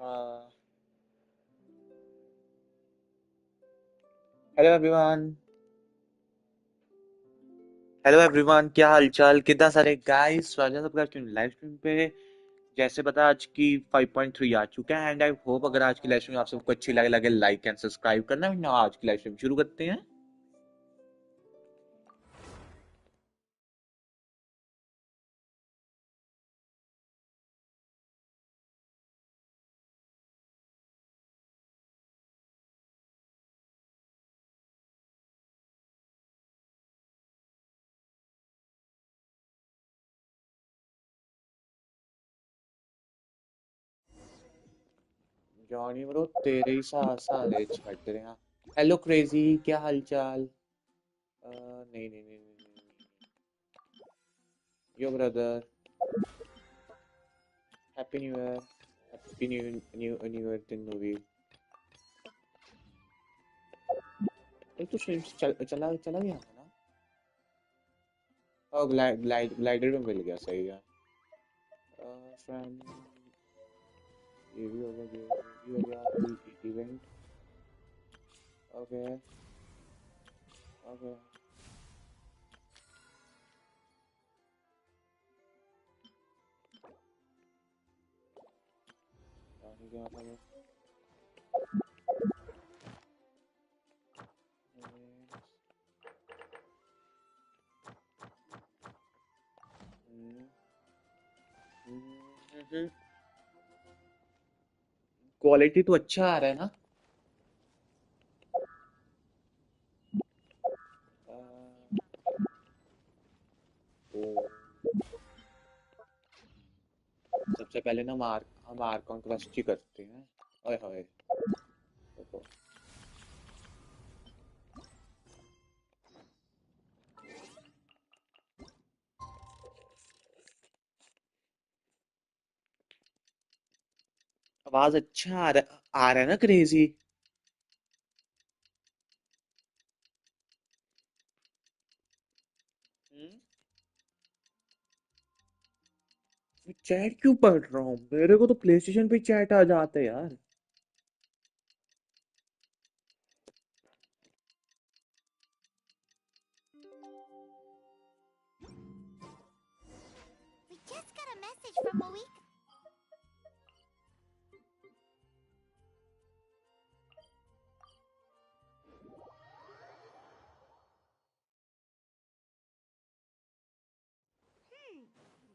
Uh, hello everyone. Hello everyone, क्या हालचाल, कितना सारे गाइस, स्वागत है सबका आज की लाइव स्ट्रीम पे। जैसे पता आज की 5.3 आ चुका है एंड आई होप अगर आज की लाइव स्ट्रीम आप सबको अच्छी लगे लाइक एंड सब्सक्राइब करना ना। आज की लाइव स्ट्रीम शुरू करते हैं। जॉनी ब्रो तेरे ही साले छट रहे हैं। हेलो क्रेजी, क्या हालचाल। नहीं नहीं नहीं नहीं। Yo brother, happy new year. Happy new new new year दिन मूवी। एक तो स्ट्रीम चला चला गया था ना। और ग्लाइडर में मिल गया, सही है। फ्रेंड, ये भी हो गया, ये भी हो गया इवेंट। Okay okay. पानी क्या था वो? क्वालिटी तो अच्छा आ रहा है ना। अ, तो सबसे पहले ना हम आर कॉन्क्वेस्ट ही करते हैं। ओए होए, देखो आवाज अच्छा आ रहा है ना क्रेजी। चैट क्यों पढ़ रहा हूँ, मेरे को तो प्ले स्टेशन पे चैट आ जाता है यार। We just got a message from Mavuika.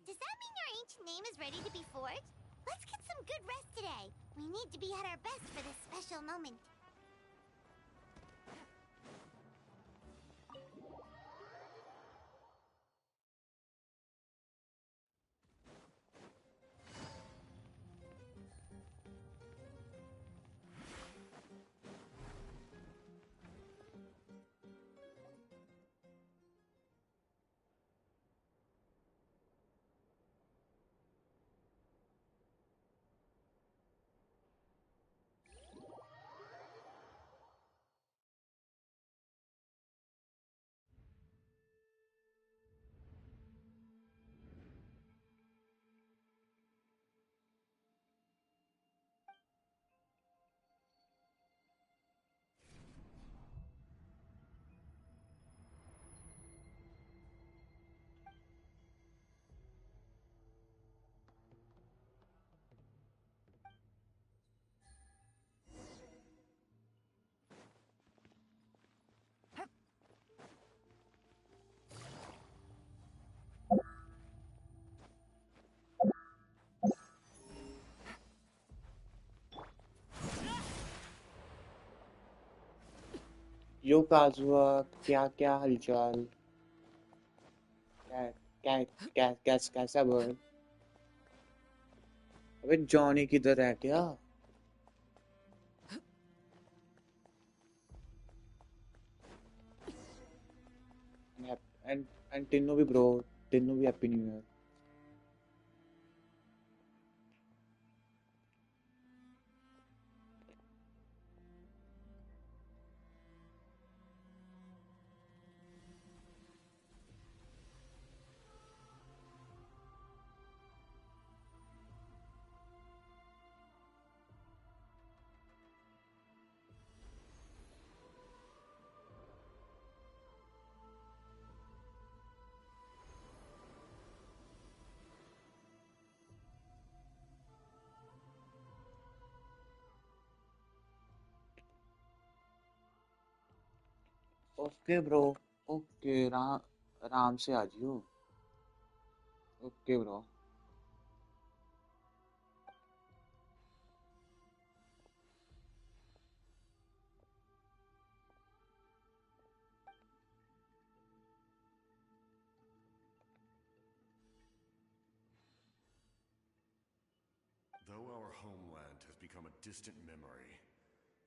Does that mean your ancient name is ready to be forged? Let's get some good rest today. We need to be at our best for this special moment. यो काजुआ, क्या क्या हालचाल। क्या क्या कैसा बोल। अबे Johnny किधर है क्या। एंड एंड टिन्नू भी ब्रो, टिन्नू भी happy new year. Okay bro. Okay आराम से आ जियो। Okay bro. Though our homeland has become a distant memory,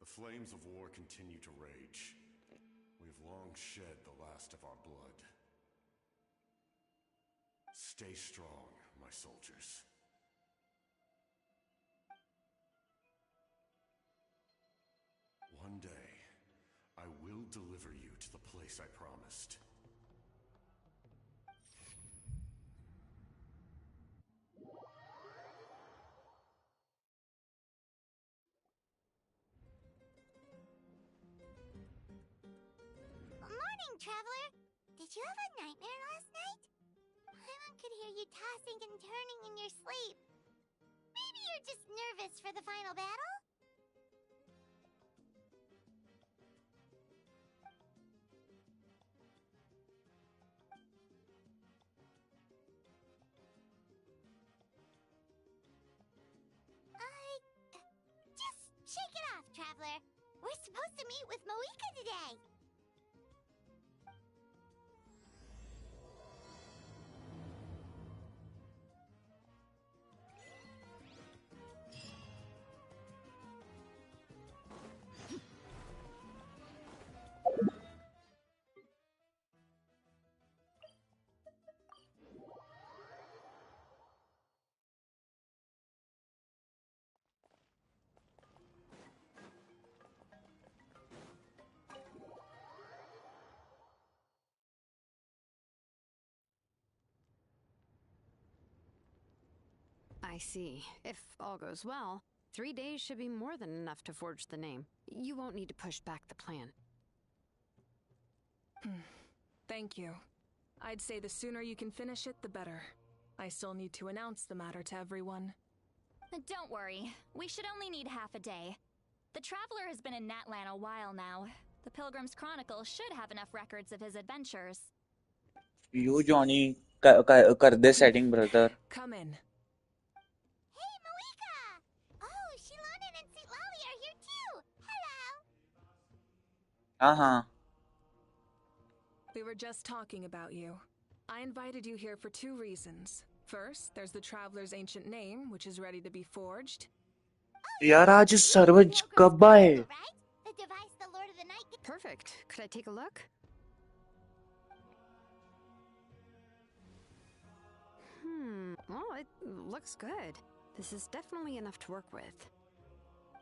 the flames of war continue to rage. We've long shed the last of our blood. Stay strong, my soldiers. One day, I will deliver you to the place I promised. Morning, traveler. Did you have a nightmare last night? Paimon could hear you tossing and turning in your sleep. Maybe you're just nervous for the final battle? Just shake it off, traveler. We're supposed to meet with Mavuika today. I see. If all goes well, 3 days should be more than enough to forge the name. You won't need to push back the plan. Thank you. I'd say the sooner you can finish it, the better. I still need to announce the matter to everyone. Don't worry. We should only need half a day. The Traveler has been in Natlan a while now. The Pilgrim's Chronicle should have enough records of his adventures. You Johnny कर दे setting brother. Come in. Hey, Mavuika! Oh, Shilonen and Citlali are here too! Hello! हाँ. We were just talking about you. I invited you here for 2 reasons. First, there's the Traveler's ancient name, which is ready to be forged. यार आज सर्वज कब आए? Right? The device the Lord of the Night... Perfect. Could I take a look? Well, it looks good. This is definitely enough to work with.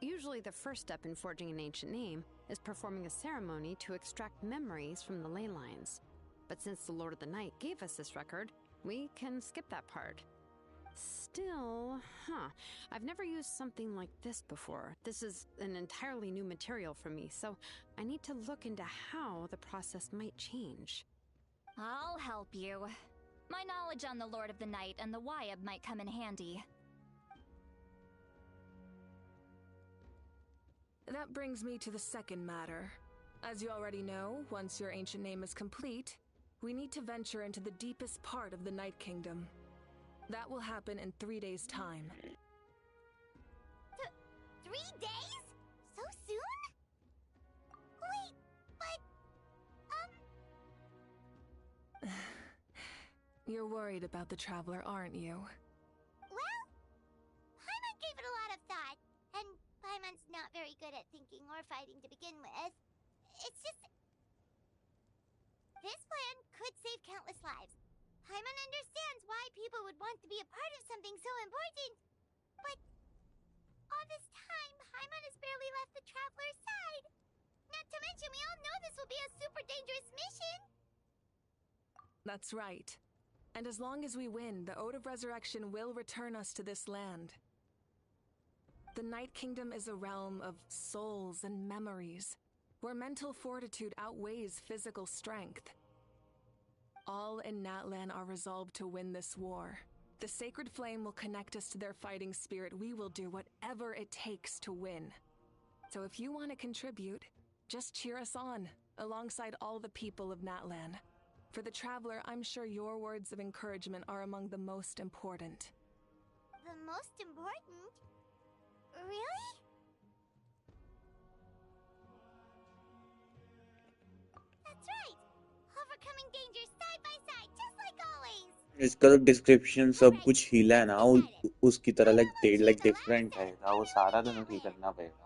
Usually the first step in forging an ancient name is performing a ceremony to extract memories from the ley lines. But since the Lord of the Night gave us this record, we can skip that part. Still, I've never used something like this before. This is an entirely new material for me, so I need to look into how the process might change. I'll help you. My knowledge on the Lord of the Night and the Wyab might come in handy. That brings me to the second matter. As you already know, once your ancient name is complete, we need to venture into the deepest part of the Night Kingdom. That will happen in 3 days' time. 3 days? So soon? Wait, but... You're worried about the Traveler, aren't you? Well, Paimon gave it a lot of thought, and Paimon's not very good at thinking or fighting to begin with. It's just... This plan could save countless lives. Paimon understands why people would want to be a part of something so important. But all this time, Paimon has barely left the Traveler's side. Not to mention, we all know this will be a super dangerous mission. That's right. And as long as we win, the Ode of Resurrection will return us to this land. The Night Kingdom is a realm of souls and memories, where mental fortitude outweighs physical strength. All in Natlan are resolved to win this war. The sacred flame will connect us to their fighting spirit. We will do whatever it takes to win. So if you want to contribute, just cheer us on. alongside all the people of Natlan. For the traveler, I'm sure your words of encouragement are among the most important. The most important? Really? That's right! Overcoming dangers side by side, just like always! इसका तो description सब कुछ हीला है ना, उसकी तरह like different है, वो सारा दोनों ठीक करना पड़ेगा.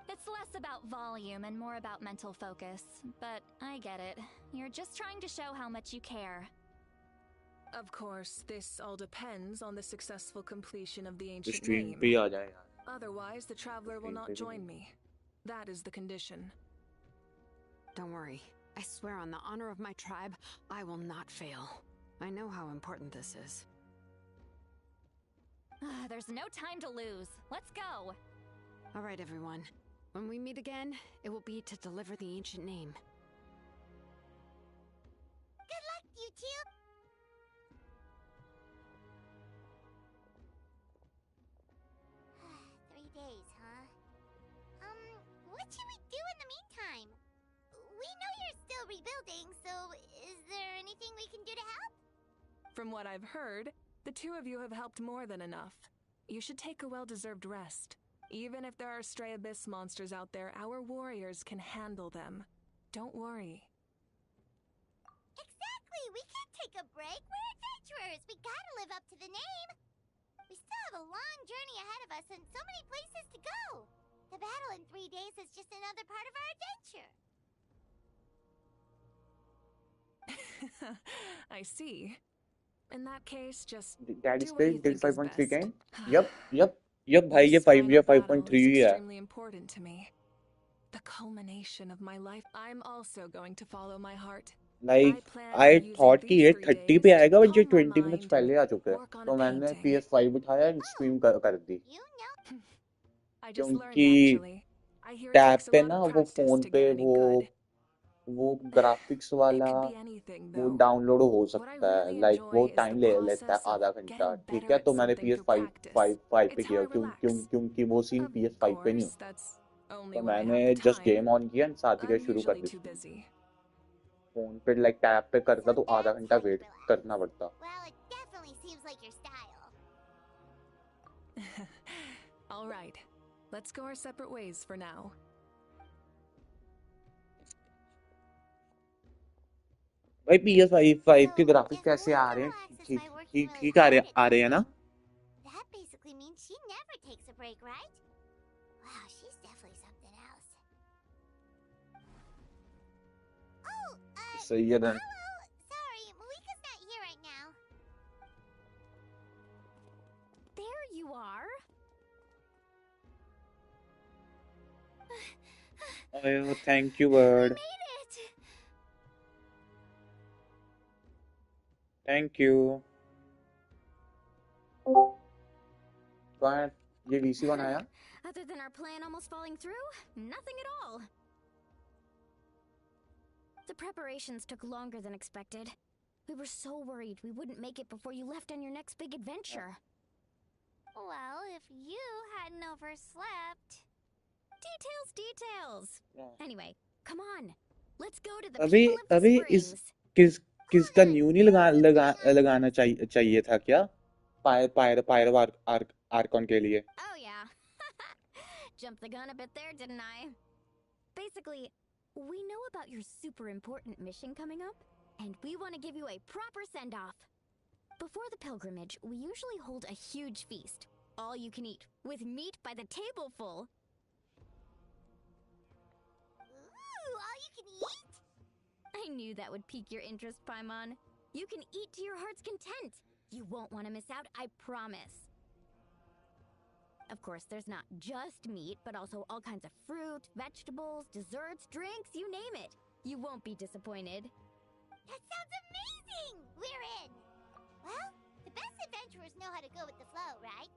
It's less about volume and more about mental focus, but I get it. You're just trying to show how much you care. Of course, this all depends on the successful completion of the ancient stream name. पे आ जाए यार. Otherwise, the traveler will not join me. That is the condition. Don't worry. I swear on the honor of my tribe, I will not fail. I know how important this is. There's no time to lose. Let's go! All right, everyone. When we meet again, it will be to deliver the ancient name. Good luck, you two! 3 days, huh? What should we do in the meantime? We know you're still rebuilding, so is there anything we can do to help? From what I've heard, the two of you have helped more than enough. You should take a well-deserved rest. Even if there are stray abyss monsters out there, our warriors can handle them. Don't worry. Exactly! We can't take a break. We're adventurers. We gotta live up to the name. We still have a long journey ahead of us and so many places to go. The battle in 3 days is just another part of our adventure. I see. In that case, just Daddy do what you Space think did is 5.3 best. game. Yep भाई ये This final 5 battle 5.3 is ही है. extremely important to me. The culmination of my life. I'm also going to follow my heart. Like plan I on using thought कि these ये 3 30 days पे to आएगा, but ये calm my 20 minutes mind पहले and आ चुका है. work on तो a मैंने painting. PS5 उठाया एंड स्ट्रीम कर दी. You know, I just learned क्योंकि actually. I hear it tab takes a पे lot ना of वो practice फोन to पे get any good. वो ग्राफिक्स It वाला could be anything वो though. डाउनलोड हो What I सकता है. really लाइक वो enjoy is टाइम the ले लेता है process of आधा घंटा. getting ठीक better है, at तो मैंने something through PS5 practice. पे It's किया how I relax. क्योंकि वो सीन Of PS5 पे नहीं course, होता. that's only तो when I मैंने have the just time. Game on किया एंड साथ ही I'm शुरू कर usually दी. too busy. फोन पे लाइक टैब पे करता so तो आधा that's घंटा how you वेट relax. करना पड़ता. Well, it definitely seems like your style. All right. Let's go our separate ways for now. भाई PS5 के So, ग्राफिक्स if कैसे आ Mavuika रहे हैं? relaxes ठीक by working ठीक really ठीक आ hard at रहे हैं ना? something, that basically means she never takes a break, right? Wow, she's definitely something else. Oh, सही है then. hello! Sorry, Mavuika's not here right now. There you are! Oh, thank you We bird. made it! Thank you. कौन है? ये DC कौन आया? Other than our plan almost falling through, nothing at all. The preparations took longer than expected. We were so worried we wouldn't make it before you left on your next big adventure. Well, if you hadn't overslept... Details! Anyway, come on. Let's go to the अभी people of the अभी springs. किसका new नहीं लगाना चाहिए था क्या? Pyro Arcon के लिए. Oh yeah. Jumped the gun a bit there, didn't I? Basically, we know about your super important mission coming up, and we want to give you a proper send-off. Before the pilgrimage, we usually hold a huge feast. All you can eat, with meat by the tableful. Ooh, all you can eat? I knew that would pique your interest, Paimon. You can eat to your heart's content. You won't want to miss out, I promise. Of course, there's not just meat, but also all kinds of fruit, vegetables, desserts, drinks, you name it. You won't be disappointed. That sounds amazing! We're in! Well, the best adventurers know how to go with the flow, right?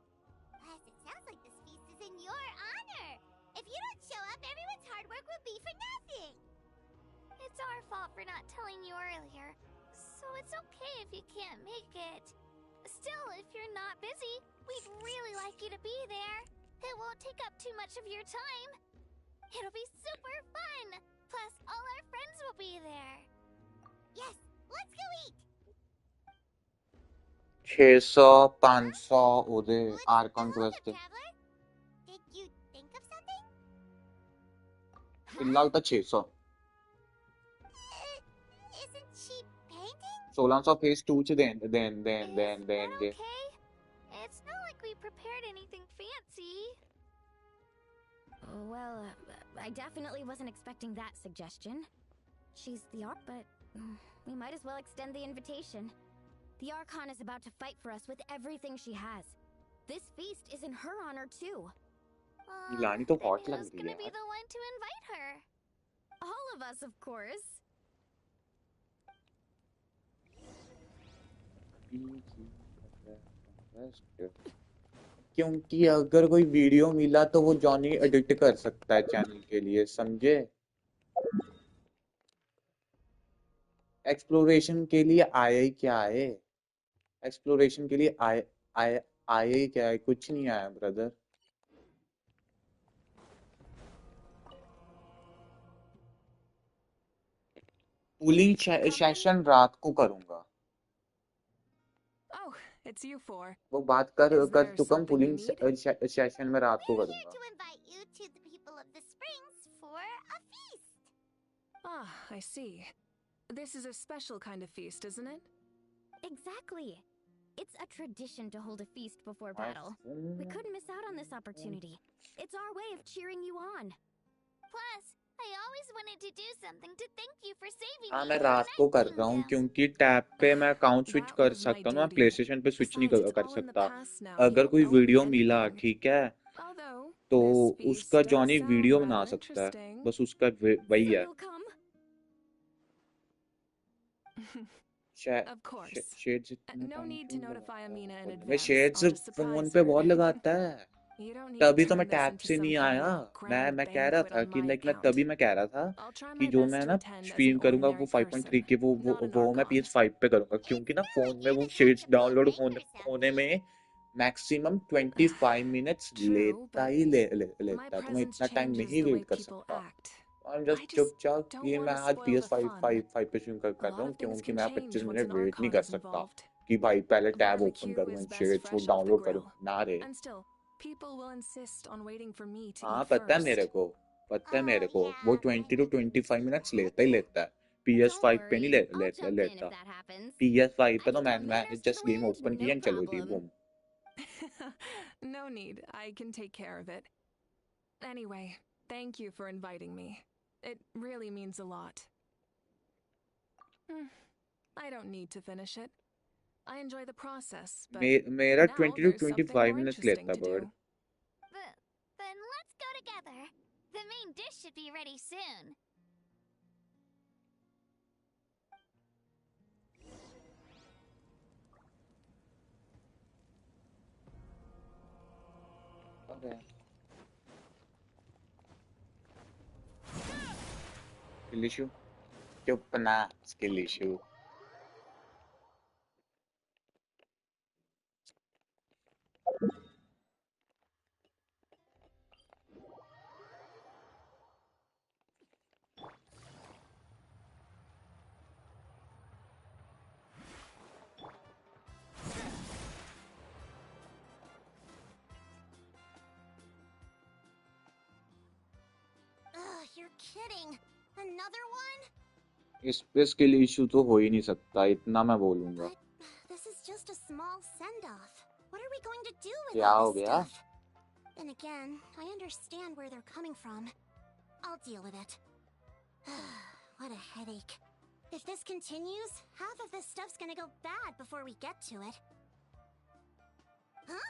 Plus, it sounds like this feast is in your honor! If you don't show up, everyone's hard work will be for nothing! It's our fault for not telling you earlier, so it's okay if you can't make it. Still, if you're not busy, we'd really like you to be there. It won't take up too much of your time. It'll be super fun! Plus, all our friends will be there. Yes, let's go eat. 600 500 ਉਹਦੇ What's Archon hold Quest up, ਦੇ traveler? Did you think of something? ਫਿਲਹਾਲ ਤਾਂ 600 Isn't she painting? 1600 face 2 ਚ Is that ਦੇਣਗੇ okay? It's not like we prepared anything fancy. Well, I definitely wasn't expecting that suggestion. She's the but we might as well extend the invitation. The Archon is about to fight for us with everything she has. This feast is in her honor too. Nilani तो Then hot लग who's रही है gonna be यार the one to invite her? All of us, of course. क्योंकि अगर कोई video मिला तो वो जॉनी एडिट कर सकता है चैनल के लिए समझे एक्सप्लोरेशन के लिए आया ही क्या है एक्सप्लोरेशन के लिए आया ही क्या है कुछ नहीं आया ब्रदर पुलिंग सेशन रात को करूंगा Oh, it's you four. वो बात कर Is there चुका हूँ something you pulling need? Session में रात को We're here करूंगा to invite you to the people of the springs for a feast. Ah, I see. This is a special kind of feast, isn't it? Exactly. It's a tradition to hold a feast before battle. We couldn't miss out on this opportunity. It's our way of cheering you on. Plus, I always wanted to do something to thank you for saving हाँ me मैं in the रात को Night कर रहा हूँ Kingdom. क्योंकि tab पे मैं अकाउंट स्विच That कर was my सकता हूँ ना duty. प्लेस्टेशन पे स्विच नहीं Besides, it's कर all in the सकता past now. You अगर don't कोई owe me वीडियो मिला anything. ठीक है Although, तो this उसका feast does Johnny sound video बना rather सकता है interesting. बस उसका वही So है you'll come? Of course. Shades No need to notify Amina in मैं advance. Shades I'll just phone surprise पे her. बहुत लगाता है You don't need to तभी तो मैं turn this टैब into से some नहीं kind आया of grand मैं कह रहा banquet था on कि my लाइक मैं account. तभी मैं कह रहा था I'll try कि my जो best मैं to ना attend as an स्ट्रीम करूंगा वो ordinary 5.3 person, के not an वो मैं Archon. PS5 पे करूंगा It's क्योंकि ना not फोन like में you're वो the type shades to be download late or होने something. में मैक्सिमम 25 मिनट्स True, लेता but ही my लेता है तो मैं presence इतना टाइम changes नहीं the वेट way कर people सकता act. I'm I just just चुपचाप don't ये want मैं to आज spoil the PS5 fun. 5 पे स्ट्रीम कर A रहा lot हूँ of things क्योंकि can मैं change 25 once minute an wait नहीं Archon कर is सकता involved. कि भाई पहले टैब ओपन Barbecue करूँ is एंड best शेड्स वो fresh off the डाउनलोड करूँ grill. ना रे And still, people will insist on waiting for me to हाँ eat पता है मेरे first. को पता है Oh, मेरे को वो yeah, 20 to I 25 मिनट्स लेता ही What? लेता है Don't PS5 पे नहीं worry. I'll jump in if लेता that happens. PS5 I पे तो can मैं throw manners to just the game wind, open no किया चलो जी problem. Boom No need. I can take care of it. Anyway, thank you for inviting me. It really means a lot. I don't need to finish it. I enjoy the process, but मेरा now 20 to there's something 25 more minutes interesting लेता है to do. Bird Then let's go together. The main dish should be ready soon. Skill issue चुप ना skill issue Ugh, you're kidding. Another one? इस पे skill issue तो हो ही नहीं सकता इतना मैं बोलूंगा But this is just a small send-off. What are we going to do with क्या all हो this गया stuff? Then again, I understand where they're coming from. I'll deal with it. What a headache. If this continues, half of this stuff's gonna go bad before we get to it. Huh?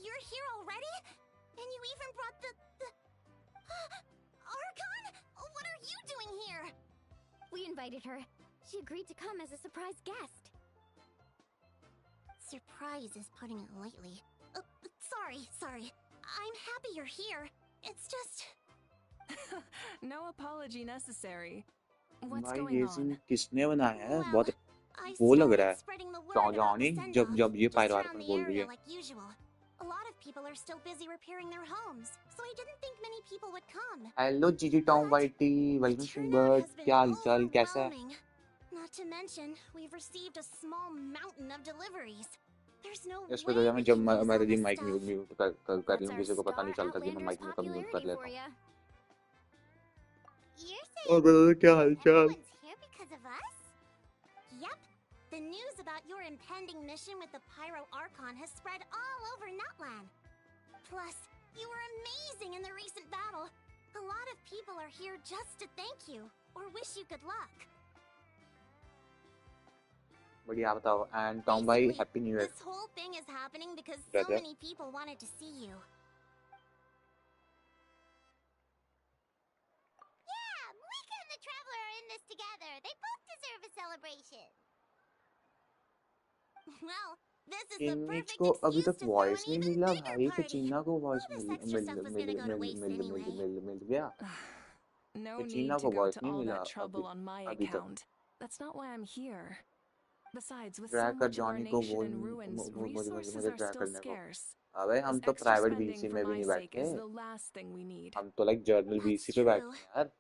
You're here already? And you even brought the... Archon? What are you doing here? We invited her. She agreed to come as a surprise guest. Surprise is putting it lightly. Sorry. I'm happy you're here. It's just... No apology necessary. What's भाई going ये on? Scene किसने बनाया है Well, बहुत I वो लग started रहा है spreading the word about the Johnny send-off जब ये just Pyro around Archon the बोल रही area है like usual. A lot of people are still busy repairing their homes, so I didn't think many people would come. Hello GG Tom Whitey, The welcome turnout सिंबर्ड, has been क्या हालचाल, कैसा है? overwhelming. Not to mention, we've received a small mountain of deliveries. There's no इस पे way तो we मैं can जब use all हमारे this दिन माइक stuff. म्यूट कर That's लूं, our किसी को पता star नहीं चलता कि मैं Outlander's माइक म्यूट कर popularity लेता for हूँ। ya. You're और saying बताओ क्या हालचाल? everyone's here because of us? Yep. The news about your impending mission with the Pyro Archon has spread all over Nutland. Plus, you were amazing in the recent battle. A lot of people are here just to thank you, or wish you good luck. बढ़िया बताओ। And Tom भाई Basically, happy new year this whole thing is happening because so brother. many people wanted to see you. Yeah, Mavuika and the Traveler are in this together. They both deserve a celebration. Well, this is the किन्निच perfect को अभी excuse तक to throw voice an नहीं even मिला bigger भाई, party. कचीना को voice All this mill extra mill stuff was mill gonna go to mill waste mill mill anyway. मिल मिल गया। No कचीना need को to go voice to नहीं all मिला that trouble on my अभी तक। account. That's not why I'm here. Besides, with so try कर much of our Johnny को nation वो in ruins, मुझे resources मुझे are ट्राई still करने को। scarce. अबे हम This तो extra private spending BC for में भी my नहीं sake बैठते, is the last thing we need. हम तो लाइक जर्नल That's बीसी पे बैठते true. हैं यार।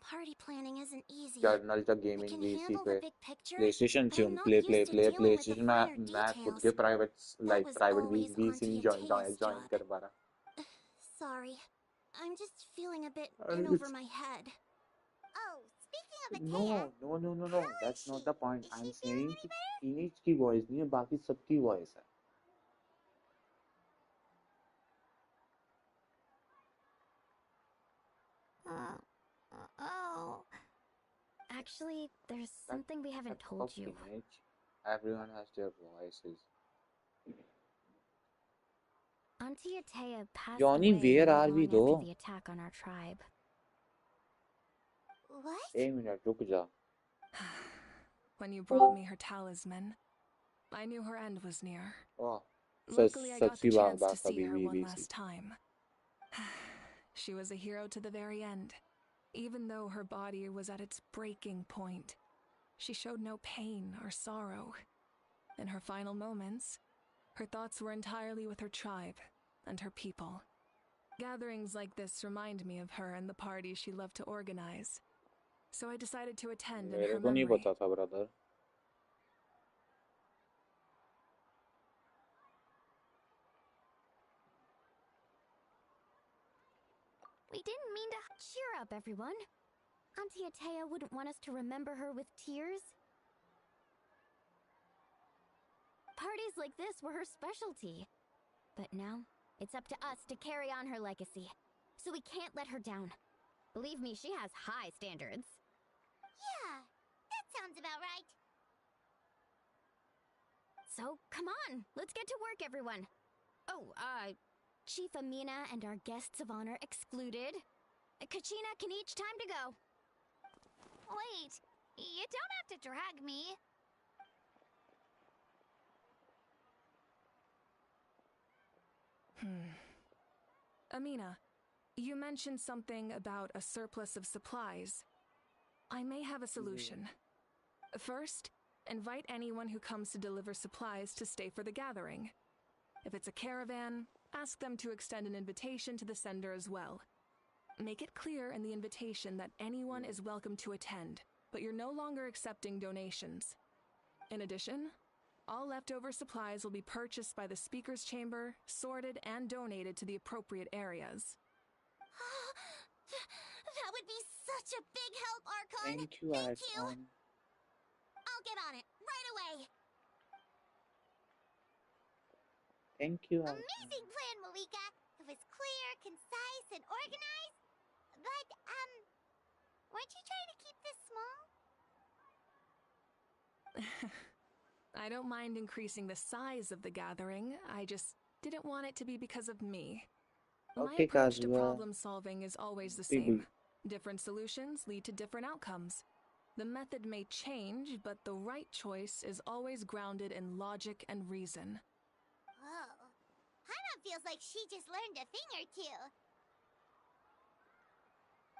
Party planning isn't easy. Journal का I gaming can BC handle पे the big picture, PlayStation but से I'm not play play used to play dealing with the PlayStation finer मैं खुद details. के private That was private always BC नहीं Auntie Atea's join job. कर पा रहा। Sorry. I'm just feeling a bit And in over it's my head. Oh, speaking of no Atea, no, how is that's she? not the point. Is I'm she feeling saying any कि better? Teenage की voice नहीं है, बाकी सबकी voice है। Oh. Actually, there's That something we haven't type of told you. teenage, everyone has their voices. Auntie Atea passed Johnny, away where not are we long though? after the attack on our tribe. What? एक minute रुक जा। When you brought me her talisman, I knew her end was near. Oh Luckily, I got the सच्ची chance to बात see her one BC. last time. She was a hero to the very end. Even though her body was at its breaking point, she showed no pain or sorrow. In her final moments, her thoughts were entirely with her tribe and her people. Gatherings like this remind me of her and the parties she loved to organize. So I decided to attend in मेरे her को नहीं memory. पता था brother. We didn't mean to. Cheer up, everyone. Auntie Atea wouldn't want us to remember her with tears. Parties like this were her specialty. But now, it's up to us to carry on her legacy. So we can't let her down. Believe me, she has high standards. Yeah, that sounds about right. So, come on, let's get to work, everyone. Oh, Chief Amina and our guests of honor excluded. Kachina can each time to go. Wait, you don't have to drag me. Amina, you mentioned something about a surplus of supplies. I may have a solution. First, invite anyone who comes to deliver supplies to stay for the gathering. If it's a caravan, ask them to extend an invitation to the sender as well. Make it clear in the invitation that anyone is welcome to attend, but you're no longer accepting donations. In addition, all leftover supplies will be purchased by the speaker's chamber, sorted, and donated to the appropriate areas. That would be such a big help, Archon. Thank you, Archon. I'll get on it right away. Thank you, Archon. Amazing plan, Mavuika. It was clear, concise, and organized. But, weren't you trying to keep this small? I don't mind increasing the size of the gathering, I just didn't want it to be because of me. My Okay, approach to Kazuha. problem solving is always the same. Different solutions lead to different outcomes. The method may change, but the right choice is always grounded in logic and reason. Whoa. Hana feels like she just learned a thing or two.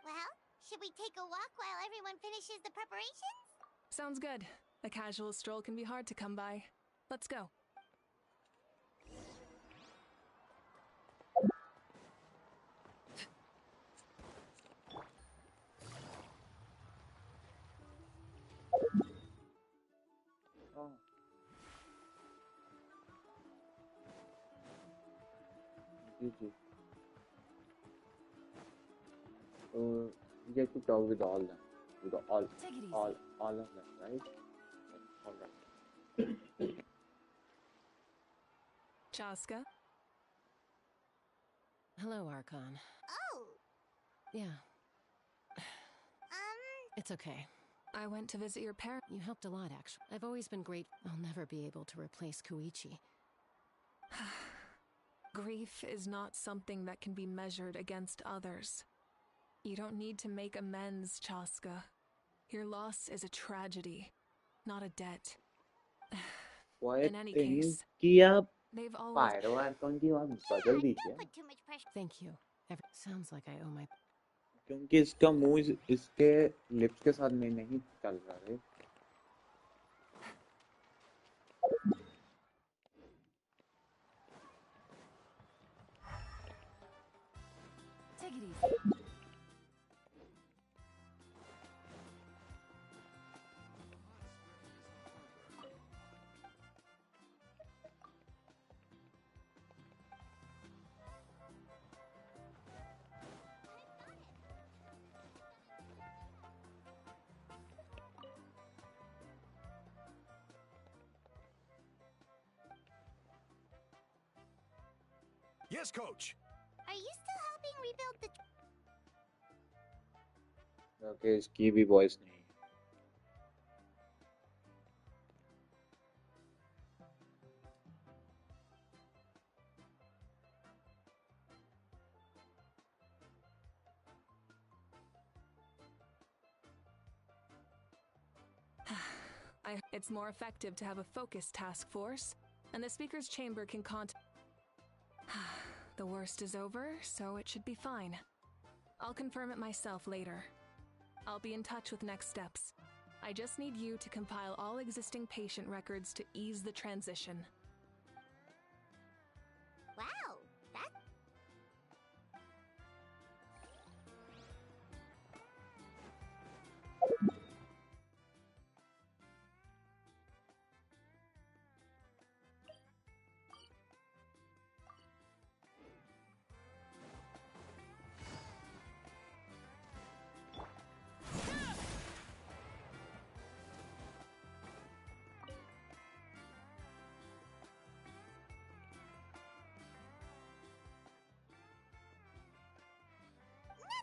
Well, should we take a walk while everyone finishes the preparations? Sounds good. A casual stroll can be hard to come by. Let's go. जी जी. So you get to talk with all them, with Take it easy. all of them, right? All right. Chaska? Hello, Archon. Oh, Yeah, it's okay. I went to visit your parents. You helped a lot, actually. I've always been grateful. I'll never be able to replace Koichi. Grief is not something that can be measured against others. You don't need to make amends, Chaska. Your loss is a tragedy, not a debt. Quiet In any नहीं case, किया they've always. Pyro icon की बात yeah, बदल don't दीजिए put too much pressure. Thank you. Sounds like I owe my... क्योंकि इसका मुंह इसके लिप्स के साथ में नहीं चल रहा है. Take it easy. Yes, coach. Are you still helping rebuild the? Okay इसकी भी वॉइस नहीं. It's more effective to have a focused task force, and the speaker's chamber can The worst is over, so it should be fine. I'll confirm it myself later. I'll be in touch with next steps. I just need you to compile all existing patient records to ease the transition. Wow, that.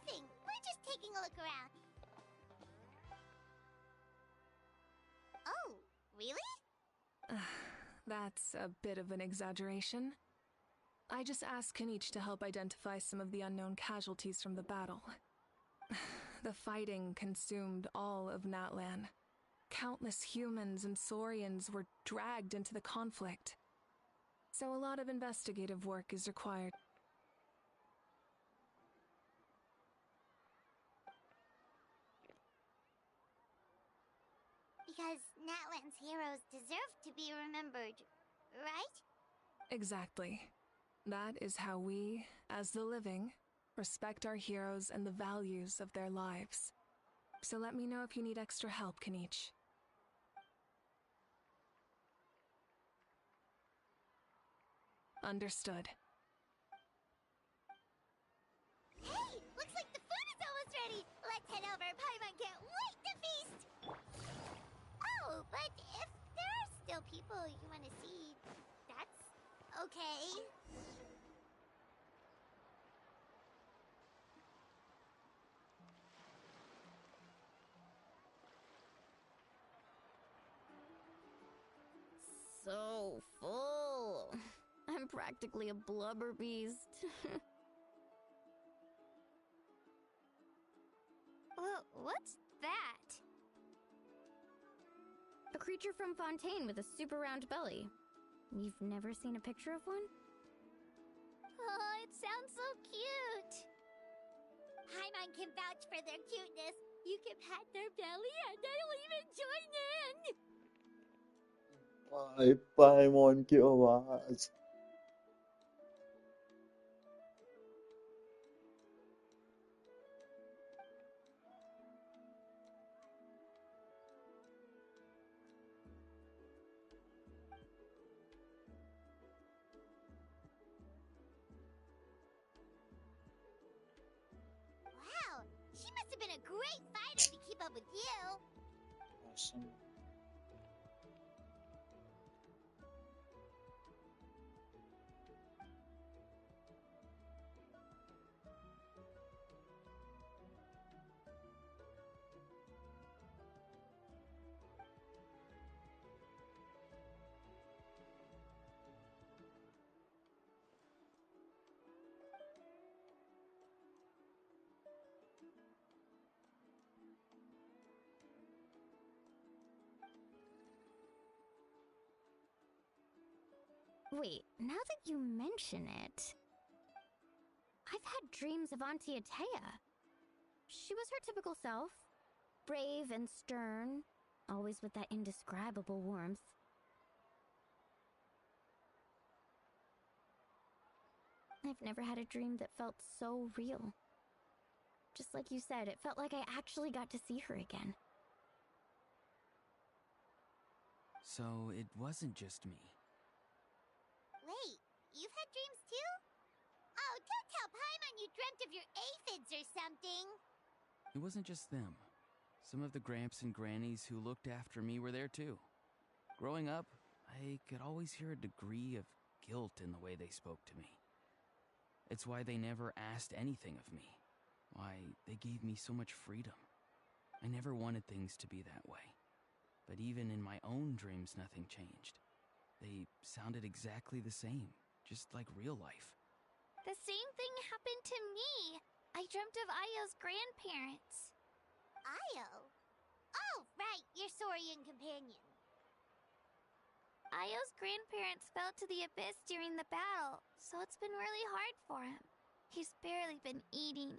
Nothing. We're just taking a look around. Oh, really? That's a bit of an exaggeration. I just asked Kenichi to help identify some of the unknown casualties from the battle. The fighting consumed all of Natlan. Countless humans and Saurians were dragged into the conflict. So a lot of investigative work is required. Because Natlan's heroes deserve to be remembered, right? Exactly. That is how we, as the living, respect our heroes and the values of their lives. So let me know if you need extra help, Kenichi. Understood. Hey, looks like the food is almost ready. Let's head over. Paimon can't wait to feast. Oh, but if there are still people you want to see, that's okay. So full. I'm practically a blubber beast. What's that? A creature from Fontaine with a super round belly. You've never seen a picture of one? Oh, it sounds so cute. Paimon can vouch for their cuteness. You can pat their belly and they'll even join in. पाइमॉन की आवाज. Awesome. Wait, now that you mention it, I've had dreams of Auntie Atea. She was her typical self, brave and stern, always with that indescribable warmth. I've never had a dream that felt so real. Just like you said, it felt like I actually got to see her again. So it wasn't just me. Wait, you've had dreams too? Oh, don't tell Paimon you dreamt of your aphids or something. It wasn't just them. Some of the gramps and grannies who looked after me were there too. Growing up, I could always hear a degree of guilt in the way they spoke to me. It's why they never asked anything of me. Why they gave me so much freedom. I never wanted things to be that way. But even in my own dreams, nothing changed. They sounded exactly the same, just like real life. The same thing happened to me. I dreamt of Ayo's grandparents. Ayo? Oh, right, your Saurian companion. Ayo's grandparents fell to the abyss during the battle, so it's been really hard for him. He's barely been eating.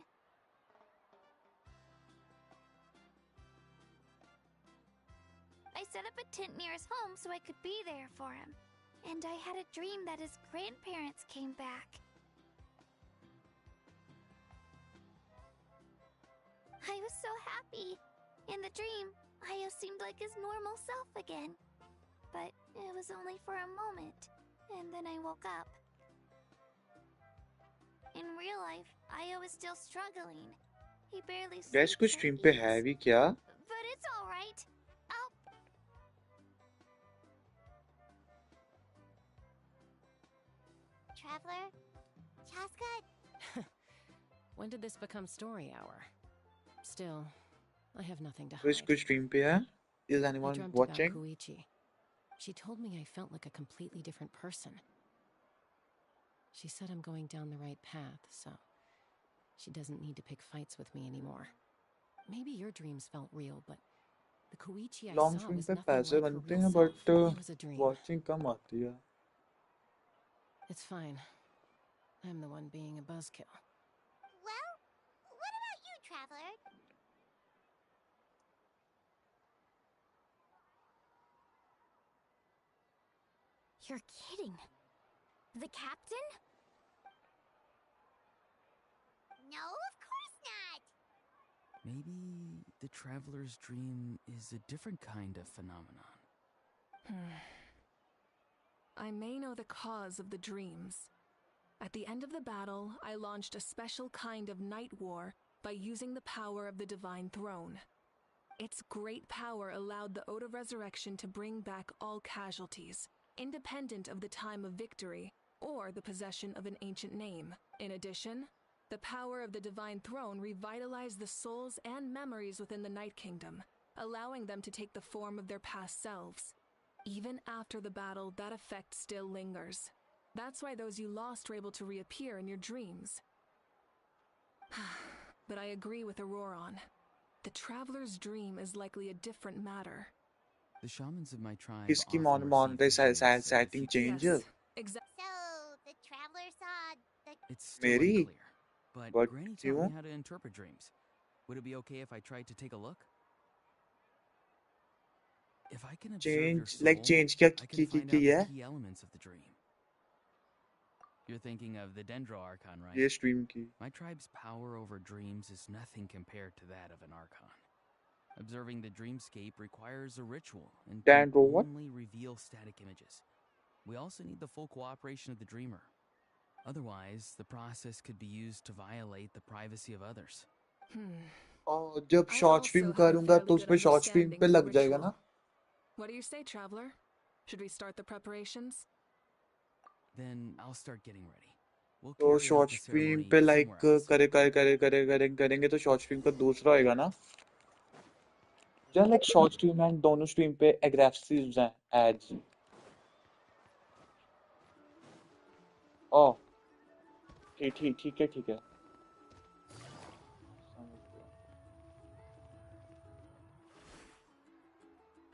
I set up a tent near his home so I could be there for him. And I had a dream that his grandparents came back. I was so happy. In the dream, Ayo seemed like his normal self again. But it was only for a moment, and then I woke up. In real life, Ayo is still struggling. He barely gas sleeps कुछ or stream पे है eats. भी क्या? But it's all right. I'll... Traveler, Chaska, When did this become story hour? Still, I have nothing to कुछ hide. कुछ stream पे है? Is I anyone dreamt about watching? Koichi. She told me I felt like a completely different person. She said I'm going down the right path, so she doesn't need to pick fights with me anymore. Maybe your dreams felt real, but the Koichi I long saw stream was पे nothing पैसे like her बनते real हैं self. But It was a dream. Watching कम आती है. It's fine. I'm the one being a buzzkill. well, what about you, Traveler? You're kidding. The captain? No, of course not. Maybe the traveler's dream is a different kind of phenomenon. I may know the cause of the dreams. At the end of the battle, I launched a special kind of night war by using the power of the Divine Throne. Its great power allowed the Ode of Resurrection to bring back all casualties, independent of the time of victory or the possession of an ancient name. In addition, the power of the Divine Throne revitalized the souls and memories within the Night Kingdom, allowing them to take the form of their past selves. Even after the battle, that effect still lingers. That's why those you lost were able to reappear in your dreams. But I agree with Auroron. The Traveler's dream is likely a different matter. The shamans of my tribe इसकी often receive visions of setting change. Yes, exactly. So, the Traveler saw the... It's still मेरी unclear, but But Granny taught क्यों? me how to interpret dreams. Would it be okay if I tried to take a look? If I can observe your Change soul, change क्या I can find out है? the key elements of the dream. You're thinking of the Dendro Archon, right? ये stream की. My tribe's power over dreams is nothing compared to that of an Archon. Observing the dreamscape requires a ritual and can Dendro what? only reveal static images. We also need the full cooperation of the dreamer. Otherwise, the process could be used to violate the privacy of others. और जब I short also stream have a करूंगा fairly तो good उसमें short stream understanding पे of the लग जाएगा ritual. ना? What do you say, traveler? Should we start the preparations? Then I'll start getting ready. We'll तो carry out short the stream ceremony पे like somewhere else. करेंगे तो short stream का दूसरा होएगा ना? जहाँ लाइक शॉर्ट स्ट्रीम एंड दोनों स्ट्रीम पे एग्रेसिव हैं एड्स। ओ ठीक है।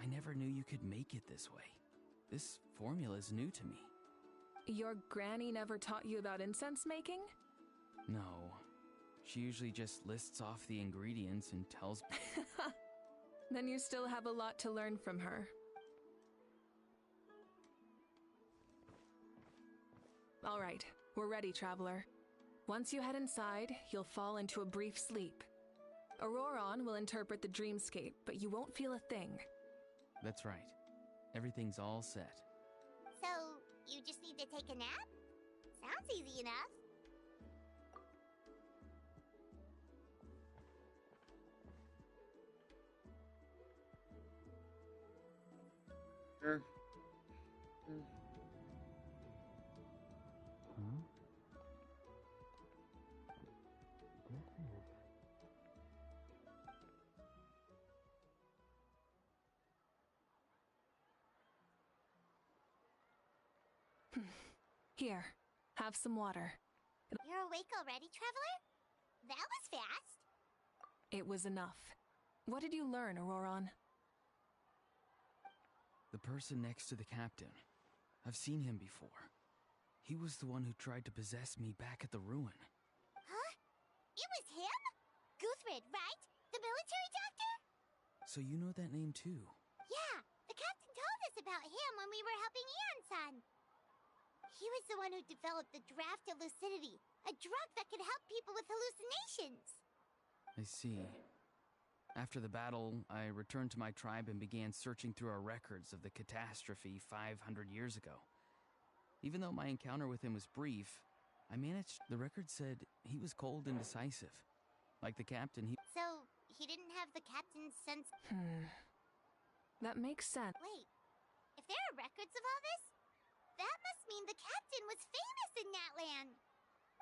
I never knew you could make it this way. This formula is new to me. Your granny never taught you about incense making? No. She usually just lists off the ingredients and tells me. Then you still have a lot to learn from her. All right, we're ready, traveler. Once you head inside, you'll fall into a brief sleep. Auroron will interpret the dreamscape, but you won't feel a thing. That's right. Everything's all set. So, you just need to take a nap? Sounds easy enough. Huh? Here, have some water. You're awake already, traveler? That was fast. It was enough. What did you learn, Auroron? The person next to the captain. I've seen him before. He was the one who tried to possess me back at the ruin. Huh? It was him? Guthrid, right? The military doctor? So you know that name too? Yeah, the captain told us about him when we were helping Ian-san. He was the one who developed the draft of lucidity, a drug that could help people with hallucinations. I see. After the battle, I returned to my tribe and began searching through our records of the catastrophe 500 years ago. Even though my encounter with him was brief, I managed. The record said he was cold and decisive. Like the captain, So, he didn't have the captain's sense. That makes sense. Wait, if there are records of all this, that must mean the captain was famous in that land.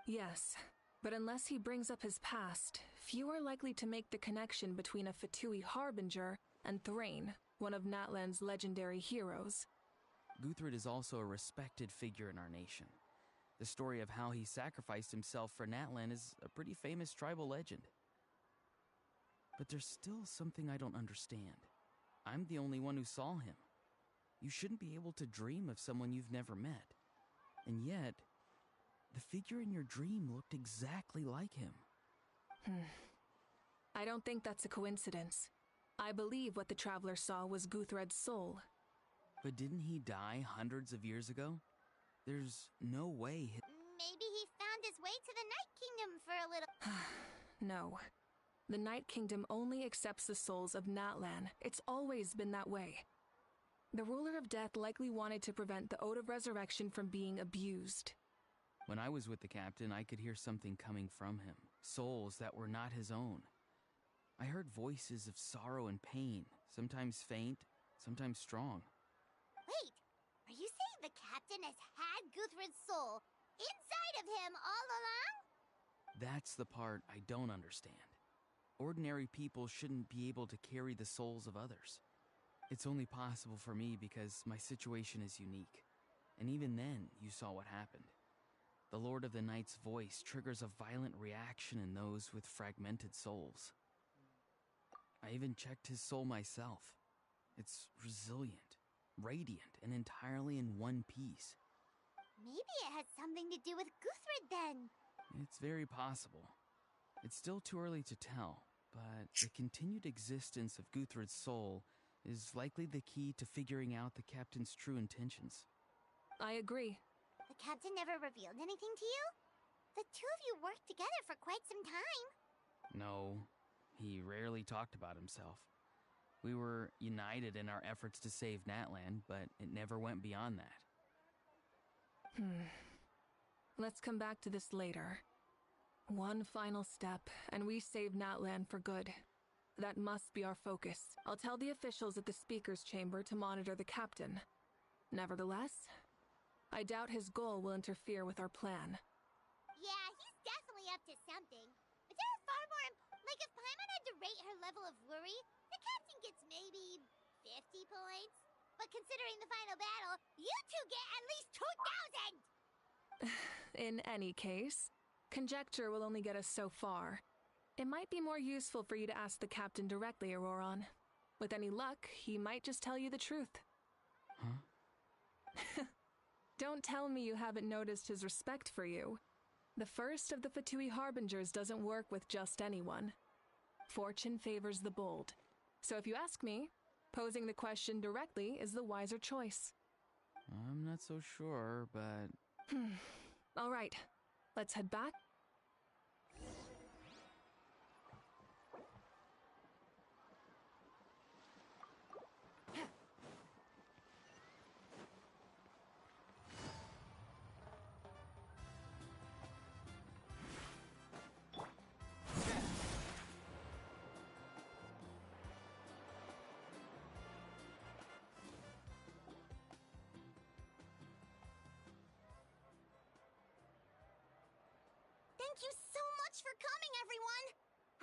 Yes, but unless he brings up his past, few are likely to make the connection between a Fatui harbinger and Thrain, one of Natlan's legendary heroes. Guthrid is also a respected figure in our nation. The story of how he sacrificed himself for Natlan is a pretty famous tribal legend. But there's still something I don't understand. I'm the only one who saw him. You shouldn't be able to dream of someone you've never met. And yet, the figure in your dream looked exactly like him. I don't think that's a coincidence. I believe what the traveler saw was Guthred's soul. But didn't he die hundreds of years ago? There's no way. Maybe he found his way to the Night Kingdom for a little. No. The Night Kingdom only accepts the souls of Natlan. It's always been that way. The ruler of death likely wanted to prevent the Ode of Resurrection from being abused. When I was with the captain, I could hear something coming from him. Souls that were not his own. I heard voices of sorrow and pain, sometimes faint, sometimes strong. Wait, are you saying the captain has had Guthrid's soul inside of him all along? That's the part I don't understand. Ordinary people shouldn't be able to carry the souls of others. It's only possible for me because my situation is unique. And even then, you saw what happened. The Lord of the Night's voice triggers a violent reaction in those with fragmented souls. I even checked his soul myself. It's resilient, radiant, and entirely in one piece. Maybe it has something to do with Guthrid then. It's very possible. It's still too early to tell, but the continued existence of Guthrid's soul is likely the key to figuring out the captain's true intentions. I agree. The captain never revealed anything to you? The two of you worked together for quite some time. No, he rarely talked about himself. We were united in our efforts to save Natlan, but it never went beyond that. Let's come back to this later. One final step, and we save Natlan for good. That must be our focus. I'll tell the officials at the speaker's chamber to monitor the captain. Nevertheless, I doubt his goal will interfere with our plan. Yeah, he's definitely up to something. But there are far more like if Paimon had to rate her level of worry, the captain gets maybe 50 points. But considering the final battle, you two get at least 2,000! In any case, conjecture will only get us so far. It might be more useful for you to ask the captain directly, Auroron. With any luck, he might just tell you the truth. Huh? Don't tell me you haven't noticed his respect for you. The first of the Fatui Harbingers doesn't work with just anyone. Fortune favors the bold. So if you ask me, posing the question directly is the wiser choice. I'm not so sure, but... All right, let's head back. Thank you so much for coming, everyone!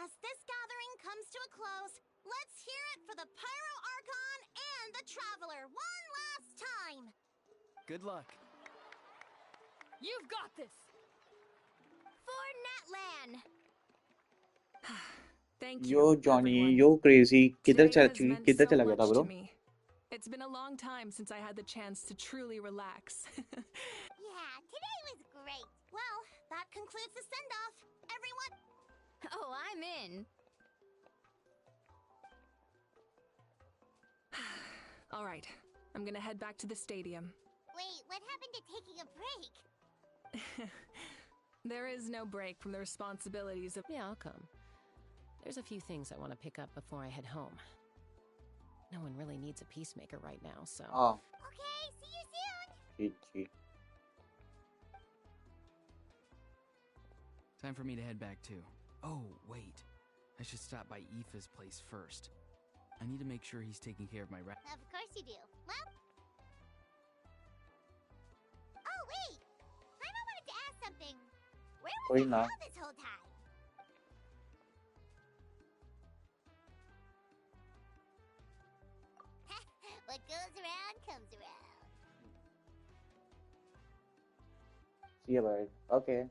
As this gathering comes to a close, let's hear it for the Pyro Archon and the Traveler one last time! Good luck. You've got this! For Natlan! Thank Yo you, Johnny, everyone. yo crazy, Today has meant किधर so चला गया था much to bro? me. It's been a long time since I had the chance to truly relax. Yeah, today was great. Well, that concludes the send-off. Everyone... Oh, I'm in. All right, I'm gonna head back to the stadium. Wait, what happened to taking a break? There is no break from the responsibilities of... Yeah, I'll come. There's a few things I want to pick up before I head home. No one really needs a peacemaker right now, so... हाँ, Okay, see you soon! ठीक ठीक. Time for me to head back too. Oh, wait. I should stop by Aoife's place first. I need to make sure he's taking care of my rat. Of course you do. Well... Oh, wait! Paimon wanted to ask something. Where was कोई the ना. hell this whole time? What goes around comes around. See you, bye. Okay.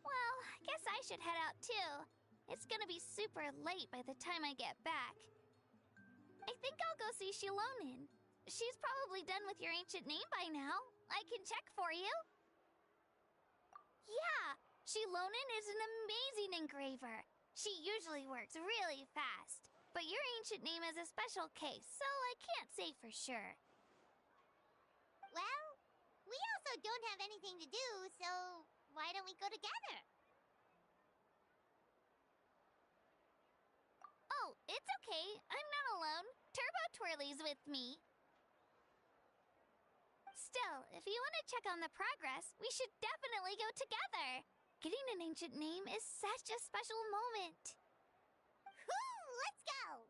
Well, guess I should head out too. It's gonna be super late by the time I get back. I think I'll go see Shilonin. She's probably done with your ancient name by now. I can check for you. Yeah, Shilonin is an amazing engraver. She usually works really fast. But your ancient name is a special case, so I can't say for sure. Well, we also don't have anything to do, so why don't we go together? Oh, it's okay. I'm not alone. Turbo Twirly's with me. Still, if you want to check on the progress, we should definitely go together. Getting an ancient name is such a special moment. Whoo! Let's go!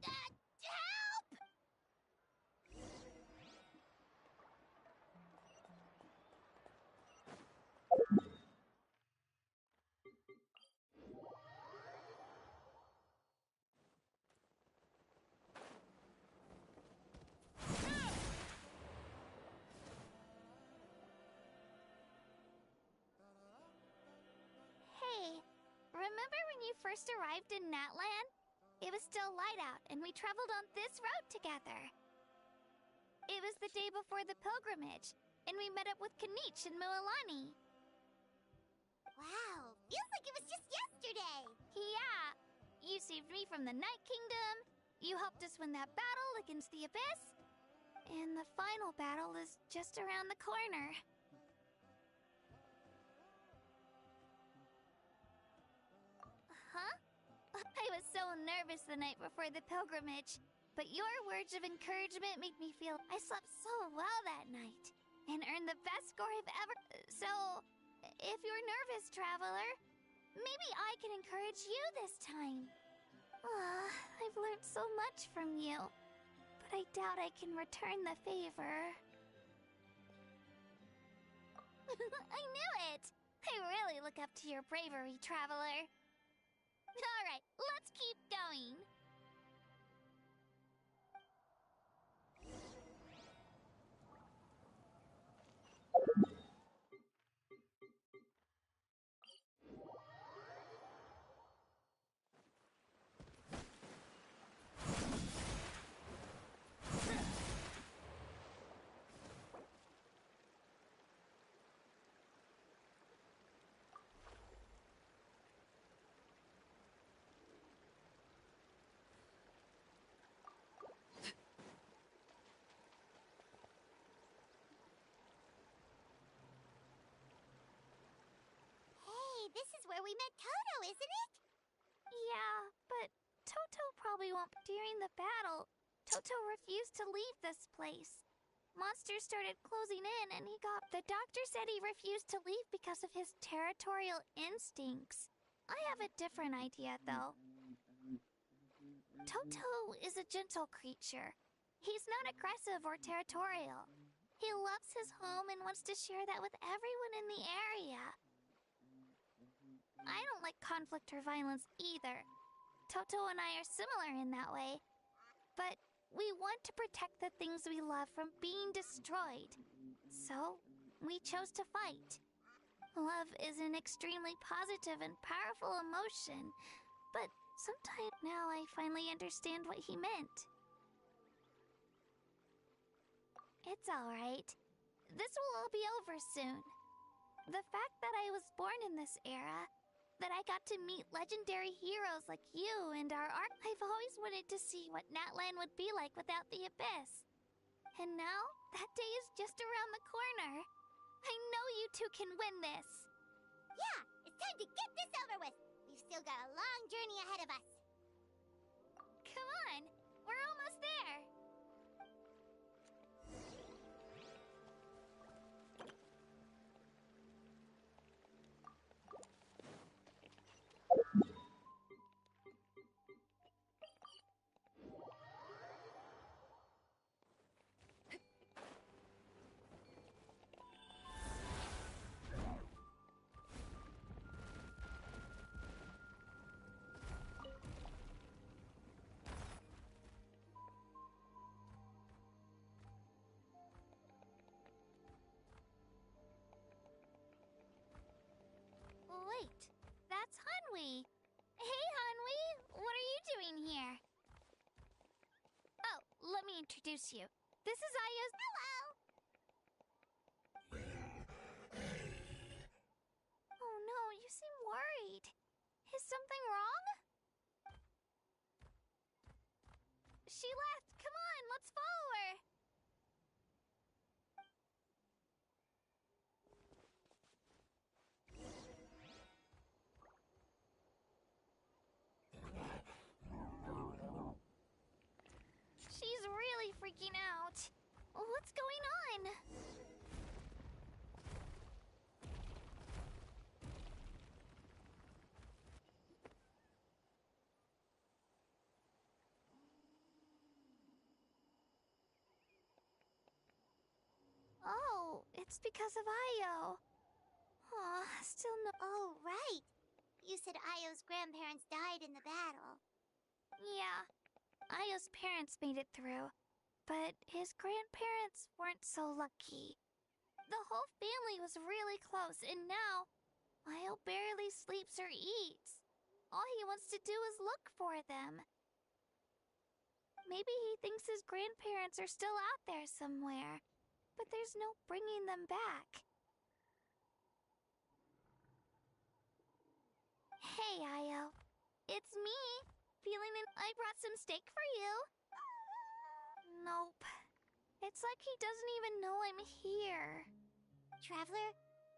Help! Hey, remember when you first arrived in Natlan? It was still light out, and we traveled on this road together. It was the day before the pilgrimage, and we met up with Kanich and Moalani. Wow, feels like it was just yesterday! Yeah, you saved me from the Night Kingdom, you helped us win that battle against the Abyss, and the final battle is just around the corner. nervous the night before the pilgrimage, but your words of encouragement made me feel I slept so well that night and earned the best score I've ever. So, if you're nervous, traveler, maybe I can encourage you this time. I've learned so much from you, but I doubt I can return the favor. I knew it! I really look up to your bravery, traveler. Alright, let's keep going. This is where we met Toto, isn't it? Yeah, but Toto probably won't. During the battle, Toto refused to leave this place. Monsters started closing in and The doctor said he refused to leave because of his territorial instincts. I have a different idea, though. Toto is a gentle creature. He's not aggressive or territorial. He loves his home and wants to share that with everyone in the area. I don't like conflict or violence either. Toto and I are similar in that way. But we want to protect the things we love from being destroyed. So, we chose to fight. Love is an extremely positive and powerful emotion, but sometimes now I finally understand what he meant. It's alright. This will all be over soon. The fact that I was born in this era, that I got to meet legendary heroes like you and our art. I've always wanted to see what Natlan would be like without the Abyss. And now, that day is just around the corner. I know you two can win this. Yeah, it's time to get this over with. We've still got a long journey ahead of us. Come on, we're almost there. Wait, that's Hanwi. Hey, Hanwi, what are you doing here? Oh, let me introduce you. This is Aya's. Hello! Oh no, you seem worried. Is something wrong? She left. Come on, let's follow her. She's really freaking out. What's going on? Oh, it's because of Io. Aw, still no. Oh, right. You said Io's grandparents died in the battle. Yeah. Io's parents made it through, but his grandparents weren't so lucky. The whole family was really close, and now Io barely sleeps or eats. All he wants to do is look for them. Maybe he thinks his grandparents are still out there somewhere, but there's no bringing them back. Hey, Io. It's me. I brought some steak for you. Nope. It's like he doesn't even know I'm here. Traveler,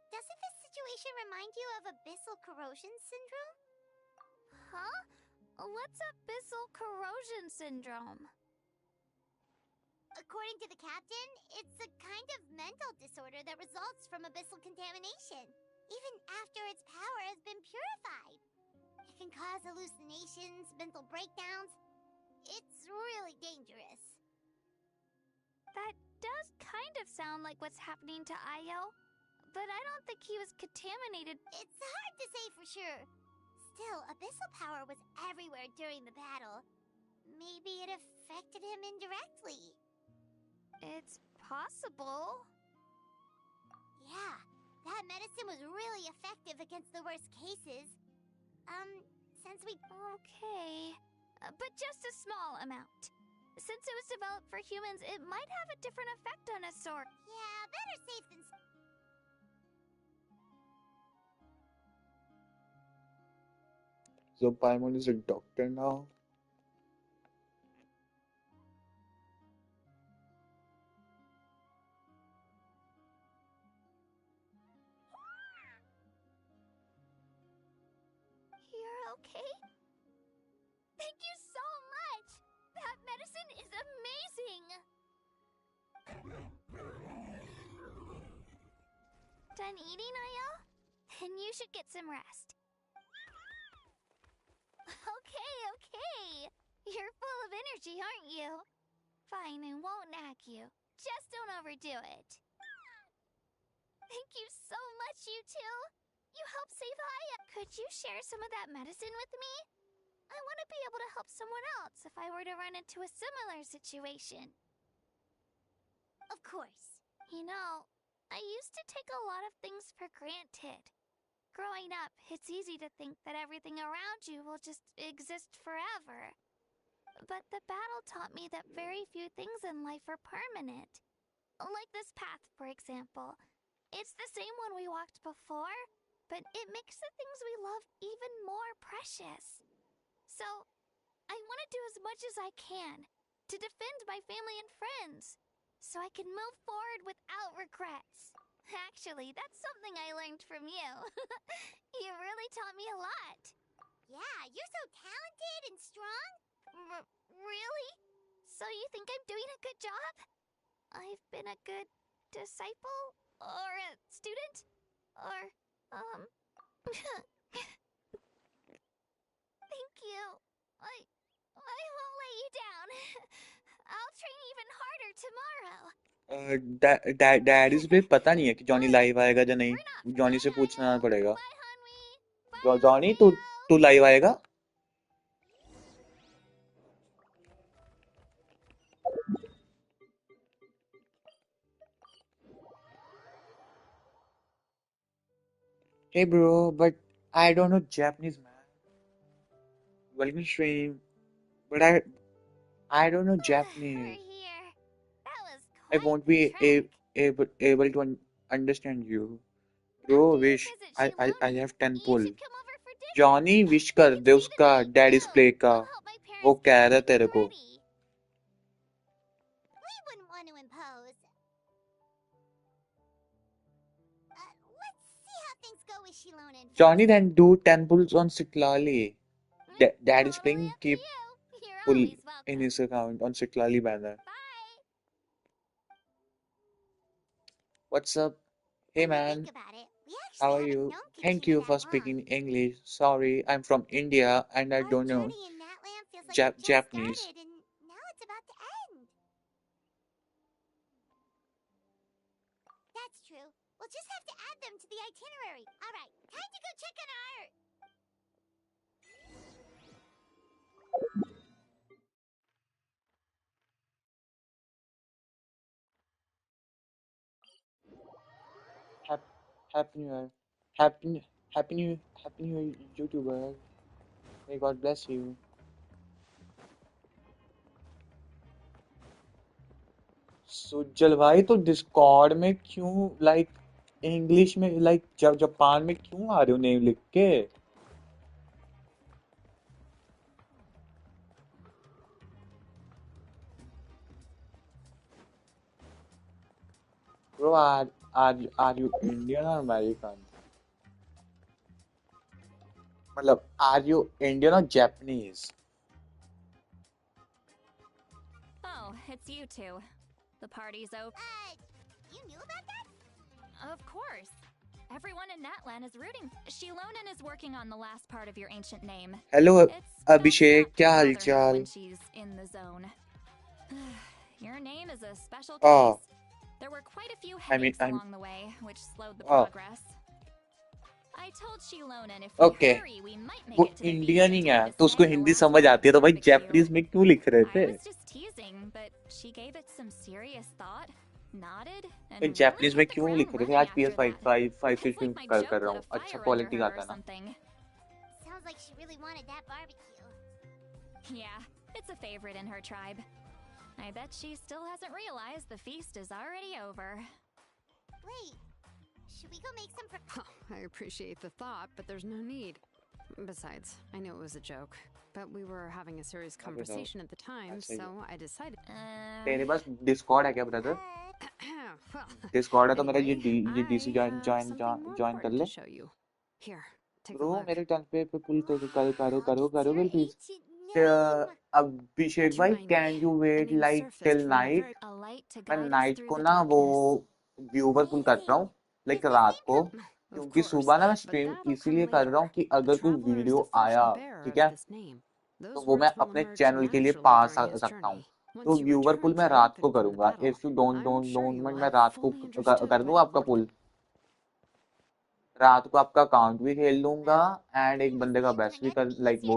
doesn't this situation remind you of abyssal corrosion syndrome? Huh? What What's abyssal corrosion syndrome? According to the captain, it's a kind of mental disorder that results from abyssal contamination, even after its power has been purified. It can cause hallucinations, mental breakdowns. It's really dangerous. That does kind of sound like what's happening to Ayo, but I don't think he was contaminated. It's hard to say for sure. Still, abyssal power was everywhere during the battle. Maybe it affected him indirectly. It's possible. Yeah, that medicine was really effective against the worst cases. Since we... Okay, but just a small amount. Since it was developed for humans, it might have a different effect on a sort. Yeah, better safe than... So Paimon is a doctor now. You're okay? Thank you so much! That medicine is amazing! Done eating, Ayo? Then you should get some rest. Okay. You're full of energy, aren't you? Fine, I won't nag you. Just don't overdo it. Thank you so much, you two. You helped save Aya. Could you share some of that medicine with me? I want to be able to help someone else if I were to run into a similar situation. Of course. You know, I used to take a lot of things for granted. Growing up, it's easy to think that everything around you will just exist forever. But the battle taught me that very few things in life are permanent. Like this path, for example. It's the same one we walked before, but it makes the things we love even more precious. So, I want to do as much as I can to defend my family and friends, so I can move forward without regrets. Actually, that's something I learned from you. You really taught me a lot. Yeah, you're so talented and strong. Really? So you think I'm doing a good job? I've been a good disciple? Or a student? Or, Thank you. I won't let you down. I'll train even harder tomorrow. Daddy से भी पता नहीं है कि Johnny live आएगा या नहीं. Johnny से पूछना पड़ेगा. Bye, Hunwy. Bye, जॉनी तू Ayo. लाइव आएगा? Hey bro, but I don't know Japanese, man. Welcome stream, but I don't know We're Japanese. here. That was I quite won't the be trek. able to understand you. Bro, After your wish visit, I Shiloni, have 10 you pull. should come over for dinner. Johnny wish You कर can they stay the उसका night daddies too. Play का. I'll help my वो parents get कह रहा everything तेरे को. ready. We wouldn't want to impose. Let's see how things go with Shilona first. Johnny then do 10 pulls on Citlali. Dad is Totally playing up to keep you. You're pull always in welcome. his account on Citlali banner. Bye. What's up? Hey When you man, think about it, we how actually are haven't you? known Thank Katina you for that long. speaking English. Sorry, I'm from India and I Our don't know journey in that land feels like it just Japanese. started and now it's about to end. That's true. We'll just have to add them to the itinerary. All right, time to go check on our... Hap- Happy New Year. Happy New Year, YouTuber. May God bless you. Sujal भाई तो Discord में क्यों like English में like Japan में क्यों आ रहे हो name लिख के ब्रो आर यू इंडियन और अमेरिकन मतलब आर यू इंडियन और Japanese it's you two. The party's over. You knew about that? Of course. Everyone in Natlan is rooting. Shilonan is working on the last part of your ancient name. Hello It's best Abhishek, not to क्या bother her हालचाल? when she's in the zone. Your name is a special Oh, case. There were quite a few I mean, headaches along the way, which slowed the oh, progress. I told Shilonan if we okay. hurry, we might make वो it to the feast Indian in ही है time to तो उसको snag the Hindi last समझ bite of आती है, तो भाई barbecue. Japanese में क्यों लिख रहे I थे? was just teasing, but she gave it some serious thought, nodded, and भाई really जापानीज में hit the क्यों ground लिख रहे थे? running आज after PS5 that. 5 से It's स्ट्रीम like my कर joke रहा lit हूँ, a अच्छा fire क्वालिटी under का her आता or है ना? something. Sounds like she really wanted that barbecue. Yeah, it's a favorite in her tribe. I bet she still hasn't realized the feast is already over. Wait, should we go make some I appreciate the thought, but there's no need. Besides, I knew it was a joke, but we were having a serious conversation at the time, so I decided. तेरे पास Discord है क्या brother? Well, Discord है तो मेरा anyway, ये DC I have something more join कर important ले to show you. Here, take a bro. look. मेरे टर्न पे पुल करो It's your please. ancient name. Abhishek To भाई, my can name, you a wait name like till surfaced from the night? very. A light to मैं guide us night through को the ना वो darkness. Viewer पुल कर रहा हूँ, like रात को, Of क्योंकि course, सुबह ना मैं but स्ट्रीम that'll इसीलिए come कर रहा हूँ later. कि The अगर कोई traveler is वीडियो the आया, first bearer ठीक of है, this name. तो Those वो मैं words will अपने emerge चैनल के लिए naturally पा during his सकता हूँ। journey. तो Once you viewer pull return मैं रात को triumphant from the करूंगा। battle, if you don't I'm don't sure don't you will मैं have रात को fully understood कर why दूंगा the आपका Lord. पुल। रात को आपका अकाउंट भी खेल लूंगा एंड एक बंदे का बेस्ट भी कर, लाइक वो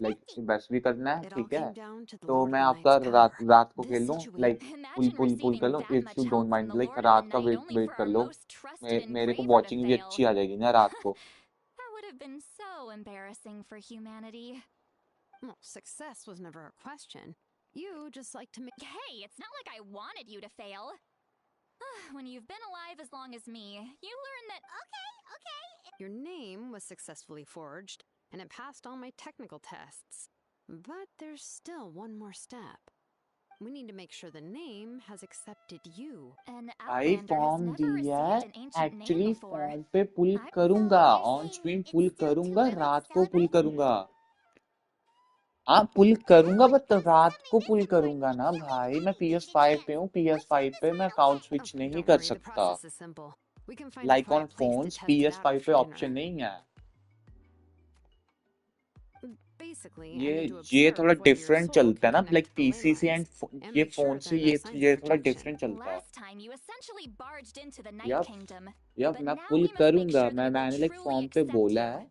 लाइक बेस्ट भी करना है, It all ठीक है? came down to the तो Lord of मैं the आपका Night's power. रात को This खेल लूँ, situation. लाइक Imagine पुल receiving कर लो, that if much you help don't from mind, the like Lord of the रात का Night only वेट for कर our लो। most trusted मेरे को engraver to वॉचिंग भी fail. अच्छी आ जाएगी ना रात को। That would have been so embarrassing for humanity. Well, success was never a question. You just like to make. Hey, it's not like I wanted you to fail. When you've been alive as long as me, you learn that. Okay. Your name was successfully forged, and it passed all my technical tests. But there's still one more step. We need to make sure the name has accepted you. An भाई Outlander has form never दिया है, received an ancient name actually before. Form पे pull I'm करूंगा, So you're on saying stream it's pull still too करूंगा, early to रात को पुल celebrate? करूंगा। हाँ पुल करूंगा, Well, I बट thought रात something को this पुल important करूंगा would ना give भाई। मैं humanity a PS5 पे chance. हूँ, Let's make PS5 this पे मैं final अकाउंट shake. स्विच नहीं Don't कर worry, the सकता, process is simple. We can find a like on quiet place to phones test it out PS5 पे after option dinner. नहीं है। Basically, I ये need to ये थोड़ा observe whether your different soul चलता है can ना, connect like to the ley PC से lines एंड and ये make फोन sure से there are no signs ये of थोड़ा protection. डिफरेंट चलता है। Last time you essentially barged into the Night yup Kingdom, yup but मैं now pull we must make करूंगा। sure that it will मैंने like truly form पे accept बोला you. है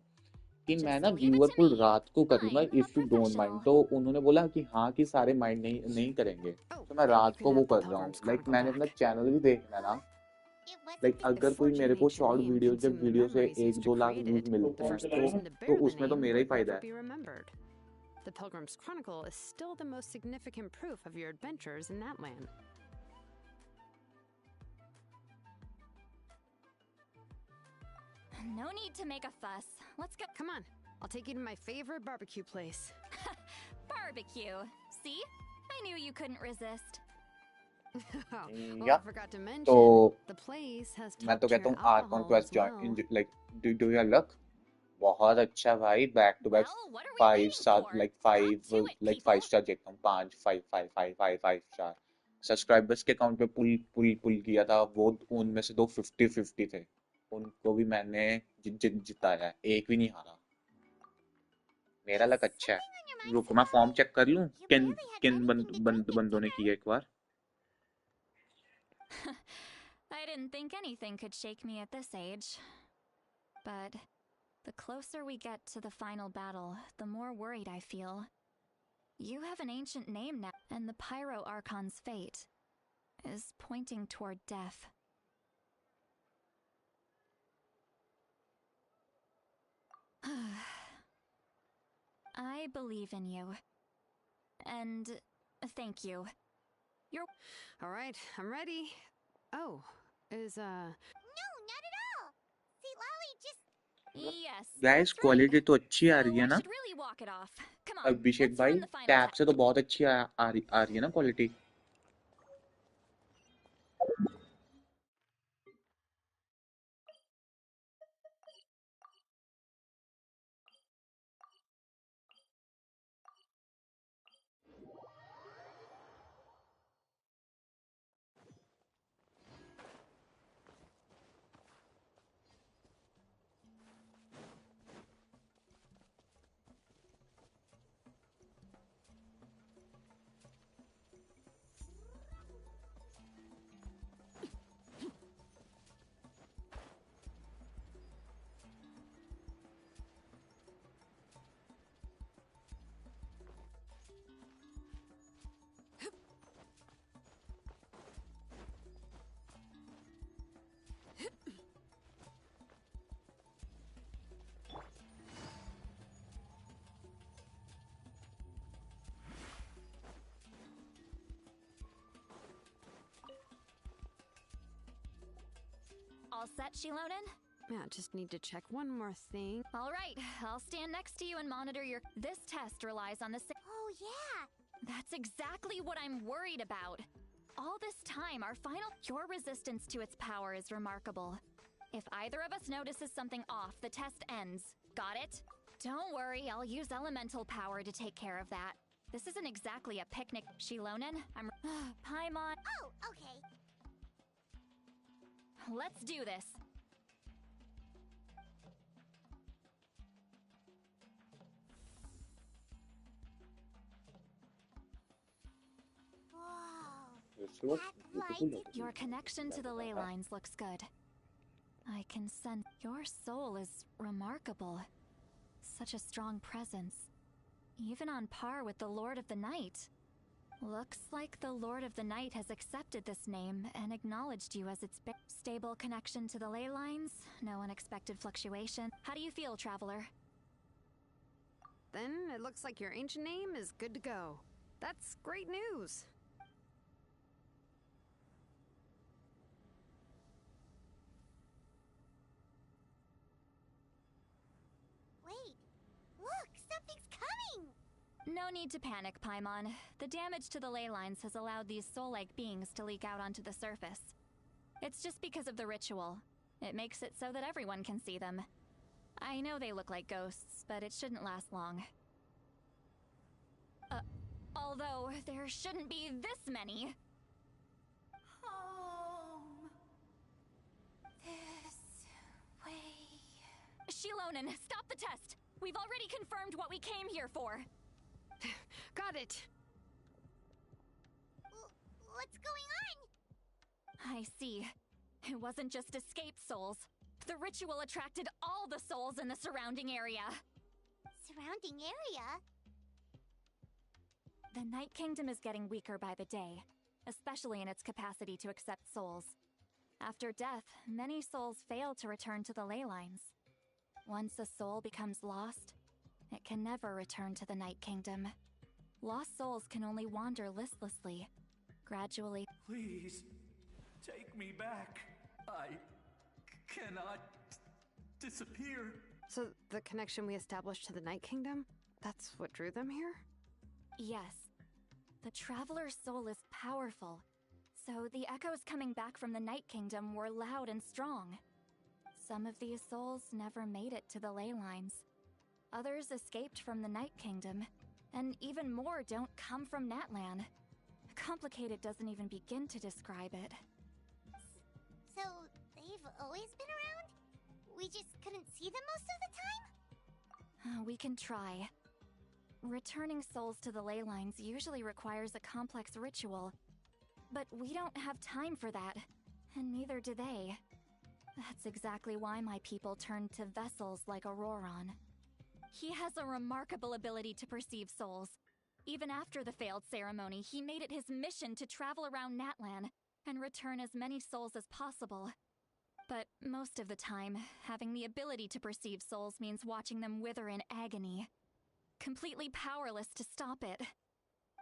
कि मैं Just ना leave it viewer to pull me. रात को करूंगा, I'm a if you don't mind. professional. तो उन्होंने बोला कि हाँ कि सारे माइंड नहीं करेंगे, Oh, तो मैं and you रात can को वो have the कर रहा हूँ। Pilgrim's लाइक Chronicle मैंने अपना back. चैनल भी देखना है ना, It wasn't लाइक the अगर कोई Forging मेरे an को ancient शॉर्ट name वीडियो जब consumed the वीडियो से memories used to 1-2 lakh create views it. मिलते The हैं first person to तो bear the उसमें तो name मेरा ही will फायदा never है। be remembered. The Pilgrim's Chronicle is still the most significant proof of your adventures in that land. No need to make a fuss. Let's go. Come on, I'll take you to my favorite barbecue place. Barbecue. See? I knew you couldn't resist. Well, I या forgot to तो mention, the place has मैं तो top-tier कहता हूँ archon alcohol as quest well. Join, like do your luck. बहुत अच्छा भाई, back to back Well, what are we 5 waiting star, for? Like Hop to it, like people. 5 star देखता हूँ, 5 star. Subscribers के अकाउंट पे पुल किया था, वो उनमें से 50-50 थे, उनको भी मैंने जिताया है, एक भी नहीं हारा। मेरा लक अच्छा है। Something on your mind, रुको मैं फॉर्म चेक कर लूँ, You किन barely had किन anything to drink at बंदों ने dinner. किया एक बार। I didn't think anything could shake me at this age. But the closer we get to the final battle, the more worried I feel. You have an ancient name now, and the Pyro Archon's fate is pointing toward death. I believe in you. And thank you. All right, I'm ready. Oh, is No, not at all. Citlali just... Yes, guys that's right. Quality तो अच्छी आ So रही है I ना? should really walk it off. Come on, Abhishek let's भाई run the final tab test. से तो बहुत अच्छी आ रही है ना quality. all set, Shilonen? Yeah, just need to check one more thing. All right, I'll stand next to you and monitor your... This test relies on the... Oh, yeah. That's exactly what I'm worried about. All this time, our final... Your resistance to its power is remarkable. If either of us notices something off, the test ends. Got it? Don't worry, I'll use elemental power to take care of that. This isn't exactly a picnic, Shilonen. I'm... Paimon... Oh, okay. Let's do this. Whoa. That light. Your connection to the ley lines looks good. I can sense your soul is remarkable. Such a strong presence. Even on par with the Lord of the Night. Looks like the Lord of the Night has accepted this name and acknowledged you as its stable connection to the ley lines, no unexpected fluctuation. How do you feel, Traveler? Then it looks like your ancient name is good to go. That's great news. Wait. Look, something's coming. No need to panic, Paimon. The damage to the ley lines has allowed these soul-like beings to leak out onto the surface. It's just because of the ritual. It makes it so that everyone can see them. I know they look like ghosts, but it shouldn't last long. Although, there shouldn't be this many. Home. This way. Shilonen, stop the test! We've already confirmed what we came here for. Got it. What's going on? I see. It wasn't just escaped souls. The ritual attracted all the souls in the surrounding area. Surrounding area? The Night Kingdom is getting weaker by the day, especially in its capacity to accept souls. After death, many souls fail to return to the ley lines. Once a soul becomes lost, it can never return to the Night Kingdom. Lost souls can only wander listlessly, gradually. Please, take me back. I cannot disappear. So the connection we established to the Night Kingdom, that's what drew them here? Yes. The Traveler's soul is powerful, so the echoes coming back from the Night Kingdom were loud and strong. Some of these souls never made it to the ley lines. Others escaped from the Night Kingdom, and even more don't come from Natlan. Complicated doesn't even begin to describe it. So, they've always been around? We just couldn't see them most of the time? We can try. Returning souls to the ley lines usually requires a complex ritual, but we don't have time for that, and neither do they. That's exactly why my people turned to vessels like Auroron. He has a remarkable ability to perceive souls. Even after the failed ceremony, he made it his mission to travel around Natlan and return as many souls as possible. But most of the time, having the ability to perceive souls means watching them wither in agony. Completely powerless to stop it.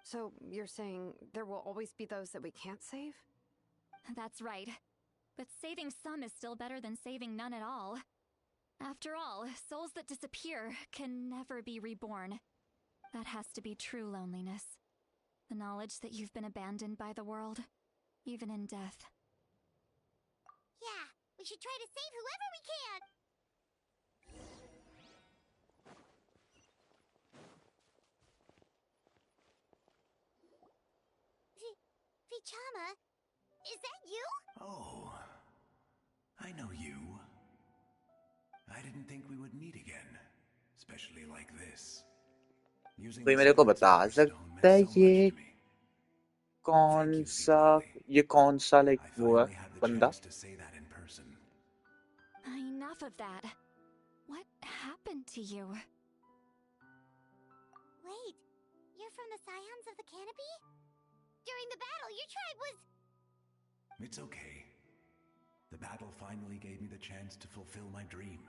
So you're saying there will always be those that we can't save? That's right. But saving some is still better than saving none at all. After all, souls that disappear can never be reborn. That has to be true loneliness. The knowledge that you've been abandoned by the world, even in death. Yeah, we should try to save whoever we can! Vichama, is that you? Oh, I know you. I didn't think we would meet again, especially like this. Using कोई मेरे को बता सकता है ये कौन सा like वो है बंदा? Enough of that. What happened to you? Wait, you're from the Scions of the Canopy? During the battle, your tribe was... It's okay. The battle finally gave me the chance to fulfill my dream.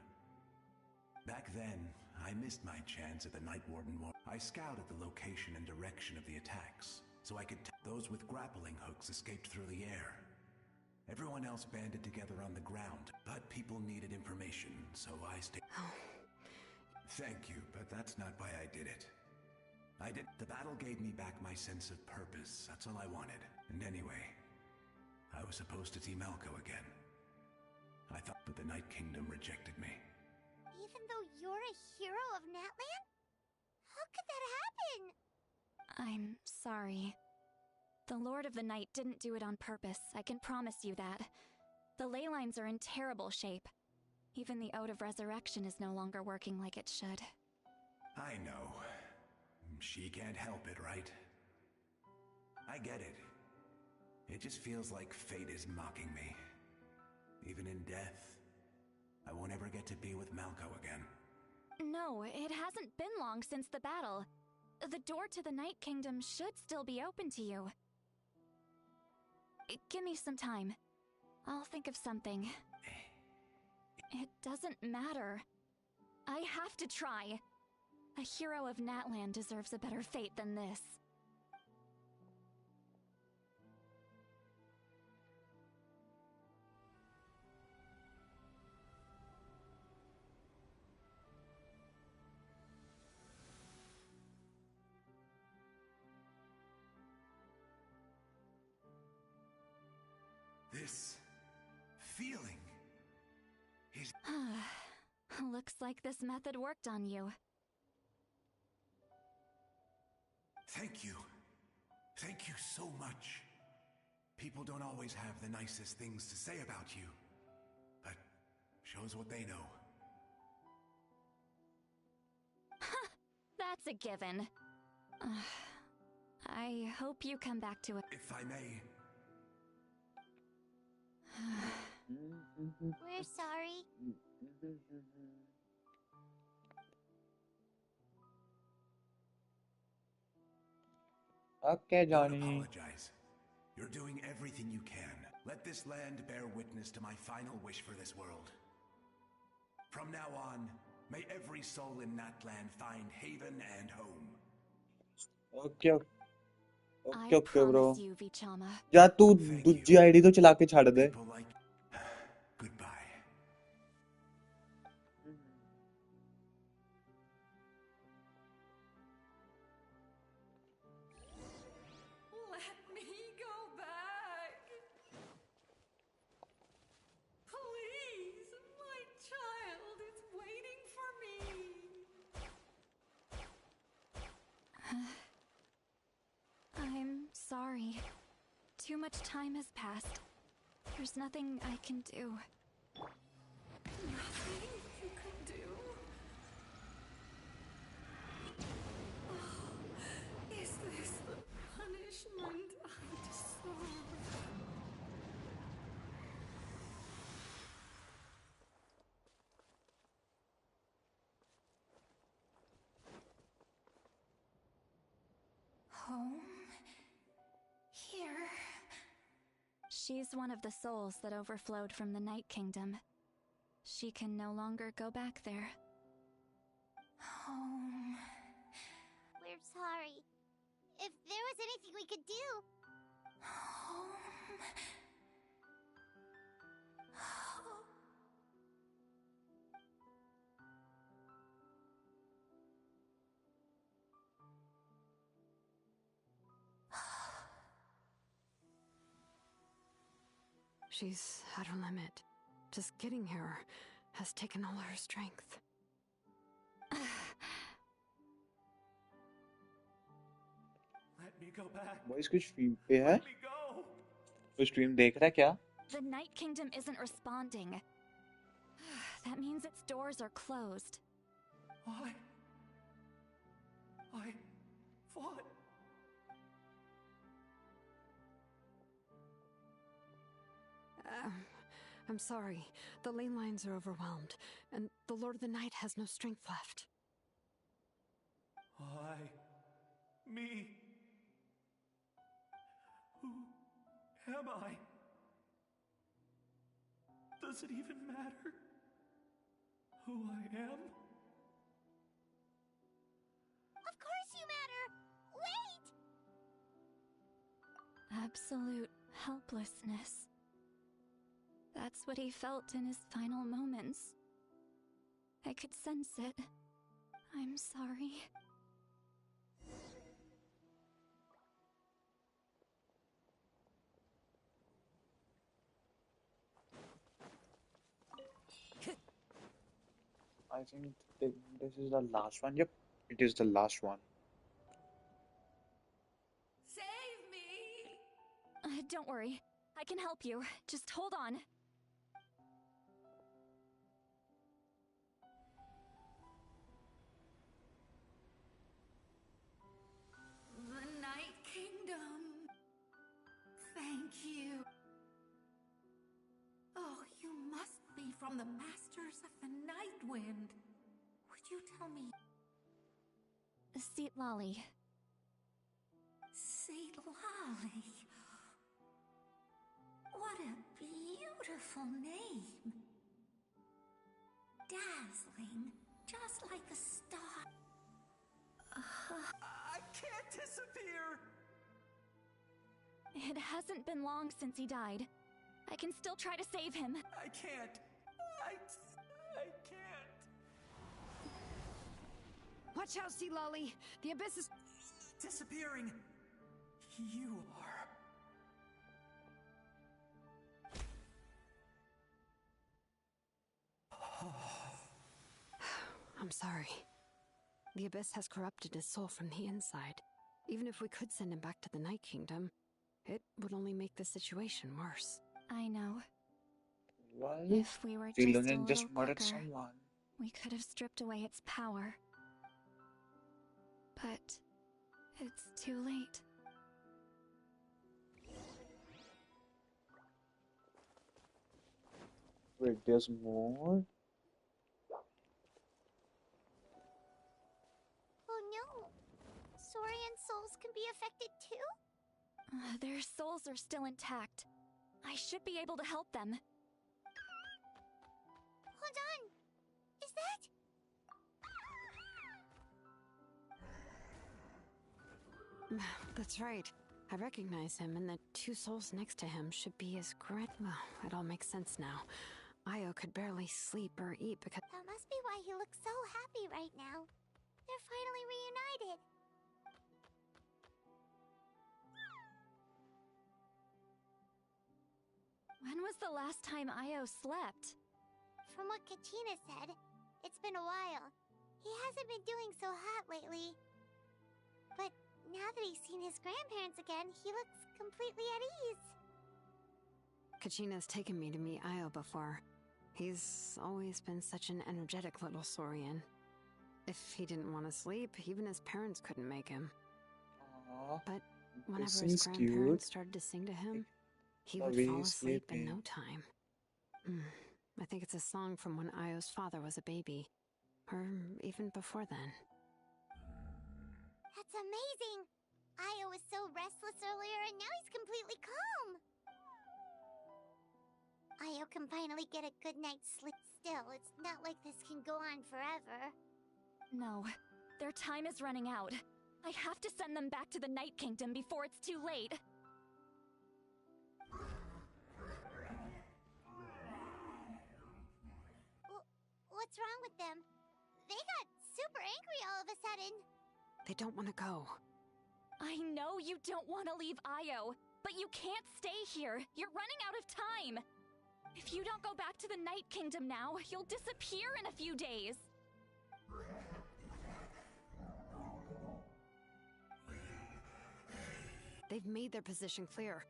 Back then, I missed my chance at the Night Warden War. I scouted the location and direction of the attacks, so I could those with grappling hooks escaped through the air. Everyone else banded together on the ground, but people needed information, so I stayed. Oh. Thank you, but that's not why I did it. The battle gave me back my sense of purpose. That's all I wanted. And anyway, I was supposed to see Malco again. I thought, but the Night Kingdom rejected me. Even though you're a hero of Natland? How could that happen? I'm sorry. The Lord of the Night didn't do it on purpose, I can promise you that. The ley lines are in terrible shape. Even the Ode of Resurrection is no longer working like it should. I know. She can't help it, right? I get it. It just feels like fate is mocking me. Even in death, I won't ever get to be with Malco again. No, it hasn't been long since the battle. The door to the Night Kingdom should still be open to you. Give me some time. I'll think of something. It doesn't matter. I have to try. A hero of Natland deserves a better fate than this. This feeling is... Looks like this method worked on you. Thank you. Thank you so much. People don't always have the nicest things to say about you, but shows what they know. That's a given. I hope you come back to it. If I may... We're sorry. Okay, Don't Johnny. apologize. You're doing everything you can. Let this land bear witness to my final wish for this world. From now on, may every soul in Natland find haven and home. Okay, I okay, bro. promise you, Vichama. जा तू Thank दूसरी you. ID तो चला के छाड़ दे. People like... Goodbye. Let me go back. Please, my child is waiting for me. I'm sorry. Too much time has passed. There's nothing I can do. Nothing you can do. Oh, is this the punishment I deserve? Home? Here? She's one of the souls that overflowed from the Night Kingdom. She can no longer go back there. Home. We're sorry. If there was anything we could do... Home. She's at her limit. Just getting here has taken all her strength. Let me go back. वो इसकी stream पे है. Let me go. वो stream देख रहा है क्या? The Night Kingdom isn't responding. That means its doors are closed. I fought. I'm sorry. The ley lines are overwhelmed, and the Lord of the Night has no strength left. Me. Who am I? Does it even matter who I am? Of course you matter! Wait! Absolute helplessness. that's what he felt in his final moments. I could sense it. I'm sorry. I think this is the last one. Yep, it is the last one. Save me! Don't worry. I can help you. Just hold on. The Night Kingdom. Thank you. Oh, you must be from the Masters of the Night Wind. Would you tell me? Citlali. Citlali. What a beautiful name. Dazzling, just like a star. I can't disappear! It hasn't been long since he died. I can still try to save him. I can't. I can't. Watch out, Citlali! The abyss is Disappearing. You are. I'm sorry. The abyss has corrupted his soul from the inside. Even if we could send him back to the Night Kingdom, it would only make the situation worse. I know. Well, If we were just the a Lunian just little murdered quicker, someone. we could have stripped away its power. But it's too late. Wait, there's more? Oh no! Saurian souls can be affected too? Their souls are still intact. I should be able to help them. Hold on! Is that? That's right. I recognize him, and the two souls next to him should be his grand. Well, it all makes sense now. Io could barely sleep or eat because. That must be why he looks so happy right now. They're finally reunited. When was the last time Io slept? From what Kachina said, it's been a while. He hasn't been doing so hot lately. But now that he's seen his grandparents again, he looks completely at ease. Kachina's taken me to meet Io before. He's always been such an energetic little Saurian. If he didn't want to sleep, even his parents couldn't make him. Aww, But whenever this his is grandparents cute. started to sing to him, he The would way fall he's asleep in no sleeping. time. I think it's a song from when Io's father was a baby. Or even before then. That's amazing! Io was so restless earlier and now he's completely calm! Io can finally get a good night's sleep. Still, it's not like this can go on forever. No, their time is running out. I have to send them back to the Night Kingdom before it's too late. What's wrong with them? They got super angry all of a sudden. They don't want to go. I know you don't want to leave Io, but you can't stay here. You're running out of time. If you don't go back to the Night Kingdom now, you'll disappear in a few days. They've made their position clear.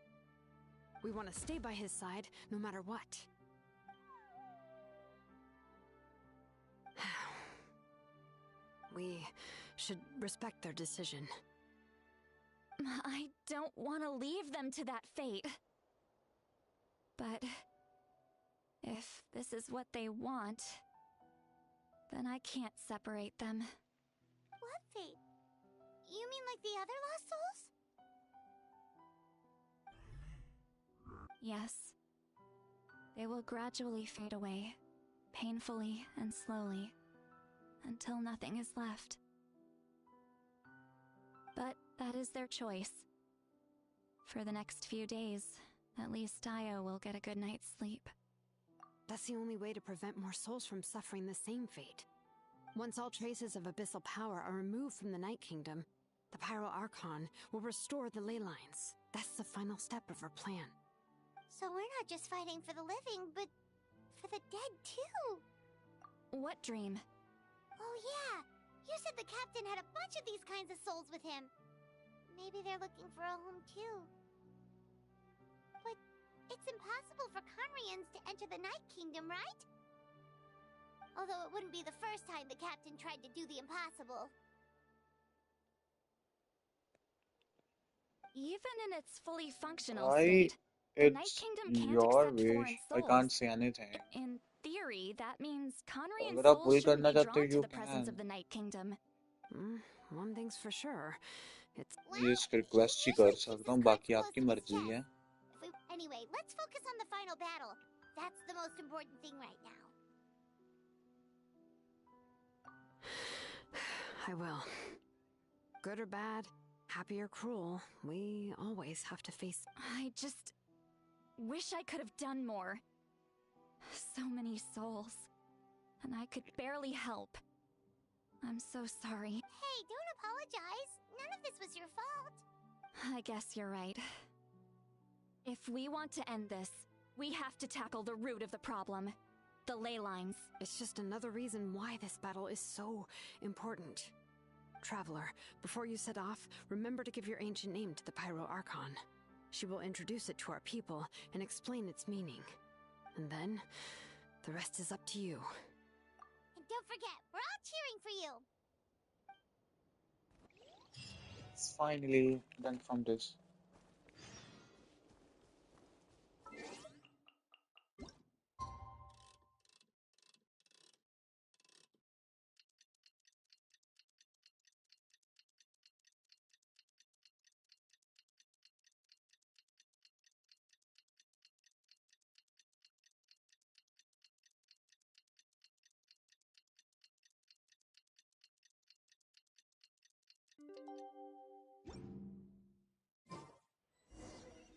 We want to stay by his side, no matter what. We should respect their decision. I don't want to leave them to that fate. But if this is what they want, then I can't separate them. What fate? You mean like the other lost souls? Yes. They will gradually fade away, painfully and slowly, until nothing is left. But that is their choice. For the next few days, at least Io will get a good night's sleep. That's the only way to prevent more souls from suffering the same fate. Once all traces of abyssal power are removed from the Night Kingdom, the Pyro Archon will restore the ley lines. That's the final step of our plan. So we're not just fighting for the living, but for the dead too. What dream? Oh yeah, you said the captain had a bunch of these kinds of souls with him. Maybe they're looking for a home too. But it's impossible for Conrians to enter the Night Kingdom, right? Although it wouldn't be the first time the captain tried to do the impossible. Even in its fully functional state, the Night It's Kingdom can't your accept wish. foreign I souls. can't say anything. In theory, that means Conrian अगर आप souls वही shouldn't करना be चाहते हो, drawn to you the presence can. of the Night Kingdom. One thing's for sure. It's... ये इस request ही कर सकता हूँ, बाकी आपकी मर्जी है. Anyway, let's focus on the final battle. That's the most important thing right now. I will. Good or bad, happy or cruel, we always have to face... I just wish I could have done more. So many souls. And I could barely help. I'm so sorry. Hey, don't apologize. None of this was your fault. I guess you're right. If we want to end this, we have to tackle the root of the problem. The ley lines. It's just another reason why this battle is so important. Traveler, before you set off, remember to give your ancient name to the Pyro Archon. She will introduce it to our people and explain its meaning. And then, the rest is up to you. And don't forget, we're all cheering for you! It's finally done from this.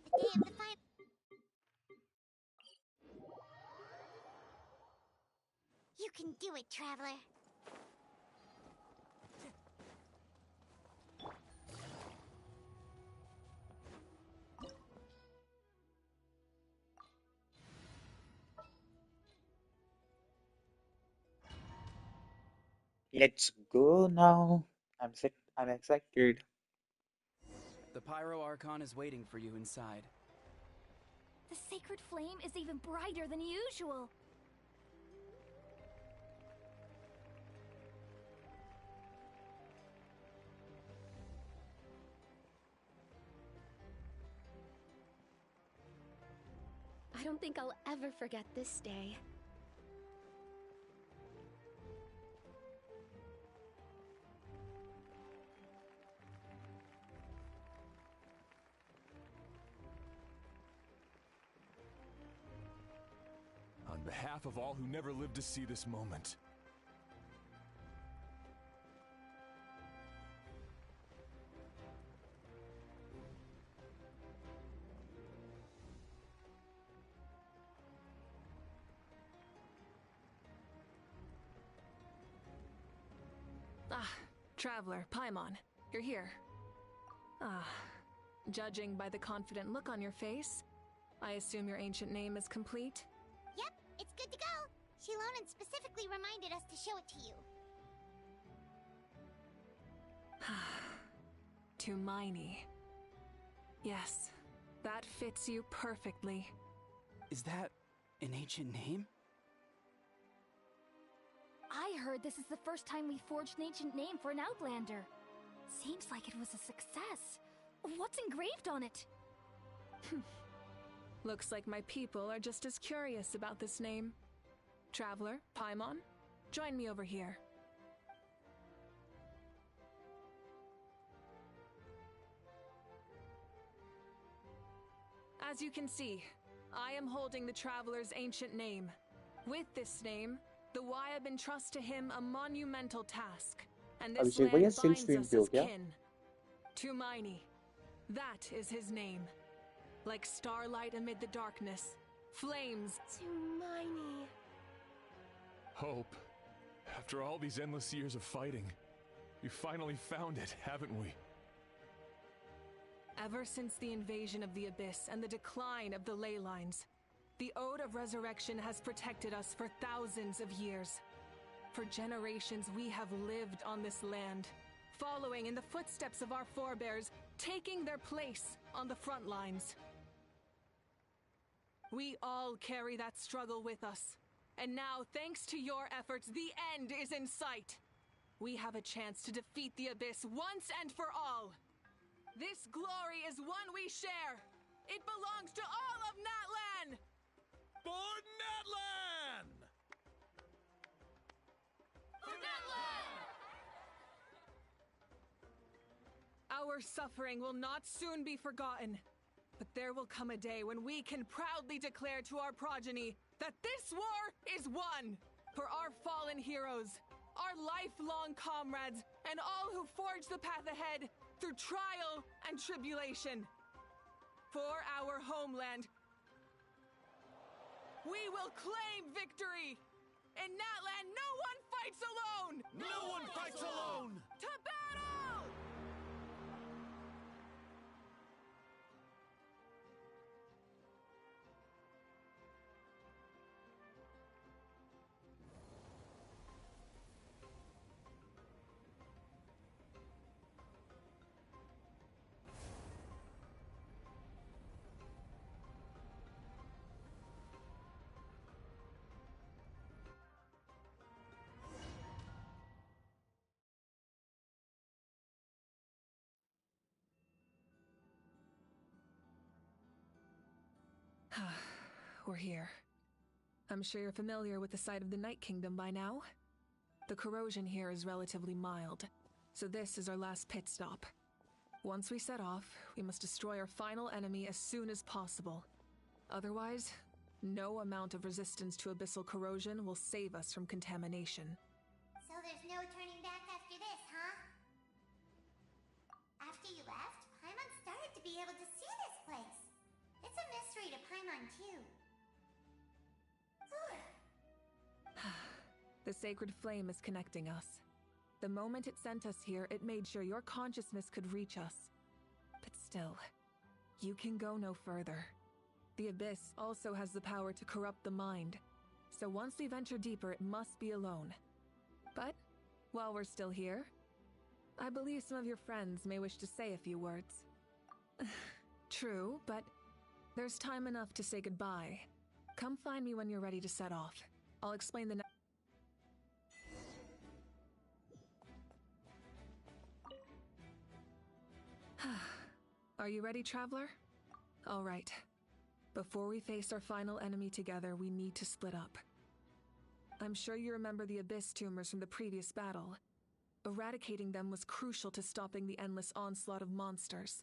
The day of the final... You can do it, Traveler. Let's go now. I'm excited. The Pyro Archon is waiting for you inside. The sacred flame is even brighter than usual. I don't think I'll ever forget this day. On behalf of all who never lived to see this moment. Traveler, Paimon, you're here. Judging by the confident look on your face, I assume your ancient name is complete? Yep, it's good to go. Shilonan specifically reminded us to show it to you. Tumaini. Yes, that fits you perfectly. Is that an ancient name? I heard this is the first time we forged an ancient name for an Outlander. Seems like it was a success. What's engraved on it? Looks like my people are just as curious about this name. Traveler, Paimon, join me over here. As you can see, I am holding the Traveler's ancient name. With this name, the Wyab entrust to him a monumental task, and this Abhishek, land भैया still binds stream us पे हो as क्या? kin. Tumaini. That is his name. Like starlight amid the darkness, Flames. Hermione. Hope. After all these endless years of fighting, we finally found it, haven't we? Ever since the invasion of the Abyss and the decline of the ley lines, the Ode of Resurrection has protected us for thousands of years. For generations, we have lived on this land, following in the footsteps of our forebears, taking their place on the front lines. We all carry that struggle with us. And now, thanks to your efforts, the end is in sight. We have a chance to defeat the Abyss once and for all. This glory is one we share. It belongs to all of Natlan! For Natlan! For Natlan! Our suffering will not soon be forgotten. But there will come a day when we can proudly declare to our progeny that this war is won for our fallen heroes, our lifelong comrades, and all who forge the path ahead through trial and tribulation. For our homeland, we will claim victory! In Natlan, no one fights alone! No one fights alone! To battle! We're here. I'm sure you're familiar with the site of the Night Kingdom by now. The corrosion here is relatively mild, so this is our last pit stop. Once we set off, we must destroy our final enemy as soon as possible. Otherwise, no amount of resistance to abyssal corrosion will save us from contamination. So there's no turning back after this, huh? After you left, Paimon started to be able to see this place. It's a mystery to Paimon, too. The sacred flame is connecting us. The moment it sent us here, it made sure your consciousness could reach us. But still, you can go no further. The Abyss also has the power to corrupt the mind, so once we venture deeper, it must be alone. But, while we're still here, I believe some of your friends may wish to say a few words. True, but there's time enough to say goodbye. Come find me when you're ready to set off. I'll explain the Are you ready, traveler? All right. Before we face our final enemy together, we need to split up. I'm sure you remember the Abyss tumors from the previous battle. Eradicating them was crucial to stopping the endless onslaught of monsters.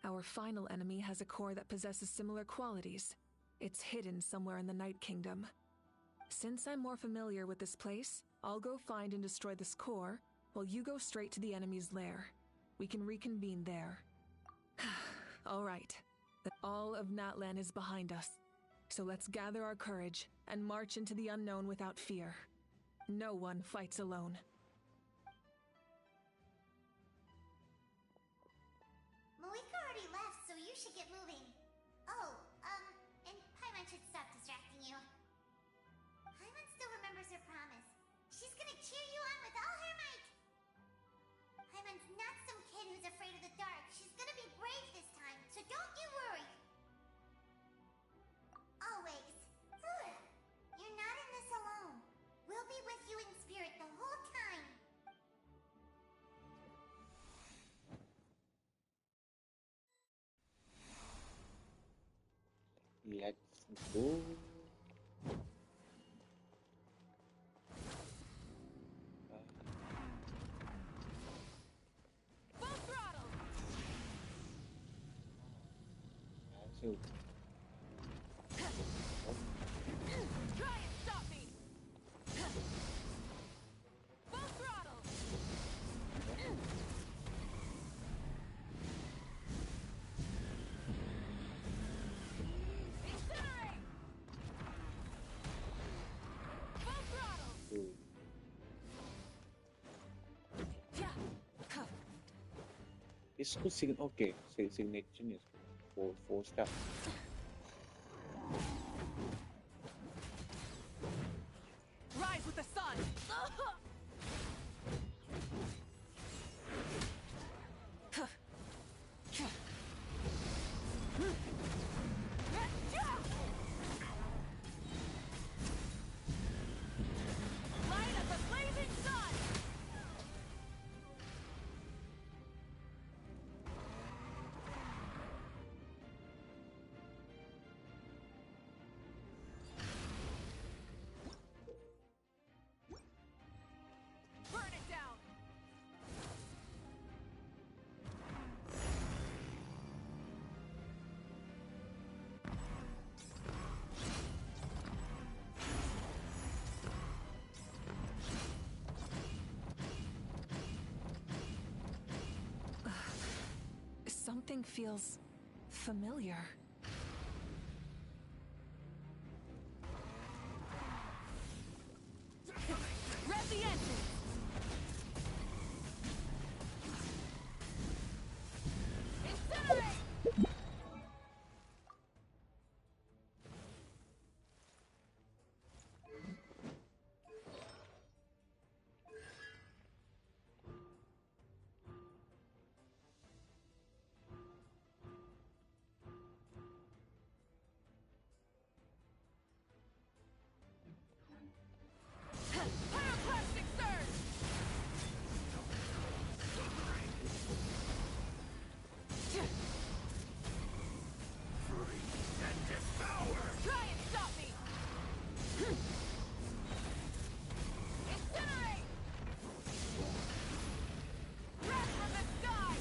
Our final enemy has a core that possesses similar qualities. It's hidden somewhere in the Night Kingdom. Since I'm more familiar with this place, I'll go find and destroy this core, while you go straight to the enemy's lair. We can reconvene there. All right. All of Natlan is behind us. So let's gather our courage and march into the unknown without fear. No one fights alone. Mavuika already left, so you should get moving. Oh, and Paimon should stop distracting you. Paimon still remembers her promise. She's gonna cheer you on with all her might. Paimon's not some kid who's afraid of the dark. She's gonna be brave this time, so don't you worry. Always. You're not in this alone. We'll be with you in spirit the whole time. Let's go. Full throttle! So, Try and stop me! Full throttle! इसको okay signature नहीं इसको four star Rise with the sun! Light of the blazing sun! Burn it down! Something feels familiar. Rev the engine! Incinerate! Pyroclastic surge! Try and stop me! Incinerate! Wrath from the sky!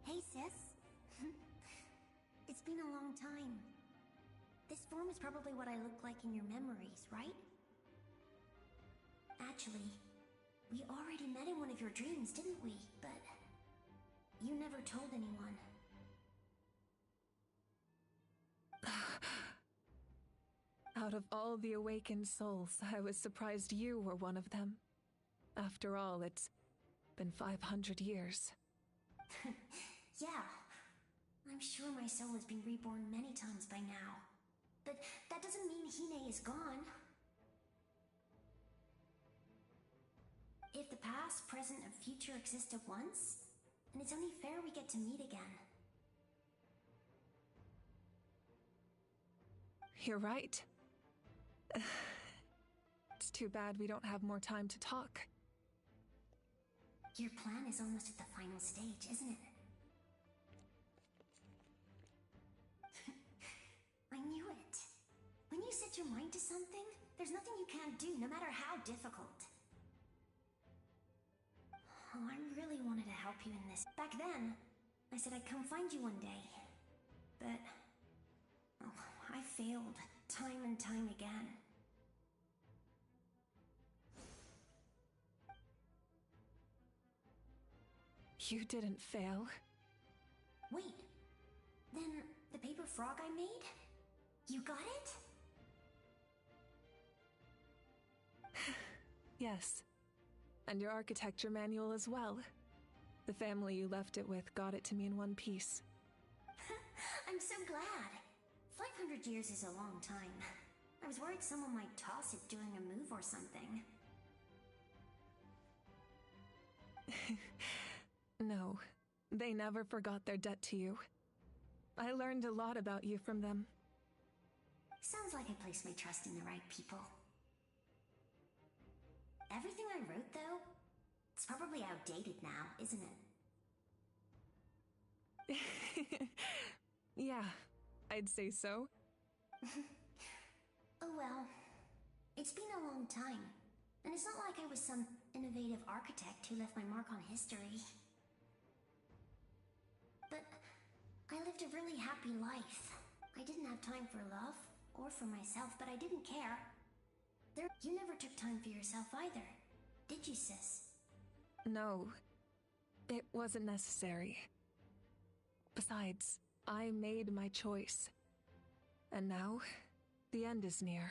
Hey, sis. It's been a long time. This form is probably what I look like in your memories, right? Actually, we already met in one of your dreams, didn't we? But you never told anyone. Out of all the awakened souls, I was surprised you were one of them. After all, it's been 500 years. Yeah. I'm sure my soul has been reborn many times by now. But that doesn't mean Hine is gone. If the past, present, and future exist at once, then it's only fair we get to meet again. You're right. It's too bad we don't have more time to talk. Your plan is almost at the final stage, isn't it? I knew it. When you set your mind to something, there's nothing you can't do, no matter how difficult. Oh, I really wanted to help you in this. Back then, I said I'd come find you one day. But... oh, I failed, time and time again. You didn't fail. Wait, then the paper frog I made? You got it? Yes. And your architecture manual as well. The family you left it with got it to me in one piece. I'm so glad. 500 years is a long time. I was worried someone might toss it during a move or something. No, they never forgot their debt to you. I learned a lot about you from them. Sounds like I placed my trust in the right people. Everything I wrote, though, it's probably outdated now, isn't it? Yeah, I'd say so. Oh well. It's been a long time. And it's not like I was some innovative architect who left my mark on history. But I lived a really happy life. I didn't have time for love, or for myself, but I didn't care. You never took time for yourself either. did you, sis? No, it wasn't necessary. Besides, I made my choice. And now, the end is near.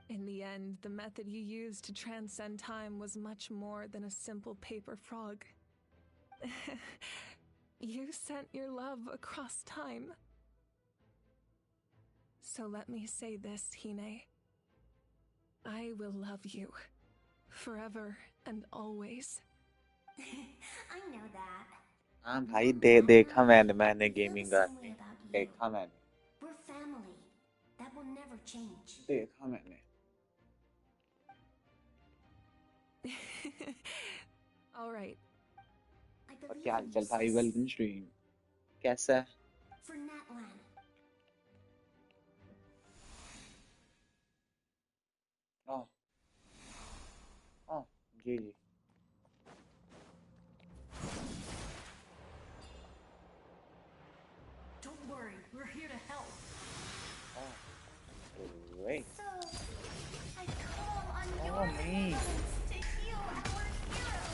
In the end, the method you used to transcend time was much more than a simple paper frog. You sent your love across time. So let me say this, Hine. I will love you. Forever and always. I know that. हाँ भाई देखा मैंने gaming का देखा मैंने We're family. That will never change. देखा मैंने All right. और क्या हाल चाल भाई वेलकम स्ट्रीम कैसा है For Natlan. Oh oh ji ji Don't worry, we're here to help. oh great So, I call on oh your me benevolence to heal our hero.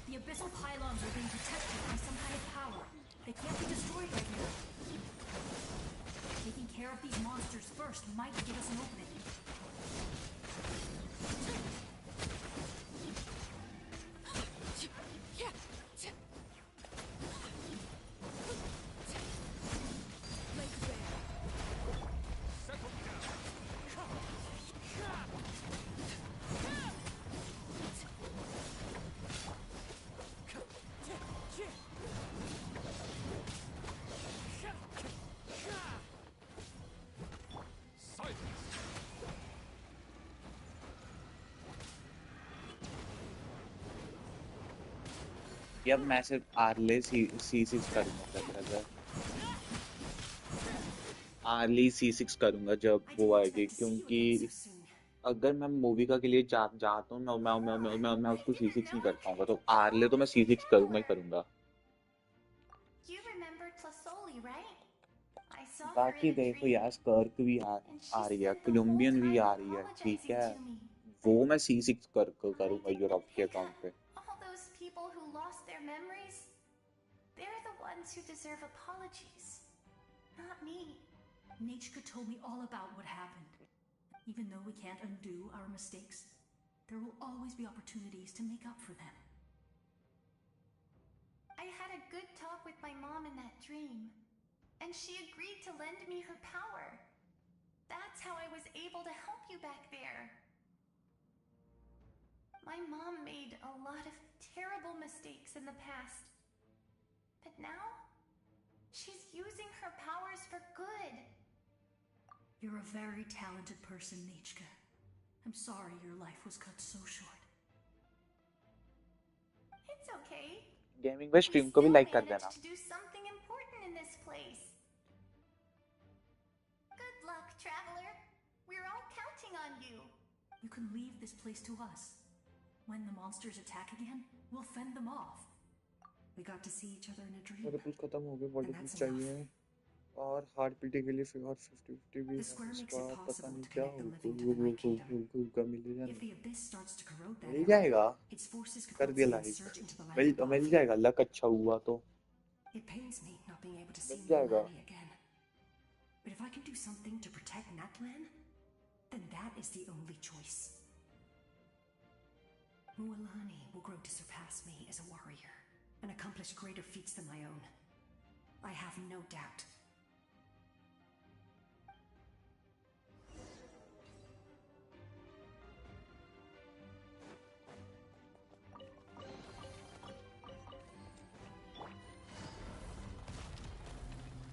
The abyssal pylons are being protected by some kind of power. They can't be destroyed right now. Taking care of these monsters first might give us an opening. अब मैं सिर्फ early C6 करूंगा brother early C6 करूंगा जब वो आएगी क्योंकि अगर मैं मूविका के लिए जाता हूँ मैं उसको C6 नहीं कर पाऊंगा तो आर्ले तो मैं C6 करूंगा ही करूंगा You remember Tlasoli, right? I saw her बाकी in a देखो dream. यार स्कर्क भी आ रही है कोलंबियन भी आ रही है ठीक है वो मैं C6 करूंगा यूरोप के अकाउंट पे All those people who lost their memories, they're the ones who deserve apologies. Not me. Nichika told me all about what happened. Even though we can't undo our mistakes, there will always be opportunities to make up for them. I had a good talk with my mom in that dream, and she agreed to lend me her power. That's how I was able to help you back there. My mom made a lot of terrible mistakes in the past. But now, she's using her powers for good. You're a very talented person, Nichika. I'm sorry your life was cut so short. It's okay. Gaming पे stream को भी like कर देना To do something important in this place. Good luck, traveler. We're all counting on you. You can leave this place to us. When the monsters attack again, we'll fend them off. We got to see each other in a dream. मेरे पुल खत्म हो गए body पुल चाहिए और heart beat के लिए फिर और 50-50 भी है इसका पता नहीं क्या होगा मिल जाएगा कर दिया लाइक मिल जाएगा लक अच्छा हुआ तो It pains me not being able to see मिल जाएगा Mualani again. But if I can do something to protect Natlan, then that is the only choice. Mualani will grow to surpass me as a warrior and accomplish greater feats than my own. I have no doubt.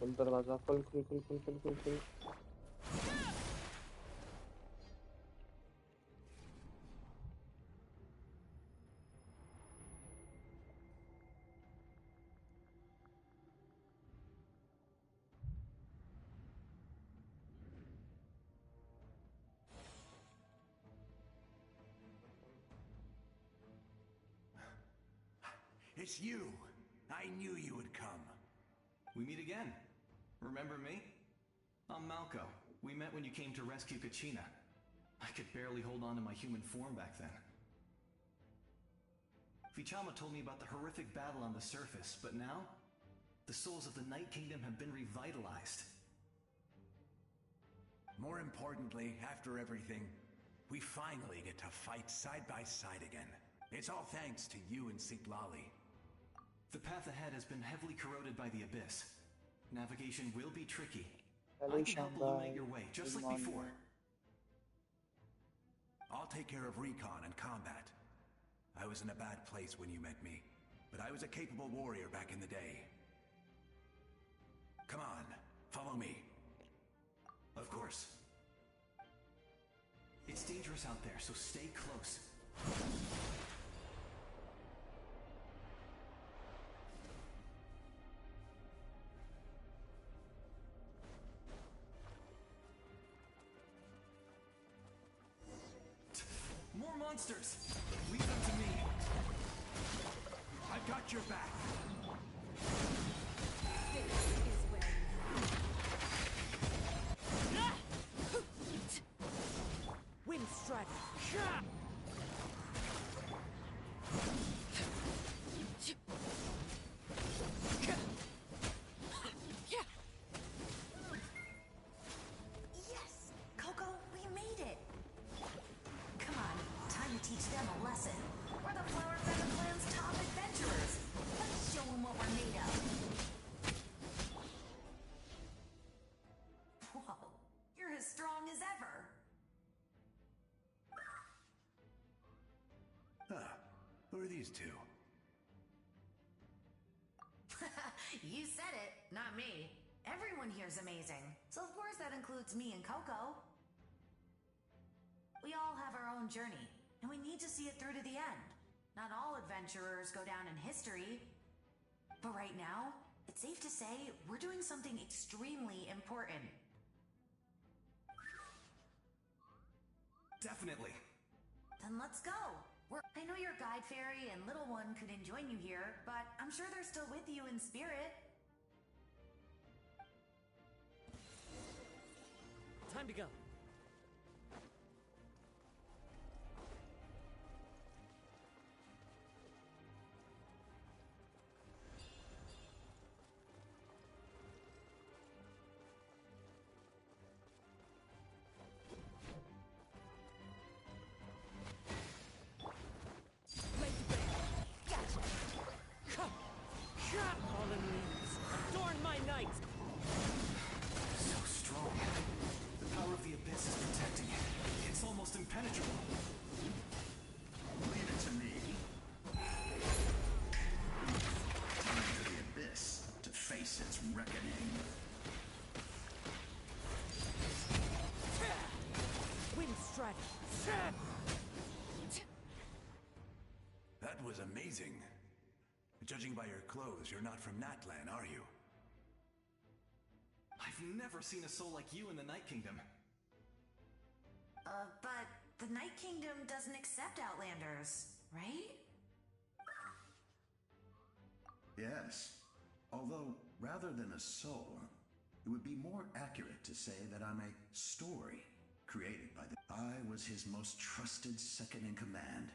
खुल दरवाजा खुल It's you! I knew you would come. We meet again. Remember me? I'm Malco. We met when you came to rescue Kachina. I could barely hold on to my human form back then. Vichama told me about the horrific battle on the surface, but now, the souls of the Night Kingdom have been revitalized. More importantly, after everything, we finally get to fight side by side again. It's all thanks to you and Citlali. The path ahead has been heavily corroded by the Abyss. Navigation will be tricky. Hello, I can help Shamba. illuminate your way, just Good like morning. before. I'll take care of recon and combat. I was in a bad place when you met me, but I was a capable warrior back in the day. Come on, follow me. Of course. It's dangerous out there, so stay close. More monsters! Leave them to me. I've got your back. Wind strike. Yes! Coco, we made it! Come on, time to teach them a lesson. We're the Flower Feather Clan's top adventurers. Let's show them what we're made of. Whoa, you're as strong as ever. Huh, who are these two? You said it, not me. Everyone here's amazing. So of course that includes me and Coco. We all have our own journey, and we need to see it through to the end. Not all adventurers go down in history. But right now, it's safe to say we're doing something extremely important. Definitely. Then let's go. I know your guide fairy and little one couldn't join you here, but I'm sure they're still with you in spirit. Time to go. Fallen leaves, adorn my night! So strong. The power of the Abyss is protecting it. It's almost impenetrable. Leave it to me. Time for the Abyss to face its reckoning. Wind strike. That was amazing. Judging by your clothes, you're not from Natlan, are you? I've never seen a soul like you in the Night Kingdom. But the Night Kingdom doesn't accept Outlanders, right? Yes. Although, rather than a soul, it would be more accurate to say that I'm a story created by the... I was his most trusted second-in-command.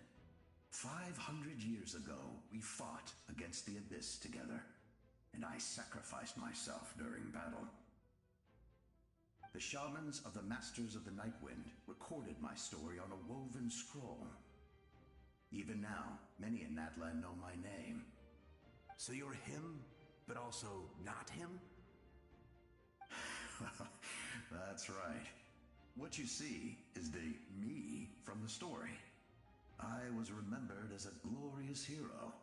500 years ago, we fought against the Abyss together, and I sacrificed myself during battle. The shamans of the Masters of the Nightwind recorded my story on a woven scroll. Even now, many in Natlan know my name. So you're him, but also not him? That's right. What you see is the me from the story. I was remembered as a glorious hero,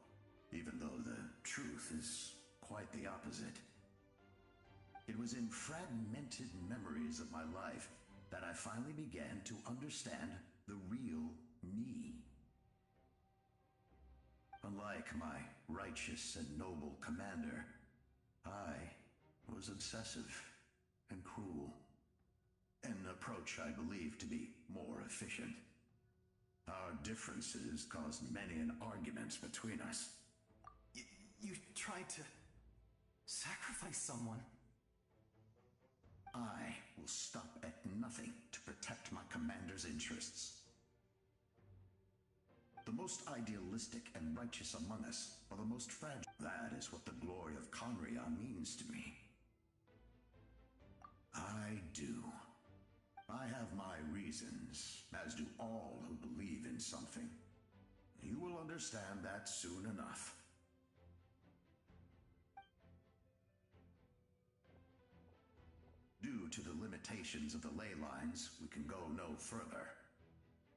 even though the truth is quite the opposite. It was in fragmented memories of my life that I finally began to understand the real me. Unlike my righteous and noble commander, I was obsessive and cruel, an approach I believe to be more efficient. Our differences caused many an arguments between us. You tried to sacrifice someone. I will stop at nothing to protect my commander's interests. The most idealistic and righteous among us are the most fragile. That is what the glory of Conria means to me. I do. I have my reasons, as do all who believe in something. You will understand that soon enough. Due to the limitations of the ley lines, we can go no further.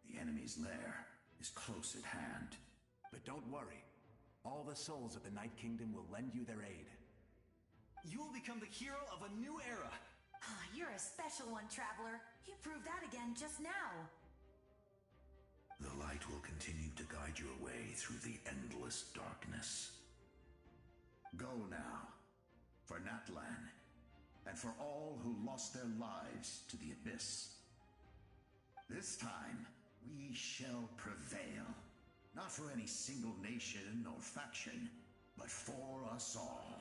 The enemy's lair is close at hand. But don't worry. All the souls of the Night Kingdom will lend you their aid. You will become the hero of a new era! You're a special one, Traveler. You proved that again just now. The light will continue to guide your way through the endless darkness. Go now, for Natlan, and for all who lost their lives to the Abyss. This time, we shall prevail. Not for any single nation or faction, but for us all.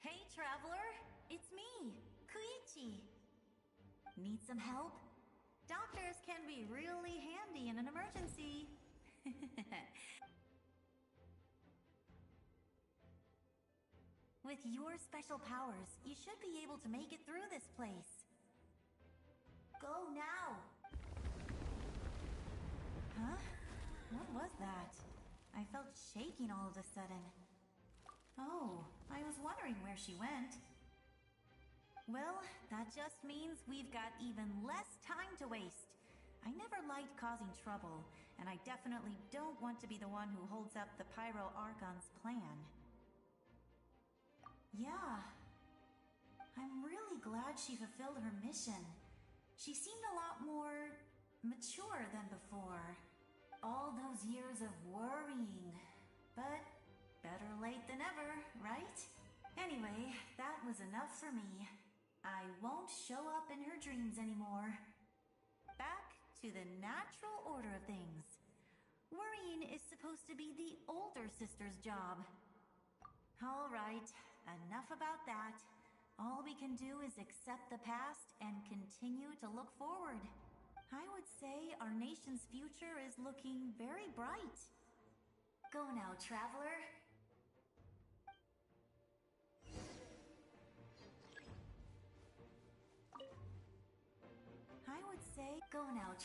Hey, Traveler! It's me, Koichi. Need some help? Doctors can be really handy in an emergency. With your special powers, you should be able to make it through this place. Go now! Huh? What was that? I felt shaking all of a sudden. Oh, I was wondering where she went. Well, that just means we've got even less time to waste. I never liked causing trouble, and I definitely don't want to be the one who holds up the Pyro Archon's plan. Yeah. I'm really glad she fulfilled her mission. She seemed a lot more mature than before. All those years of worrying, but better late than ever, right? Anyway, that was enough for me. I won't show up in her dreams anymore. Back to the natural order of things. Worrying is supposed to be the older sister's job. All right, enough about that. All we can do is accept the past and continue to look forward. I would say our nation's future is looking very bright. Go now, Traveler. I would say, go now.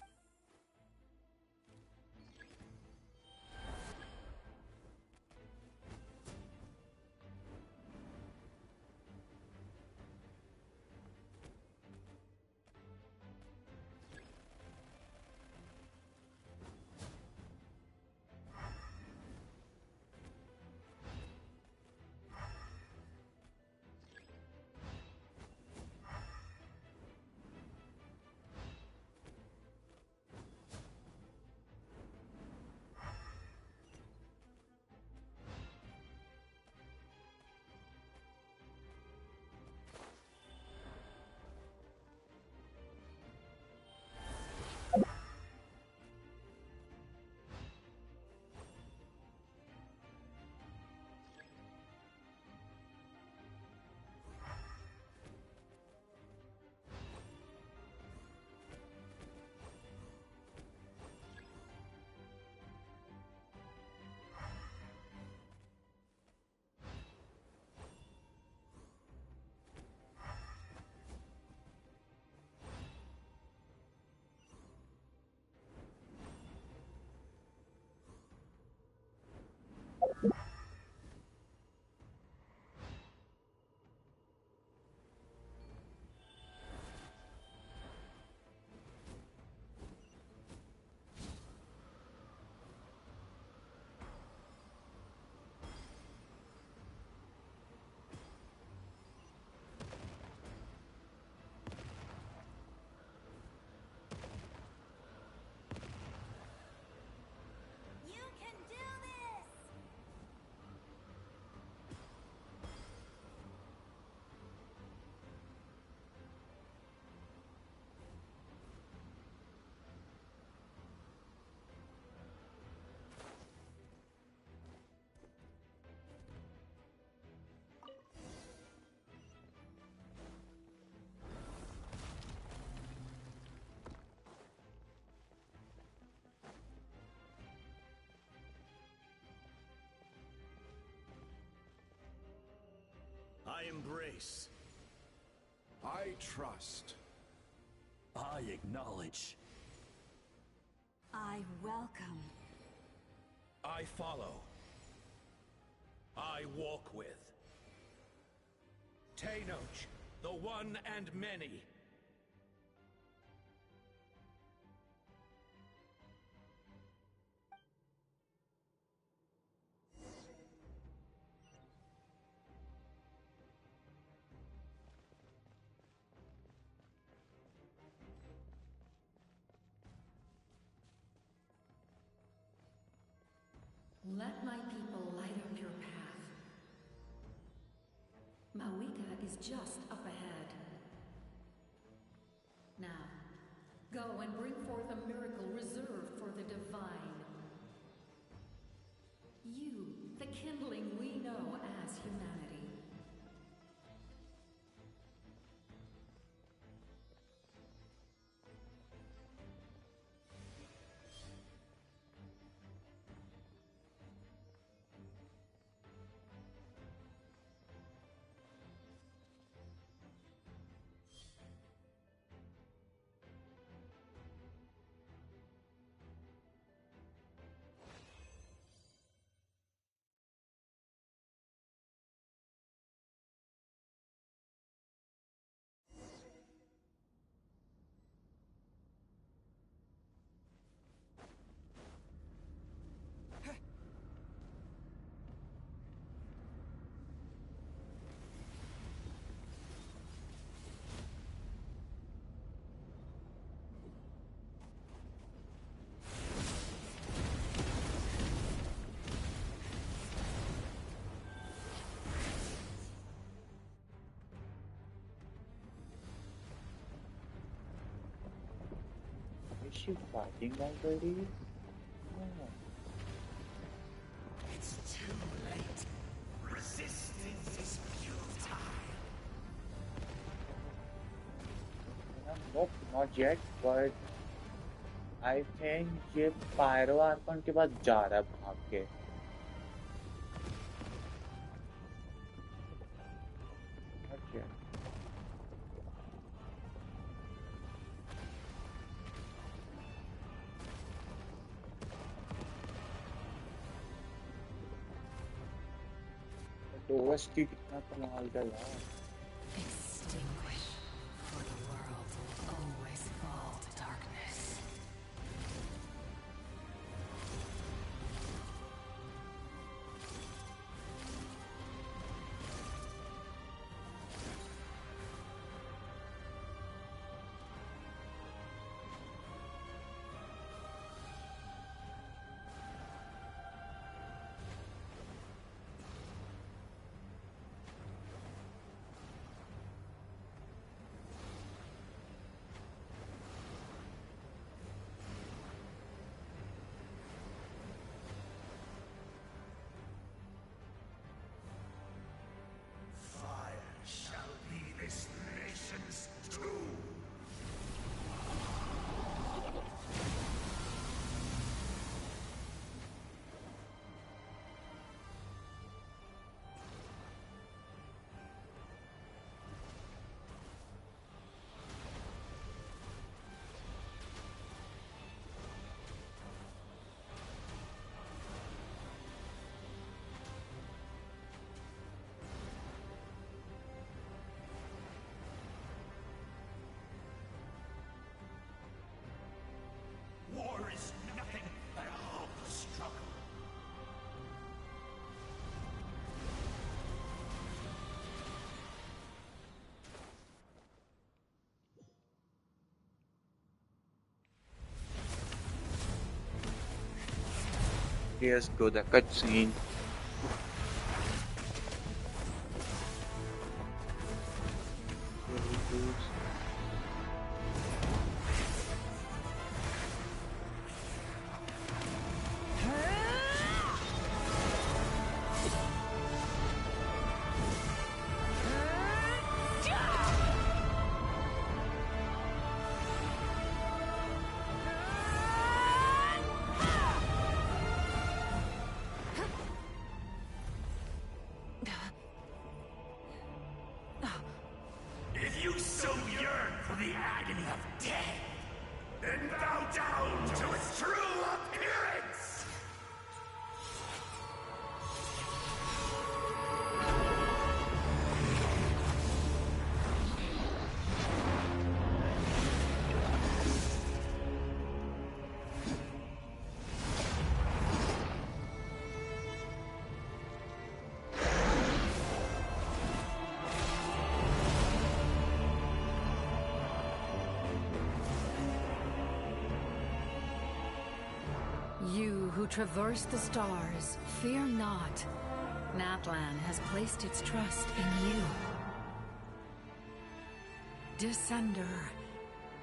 embrace. I trust. I acknowledge. I welcome. I follow. I walk with. Tenoch, the one and many. Let my people light up your path. Mavuika is just up ahead. Now, go and bring forth a miracle reserved for the divine. You, the kindling we know as humanity. Is she fighting already? No. It's too late. Resistance is futile. Nope, not yet, but I think ये pyro Arkan के बाद जा रहा है भाग के. Not yet. OST कितना कमाल का यार. Extinguish, for the world will always fall to darkness. Fire shall be this nation's tomb. War is nothing but a hopeless struggle. Let's go the cutscene. so yearn for the agony of death, then bow down to its true appearance! You who traverse the stars, fear not. Natlan has placed its trust in you. Descender,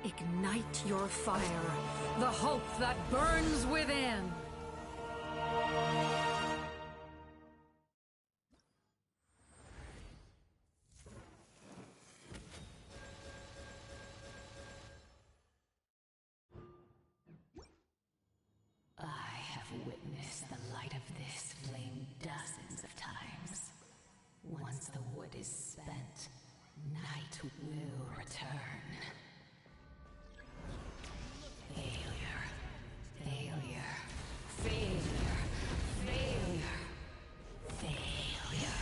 ignite your fire, the hope that burns within. I have witnessed the light of this flame dozens of times. Once the wood is spent, night will return. Failure. Failure. Failure. Failure. Failure.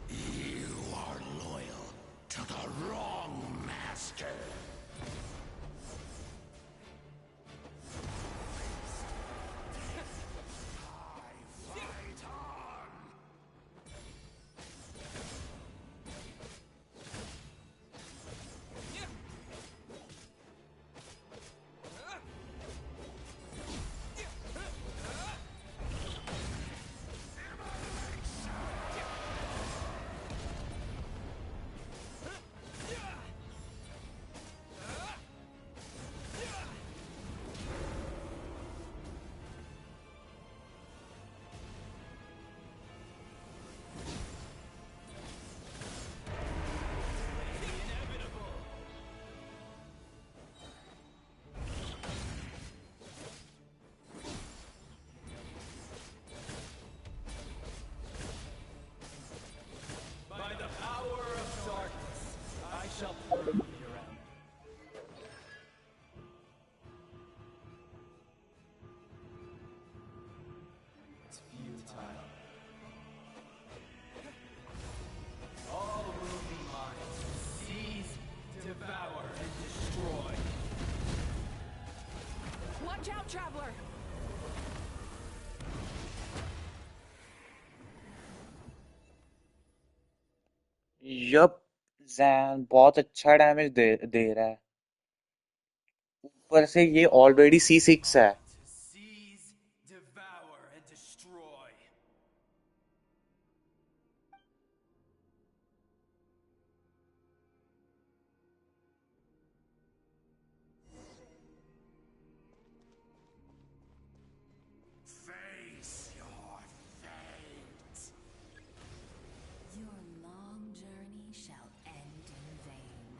You are loyal to the wrong master. I fight on. By the power of darkness, I shall purge you around. It's futile. All ruby minds, seize, devour, and destroy. Watch out, Traveler! Yup, जैन बहुत अच्छा damage दे रहा है। ऊपर से ये already C6 है। To seize, devour, and destroy. Face your fate. Your long journey shall end in vain.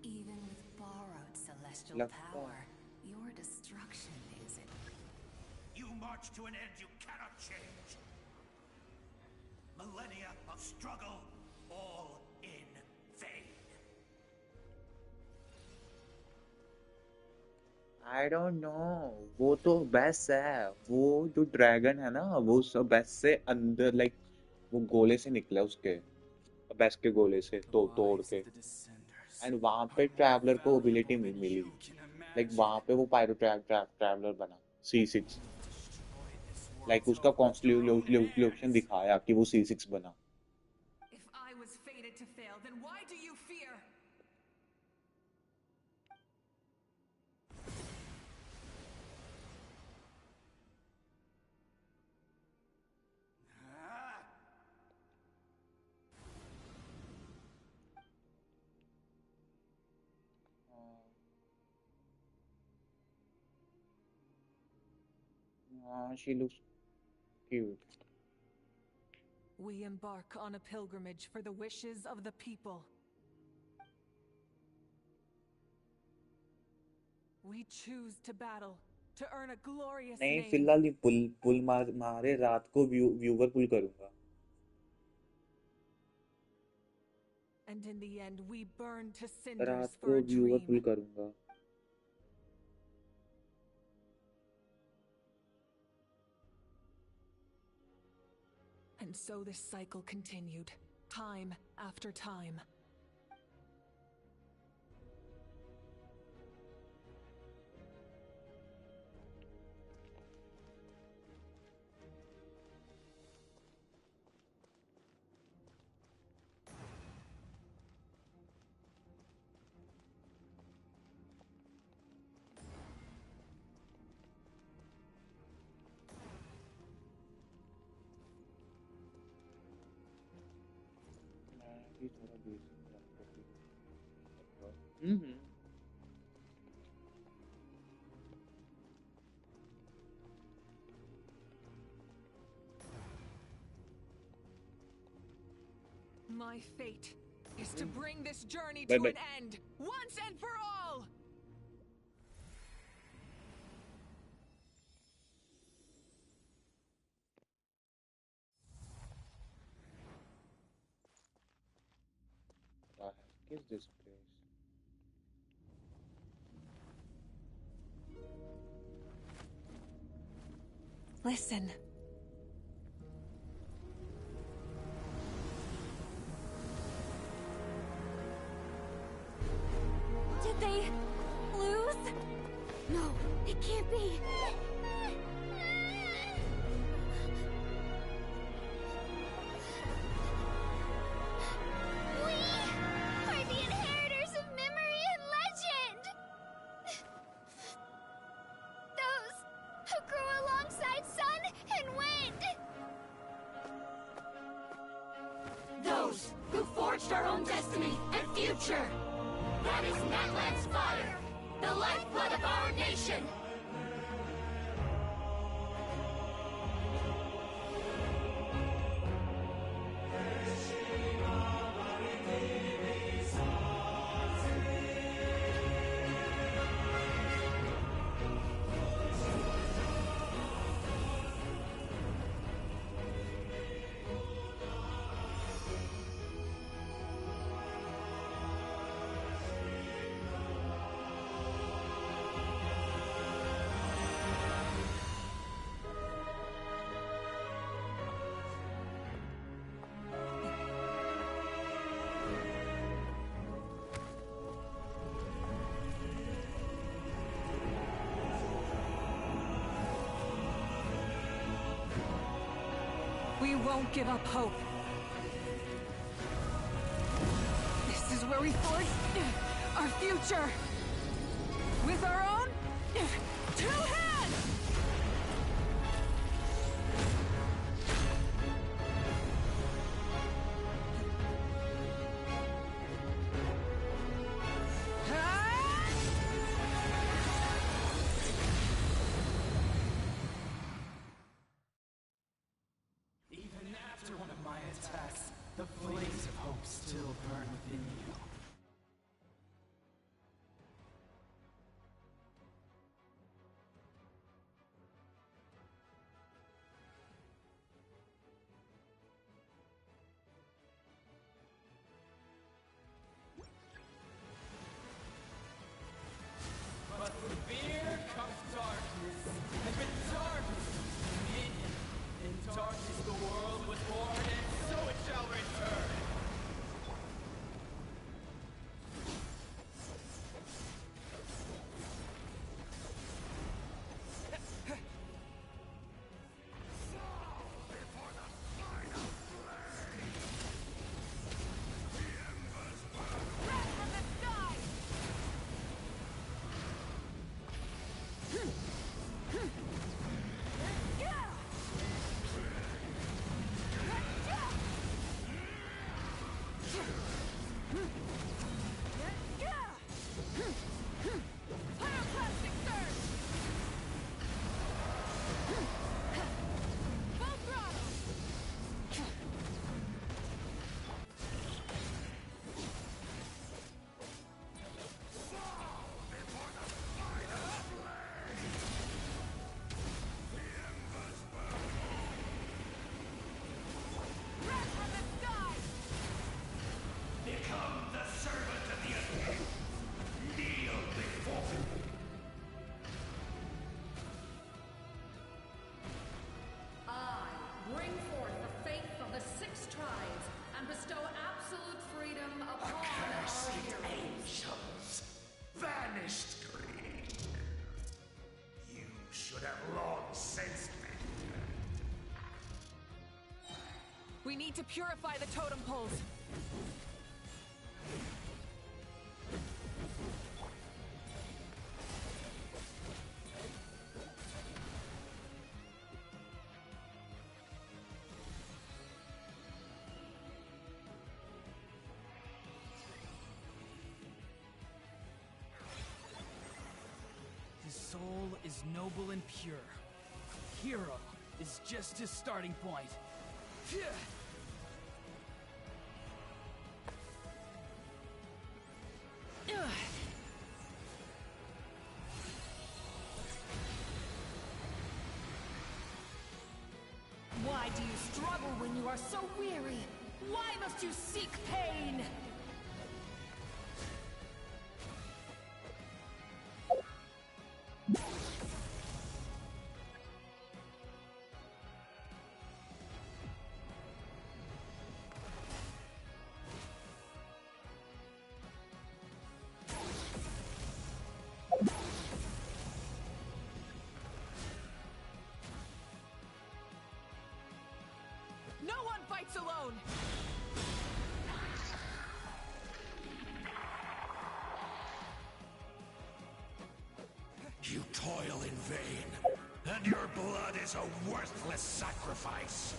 Even with borrowed celestial लगता है power, your destruction is it. You march to an end you cannot change. Millennia of struggle, all in vain. I don't know, वो तो best है। वो जो dragon है ना, वो सब बेस्ट से अंदर लाइक वो गोले से निकला उसके, बेस्ट के गोले से तो तोड़ के। एंड वहां पे ट्रैवलर को एबिलिटी मिली, लाइक वहां पे वो पायरो ट्रैवलर बना C6। लाइक उसका कॉन्स्टिट्यूशन दिखाया कि वो C6 बना। If I was fated to fail, then why do you fear? She looks cute. we embark on a pilgrimage for the wishes of the people. We choose to battle to earn a glorious नहीं name. फिलहाल ये पुल पुल मारे रात को viewer पुल करूंगा. And in the end, we burn to cinders रात for को a viewer dream. पुल करूंगा. And so this cycle continued, time after time. ये थोड़ा basic. Hmm. My fate is to bring this journey Bye to bye. an end, once and for all! What is this place? Listen. Did they lose? No, it can't be. We are the inheritors of memory and legend! Those who grew alongside sun and wind! Those who forged our own destiny and future! That is Natlan's fire, the lifeblood of our nation! We won't give up hope. This is where we forge our future. With our own two hands! Even after one of my attacks, the flames of hope still burn within you. We need to purify the totem poles. His soul is noble and pure. Hero is just his starting point. Why do you struggle when you are so weary? Why must you seek pain? No one fights alone! You toil in vain, and your blood is a worthless sacrifice.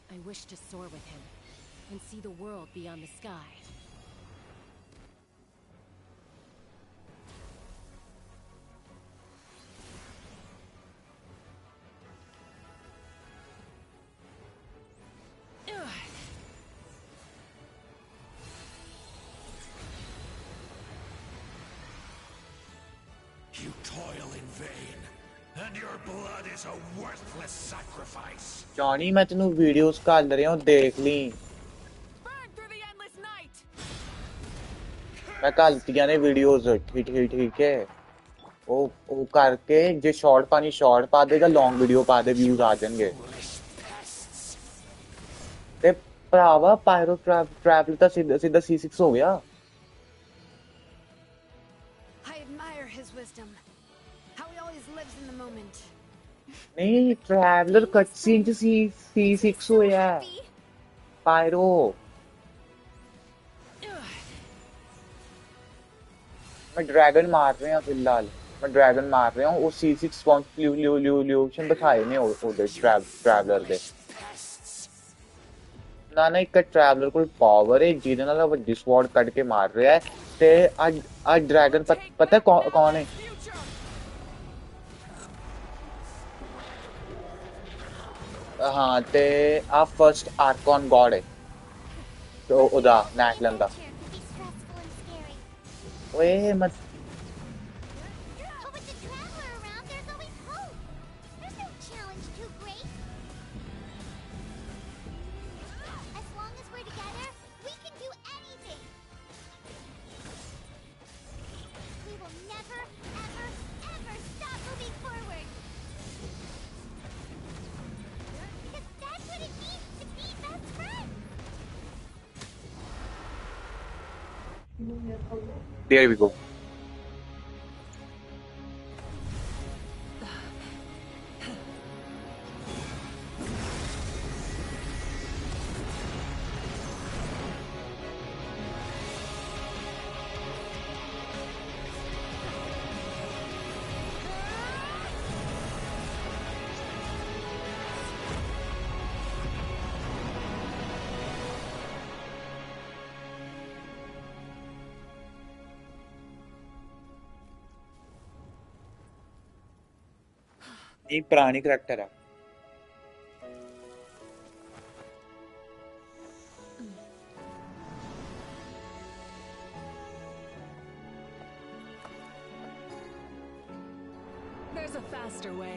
I wish to soar with him and see the world beyond the sky. You toil in vain, and your blood is a worthless sacrifice. Johnny मैं तेनू videos काल रही हूँ देख ली मैं काल दिया ने वीडियोस ठीक है ਉਹ ਕਰਕੇ ਜੇ ਸ਼ਾਰਟ ਪਾਣੀ ਸ਼ਾਰਟ ਪਾ ਦੇਗਾ ਲੌਂਗ ਵੀਡੀਓ ਪਾ ਦੇ ਵਿਊਜ਼ ਆ ਜਾਣਗੇ ਤੇ ਭਰਾਵਾ ਪਾਇਰੋ ਟ੍ਰੈਵਲ ਤਾਂ ਸਿੱਧਾ C6 ਹੋ ਗਿਆ I admire his wisdom. How he always lives in the moment. नहीं ट्रैवलर कटसीन च C6 होया पायरो मैं ड्रैगन मार रहे हैं फिलहाल मैं ड्रैगन मार रहा हूँ वो C6 ल्यूशन दिखाए ने उधर ट्रैवलर दे ना एक ट्रैवलर कोई पावर है जिहदे नाल वड्डी स्वॉर्ड कट के मार रहा है ते आज ड्रैगन पता कौन है हाँ ते आ फर्स्ट आर्कॉन गॉड है तो उदा नैकलन दा ओए मत There we go. एक पुरानी करैक्टर है There's a faster way.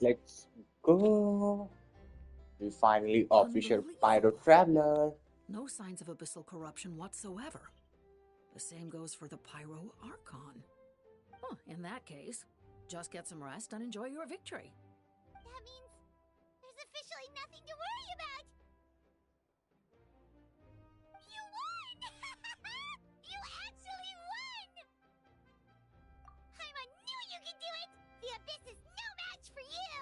Let's go. We finally official Unbelievable. Pyro Traveler. No signs of abyssal corruption whatsoever. The same goes for the Pyro Archon. Oh, in that case, just get some rest and enjoy your victory. That means there's officially nothing to worry about. You won! You actually won! Paimon knew you could do it! The Abyss is no match for you!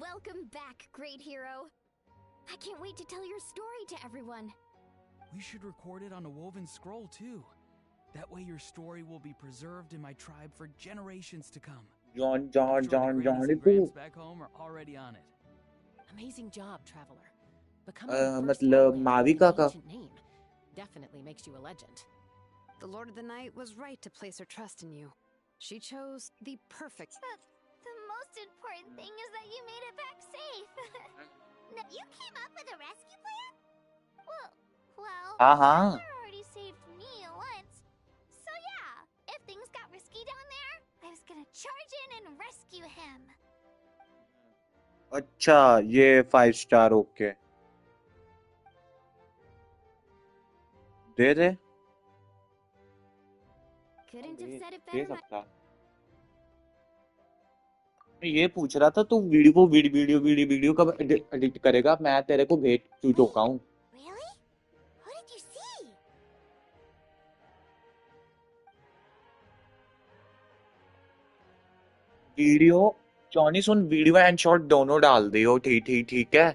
Welcome back, great hero. I can't wait to tell your story to everyone. We should record it on a woven scroll, too. That way your story will be preserved in my tribe for generations to come. John, I'm sure the grannies and gramps back home are already on it. Amazing job, Traveler. Becoming the first मतलब outlander with माविका an का ancient name definitely makes you a legend. The Lord of the Night was right to place her trust in you. She chose the perfect. The most important thing is that you made it back safe. Now, you came up with a rescue plan? Well, हाँ Traveler हाँ already saved me once. So yeah, if things got risky down there, I was gonna charge in and rescue him. अच्छा ये 5 star okay they they Couldn't have said it they better. सकता मैं ये पूछ रहा था तू वीडियो कब एडिट करेगा मैं तेरे को भेज चुका हूँ Really? What did you see? Video Johnny soon video and short दोनों डाल दियो ठीक है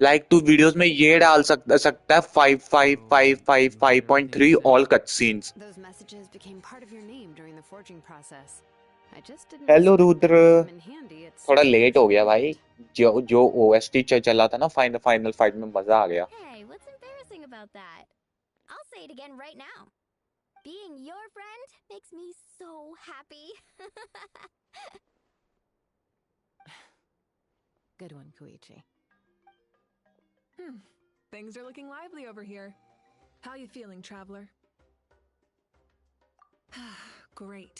लाइक तू वीडियोस में ये डाल सकता है 5.3 all cut scenes Those messages became part of your name during the forging process. I just didn't hello expect Rudra to use them in handy at थोड़ा such a लेट हो crucial गया भाई moment. जो ओएसटी चला था ना final fight में मजा आ गया Hey, what's embarrassing about that? I'll say it again right now. Being your friend makes me so happy. Good one, Koichi. Things are looking lively over here. How you feeling, Traveler? Great.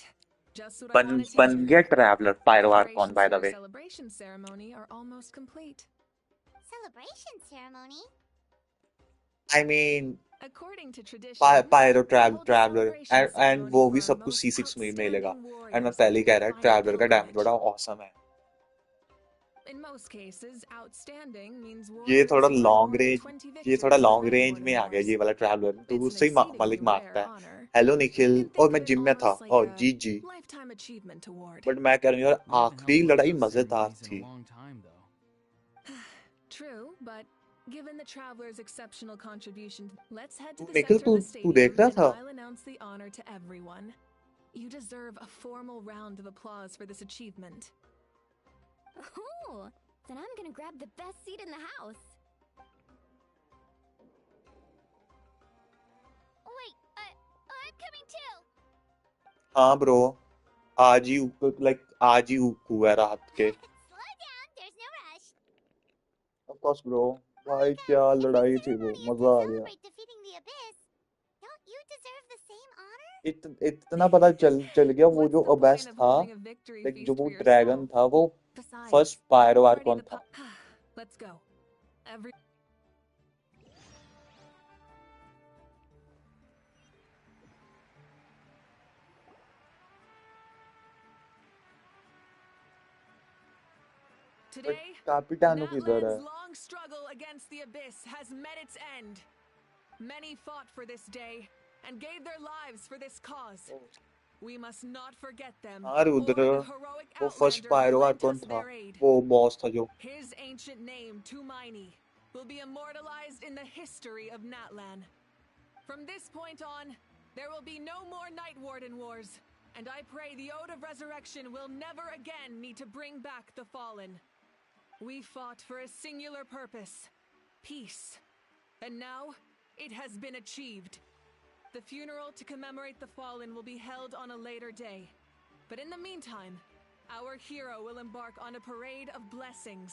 Just what I wanted to बन hear. गया traveller Pyro Archon Preparations by for the our way celebration ceremony are almost complete. Celebration ceremony? I mean According to tradition, Pyro we'll hold a traveller celebration and ceremony वो for भी our सबको most C6 में ही मिलेगा outstanding and मैं warriors पहले ही in कह the रहा final traveller का डैमेज pilgrimage. बड़ा औसम है In most cases, outstanding means ये warriors थोड़ा who had long more than range 20 ये थोड़ा victories in the long Night range में Warden आ गया Wars. ये वाला ट्रैवलर तो It's an उससे ही exceedingly मलिक rare मारता है honor. Hello You Nikhil can और think मैं of it जिम में था almost like और a जी lifetime achievement award. बट मैं कह रही हूँ यार We haven't आखिरी held one of लड़ाई those मजेदार ceremonies in a थी long time, though. True, but given the Traveler's exceptional contribution, let's head to तू the Nikhil center of the तू देख stadium रहा and था I'll announce the honor to everyone. You deserve a formal round of applause for this achievement. Oh, then I'm gonna grab the best seat in the house. Wait, I'm coming too. हाँ bro आज ही आज ही हुआ है रात के Slow down, there's no rush. Of course bro भाई क्या लड़ाई थी वो मजा आ गया Celebrate defeating the Abyss. Don't you deserve the same honor? इतना पता चल गया वो जो अबेस था Holding a victory लाइक जो feast वो for ड्रैगन yourself. था वो Besides, first pyro already archon the था Let's go. Every Today, कापिटानो किधर है Natlan's long struggle against the Abyss has met its end. Many fought for this day and gave their lives for this cause. We must not forget them हाँ or Rudra the heroic वो first outlander who pyro lent archon us था their aid. वो boss था जो His ancient name, Tumaini, will be immortalized in the history of Natlan. From this point on, there will be no more Night Warden Wars, and I pray the Ode of Resurrection will never again need to bring back the Fallen. We fought for a singular purpose, peace. And now, it has been achieved. The funeral to commemorate the Fallen will be held on a later day. But in the meantime, our hero will embark on a parade of blessings.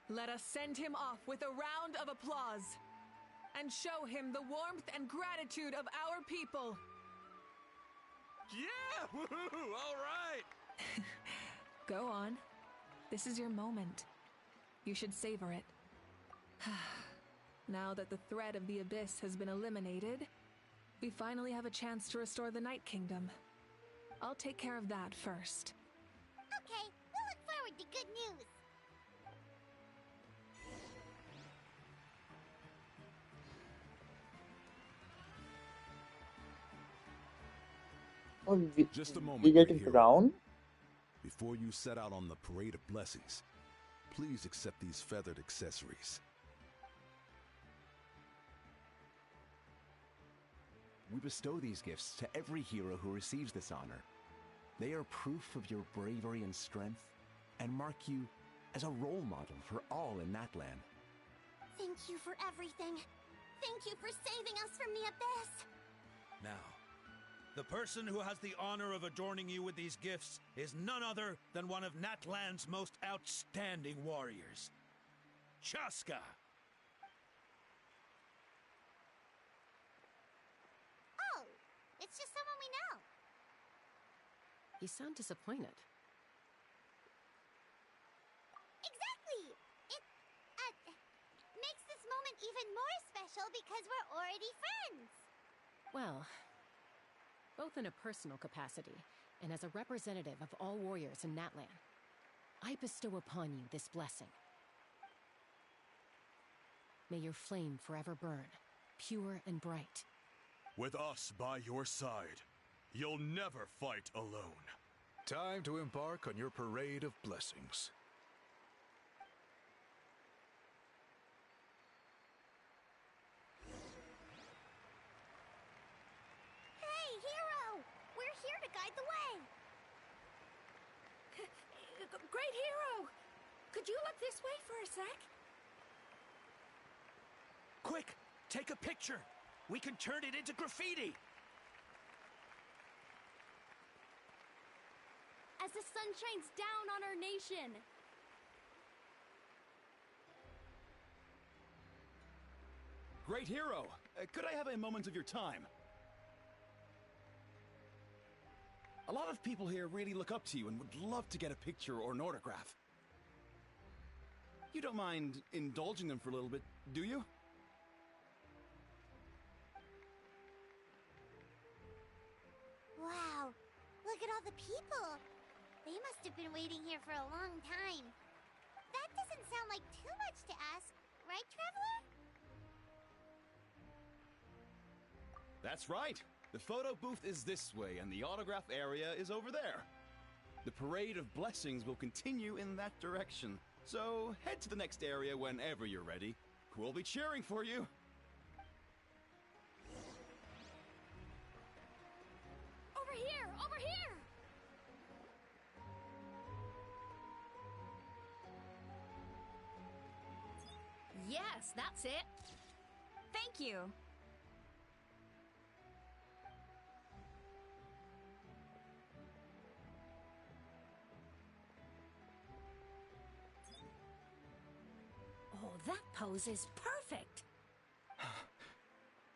Let us send him off with a round of applause and show him the warmth and gratitude of our people. Yeah! Woohoo! All right! Go on. This is your moment. You should savor it. Now that the threat of the Abyss has been eliminated, we finally have a chance to restore the Night Kingdom. I'll take care of that first. Okay, we'll look forward to good news. Oh, Just a we moment, getting great hero. crown? Before you set out on the parade of blessings, please accept these feathered accessories. We bestow these gifts to every hero who receives this honor. They are proof of your bravery and strength, and mark you as a role model for all in Natlan. Thank you for everything. Thank you for saving us from the Abyss. Now, the person who has the honor of adorning you with these gifts is none other than one of Natlan's most outstanding warriors, Chaska. Oh, it's just someone we know. You sound disappointed. Exactly! It, makes this moment even more special because we're already friends. Well, both in a personal capacity and as a representative of all warriors in Natlan, I bestow upon you this blessing. May your flame forever burn, pure and bright. With us by your side, you'll never fight alone. Time to embark on your parade of blessings. Hey, hero! We're here to guide the way. Great hero! Could you look this way for a sec? Quick, take a picture. We can turn it into graffiti. As the sun shines down on our nation. Great hero, could I have a moment of your time? A lot of people here really look up to you and would love to get a picture or an autograph. You don't mind indulging them for a little bit, do you? Wow, look at all the people. They must have been waiting here for a long time. That doesn't sound like too much to ask, right, Traveler? That's right. The photo booth is this way, and the autograph area is over there. The parade of blessings will continue in that direction, so head to the next area whenever you're ready. We'll be cheering for you. Over here! Over here! Yes, that's it. Thank you. Oh, that pose is perfect.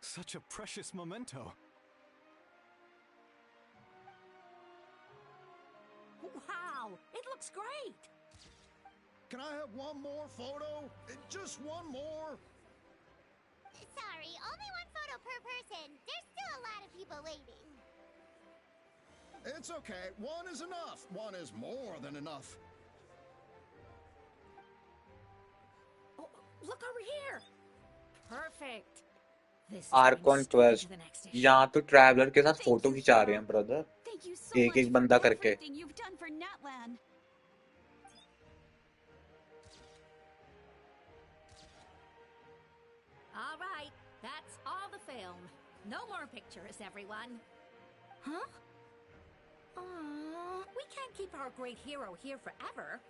Such a precious memento. Wow, it looks great. Can I have one more photo? Just one more? Sorry, only one photo per person. There's still a lot of people waiting. It's okay. One is enough. One is more than enough. Oh, look over here. Perfect. This is Arcon going straight quest to the next issue. यहाँ तो traveller के साथ photo खिंचा रहे हैं brother Thank you so एक much एक बंदा for करके everything you've done for Natlan. All right, that's all the film. No more pictures, everyone. Huh? We can't keep our great hero here forever.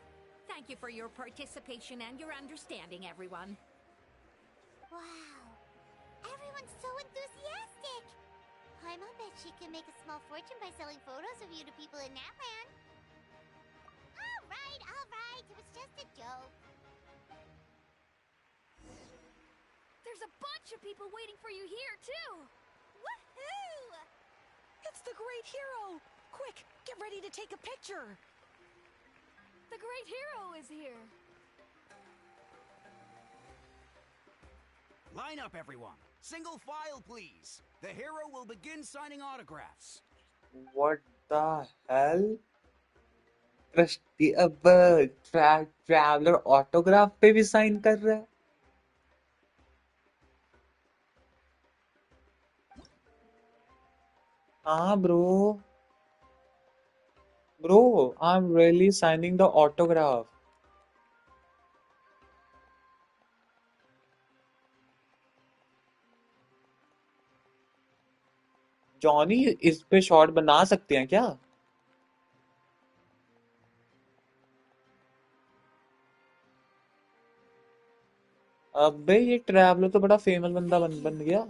Thank you for your participation and your understanding, everyone. Wow, everyone's so enthusiastic. Paimon bet she can make a small fortune by selling photos of you to people in Natlan. All right, it was just a joke. There's a bunch of people waiting for you here, too! Woohoo! It's the great hero! Quick, get ready to take a picture! The great hero is here! Line up, everyone. Single file, please. The hero will begin signing autographs. What the hell? Trustee अब traveller autograph पे भी sign कर रहा है। हाँ bro I am really signing the autograph. Johnny इस पे shot बना सकते हैं क्या? अबे ये ट्रैवलर तो बड़ा फेमस बंदा बन गया।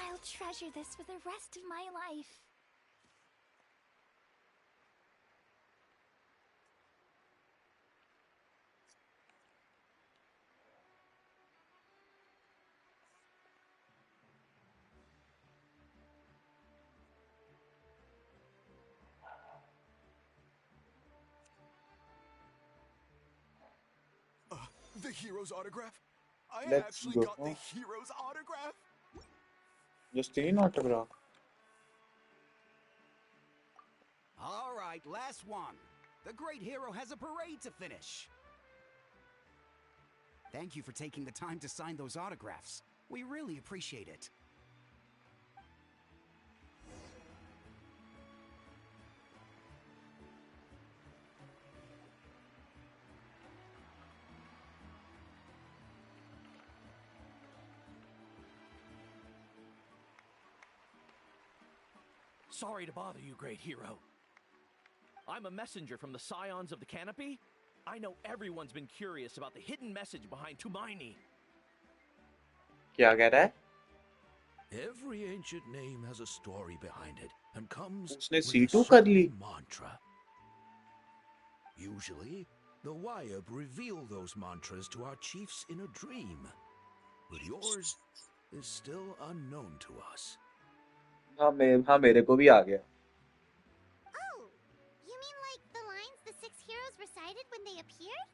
I'll treasure this for the rest of my life. The hero's autograph? I Let's actually go. got the hero's autograph? Just an autograph. All right, last one. The great hero has a parade to finish. Thank you for taking the time to sign those autographs. We really appreciate it. Sorry to bother you, great hero. I'm a messenger from the Scions of the Canopy. I know everyone's been curious about the hidden message behind Tumaini. क्या कह रहा है? Every ancient name has a story behind it and comes उसने with a C2 कर ली। certain mantra. Usually, the Wayab reveal those mantras to our chiefs in a dream, but yours is still unknown to us. हाँ मेरे को भी आ गया। Oh, you mean like the lines the 6 heroes recited when they appeared?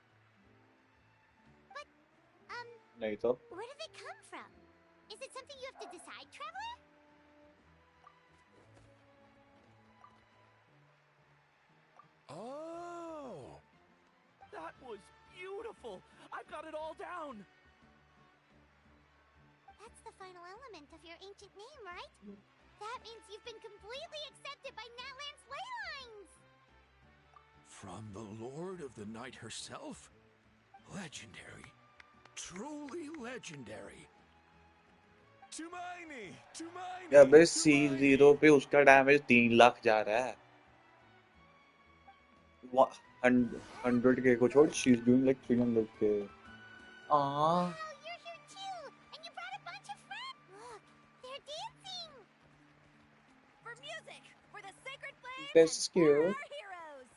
But, नहीं तो where do they come from? Is it something you have to decide, Traveler? Oh! That was beautiful! I've got it all down! That's the final element of your ancient name, right? That means you've been completely accepted by Natlan's ley lines! From the Lord of the Night herself? Legendary. Truly legendary. Tumaini! Tumaini! अबे C0 पे उसका damage 3 lakh जा रहा है। 100k को छोड़, she's doing like 300k. Wow, you're here too! And you brought a bunch of friends! Look, they're dancing! For music! For the sacred flames! This is and for cute. our heroes!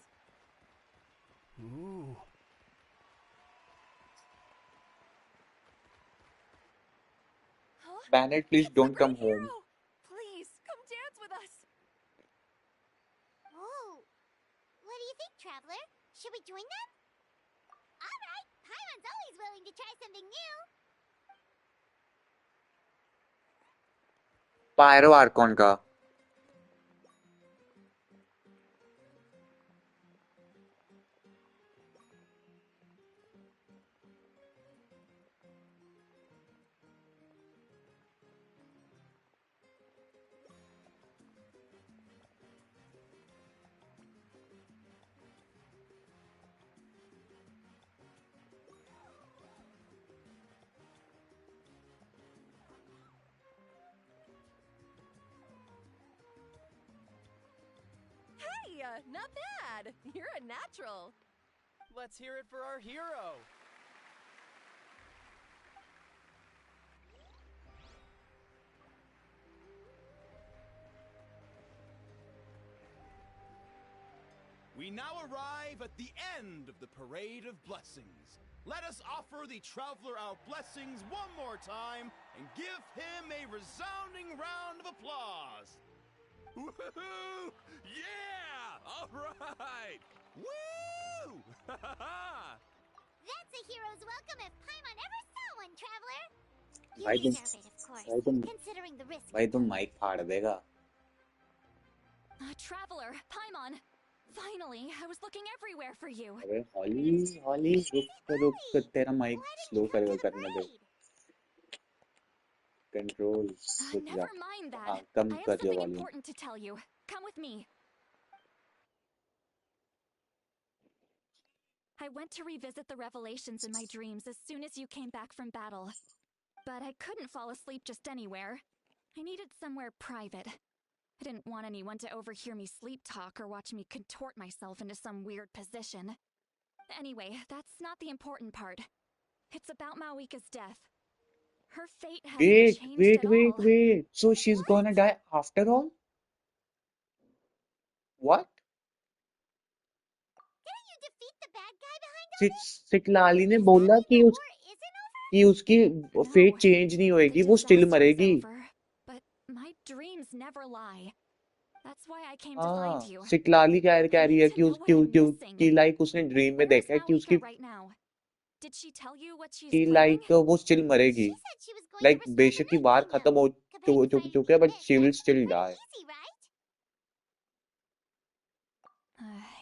Ooh. Bennett, please don't come home. Please, come dance with us! Oh, what do you think, Traveler? Should we join them? Alright, Paimon's always willing to try something new! Pyro Archon का Hey, not bad! You're a natural! Let's hear it for our hero! We now arrive at the end of the Parade of Blessings. Let us offer the traveler our blessings one more time and give him a resounding round of applause. Woohoo! Yeah! All right! Woo! That's a hero's welcome if Paimon ever saw one, traveler. You भाई तुम deserve it, of course, considering the risk. भाई तुम mic फाड़ देगा। Traveler, Paimon! Finally, I was looking everywhere for you. अबे हॉली रुक तेरा mic slow करने दे। कंट्रोल रुक जा। Never mind that. हाँ कम I have कर जो something volume. important to tell you. Come with me. I went to revisit the revelations in my dreams as soon as you came back from battle. But I couldn't fall asleep just anywhere. I needed somewhere private. I didn't want anyone to overhear me sleep talk or watch me contort myself into some weird position. Anyway, that's not the important part. It's about Mavuika's death. Her fate hasn't changed at all. Wait. So she's gonna die after all? What? Didn't you defeat the bad guy behind all this? सिटलाली ने बोला कि उसकी fate change नहीं होएगी, वो still मरेगी। But my dreams never lie. That's why I came to हाँ find you. सिटलाली कह रही है कि लाइक उसने ड्रीम में देखा है कि उसकी Did she tell you what she's कि planning? लाइक वो स्टिल मरेगी। लाइक बेशक की वार खत्म हो चुके but she will still die.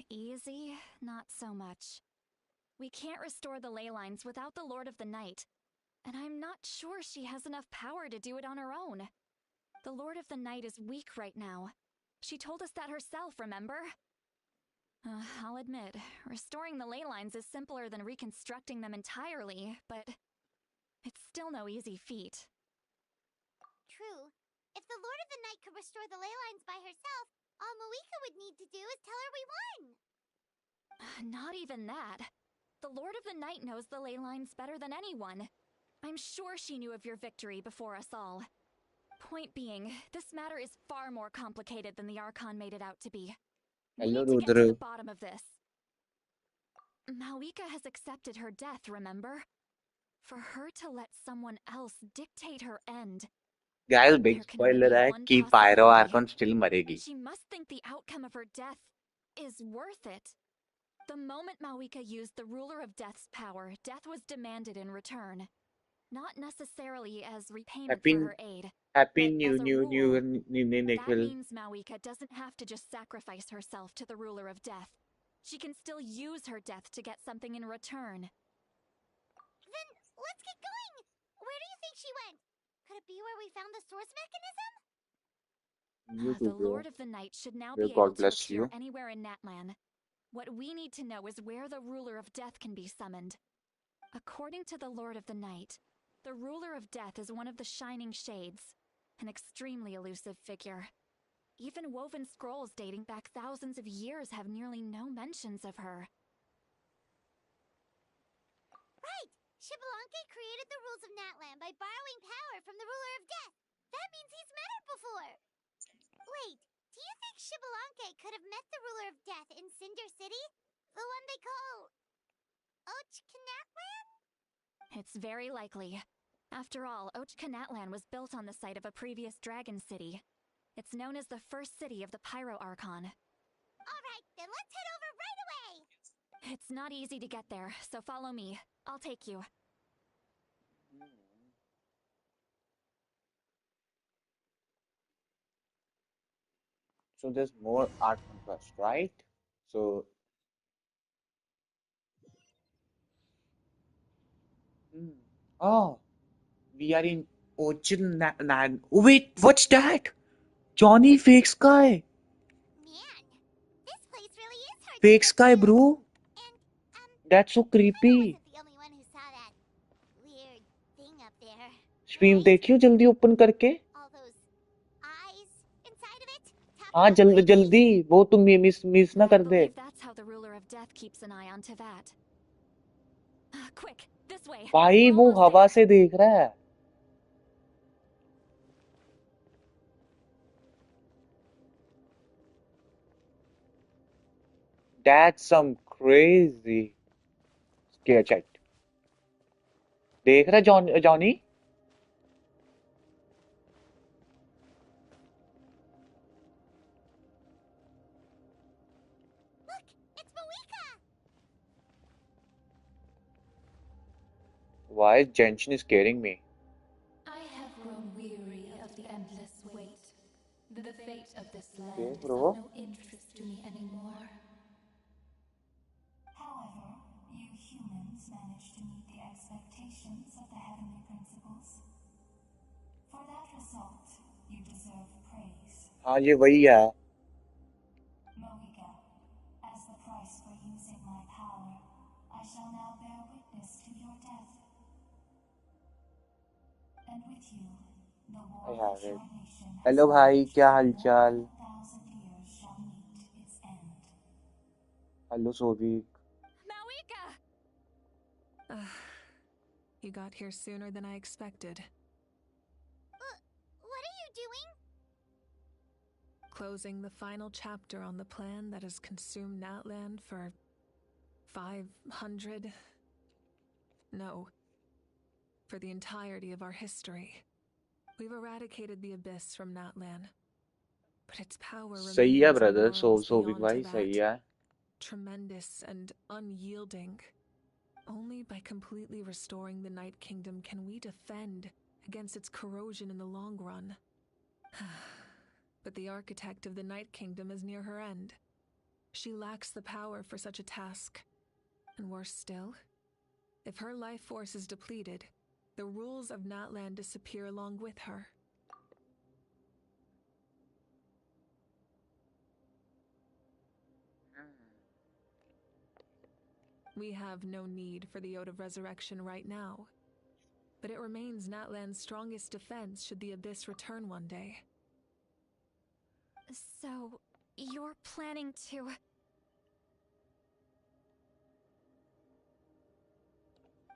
Easy? Not so much. We can't restore the ley lines without the Lord of the Night, and I'm not sure she has enough power to do it on her own. The Lord of the Night is weak right now. She told us that herself, remember? I'll admit, restoring the ley lines is simpler than reconstructing them entirely, but it's still no easy feat. True. If the Lord of the Night could restore the ley lines by herself, all Mavuika would need to do is tell her we won. Not even that. The Lord of the Night knows the ley lines better than anyone. I'm sure she knew of your victory before us all. Point being, this matter is far more complicated than the Archon made it out to be. We need to get to the bottom of this. Mavuika has accepted her death, remember? For her to let someone else dictate her end. Guys, big spoiler है कि Pyro Archon still मरेगी। She must think the outcome of her death is worth it. The moment Mavuika used the Ruler of Death's power, death was demanded in return. Not necessarily as repayment for her aid. Happy but new as a rule. That Nikhil. means Mavuika doesn't have to just sacrifice herself to the Ruler of Death. She can still use her death to get something in return. Then let's get going. Where do you think she went? Could it be where we found the source mechanism? The Lord of the Night should now be able to appear anywhere in Natlan. What we need to know is where the Ruler of Death can be summoned. According to the Lord of the Night, the Ruler of Death is one of the Shining Shades, an extremely elusive figure. Even woven scrolls dating back thousands of years have nearly no mentions of her. Right! Shibalanke created the rules of Natlan by borrowing power from the Ruler of Death. That means he's met her before. Wait, do you think Shibalanke could have met the Ruler of Death in Cinder City? The one they call... Ochkanatlan? It's very likely. After all, Ochkanatlan was built on the site of a previous dragon city. It's known as the first city of the Pyro Archon. Alright, then let's head over right away! It's not easy to get there, so follow me. I'll take you. So there's more art contrast, right? So oh, we are in Ocean. Wait, what's that? Johnny Fake Sky. Man, this place really is hard Fake to Sky, get to. bro. And, That's so creepy. I wasn't the only one who saw that weird thing up there. Stream देखियो जल्दी open करके। All those eyes inside of it. हाँ जल्दी वो तुम miss ना कर दे। That's how the Ruler of Death keeps an eye on Tevat. Quick, this way. भाई वो हवा से देख रहा है। That's some crazy scare chat. देख रहा Johnny? Look, it's Mavuika! Why is Genshin scaring me? I have grown weary of the endless wait. The fate of this land Okay, is bro. of no interest to me anymore. However, you humans managed to meet the expectations of the heavenly principles. For that result, you deserve praise. हाँ ये वही है. Mavuika, as the price for using my power, I shall now bear witness to your death. And with you, the war I of have your it. nation has Hello भाई, reached क्या 1,000 हालचाल? years shall meet its end. Hello Sovik. Mavuika! You got here sooner than I expected. What are you doing? Closing the final chapter on the plan that has consumed Natland for 500... No. For the entirety of our history. We've eradicated the abyss from Natland. But its power सही है remains in brother. worlds Sovik beyond भाई to सही that. है. Tremendous and unyielding. Only by completely restoring the Night Kingdom can we defend against its corrosion in the long run. But the architect of the Night Kingdom is near her end. She lacks the power for such a task. And worse still, if her life force is depleted, the rules of Natland disappear along with her. We have no need for the Ode of Resurrection right now. But it remains Natland's strongest defense should the Abyss return one day. So, you're planning to...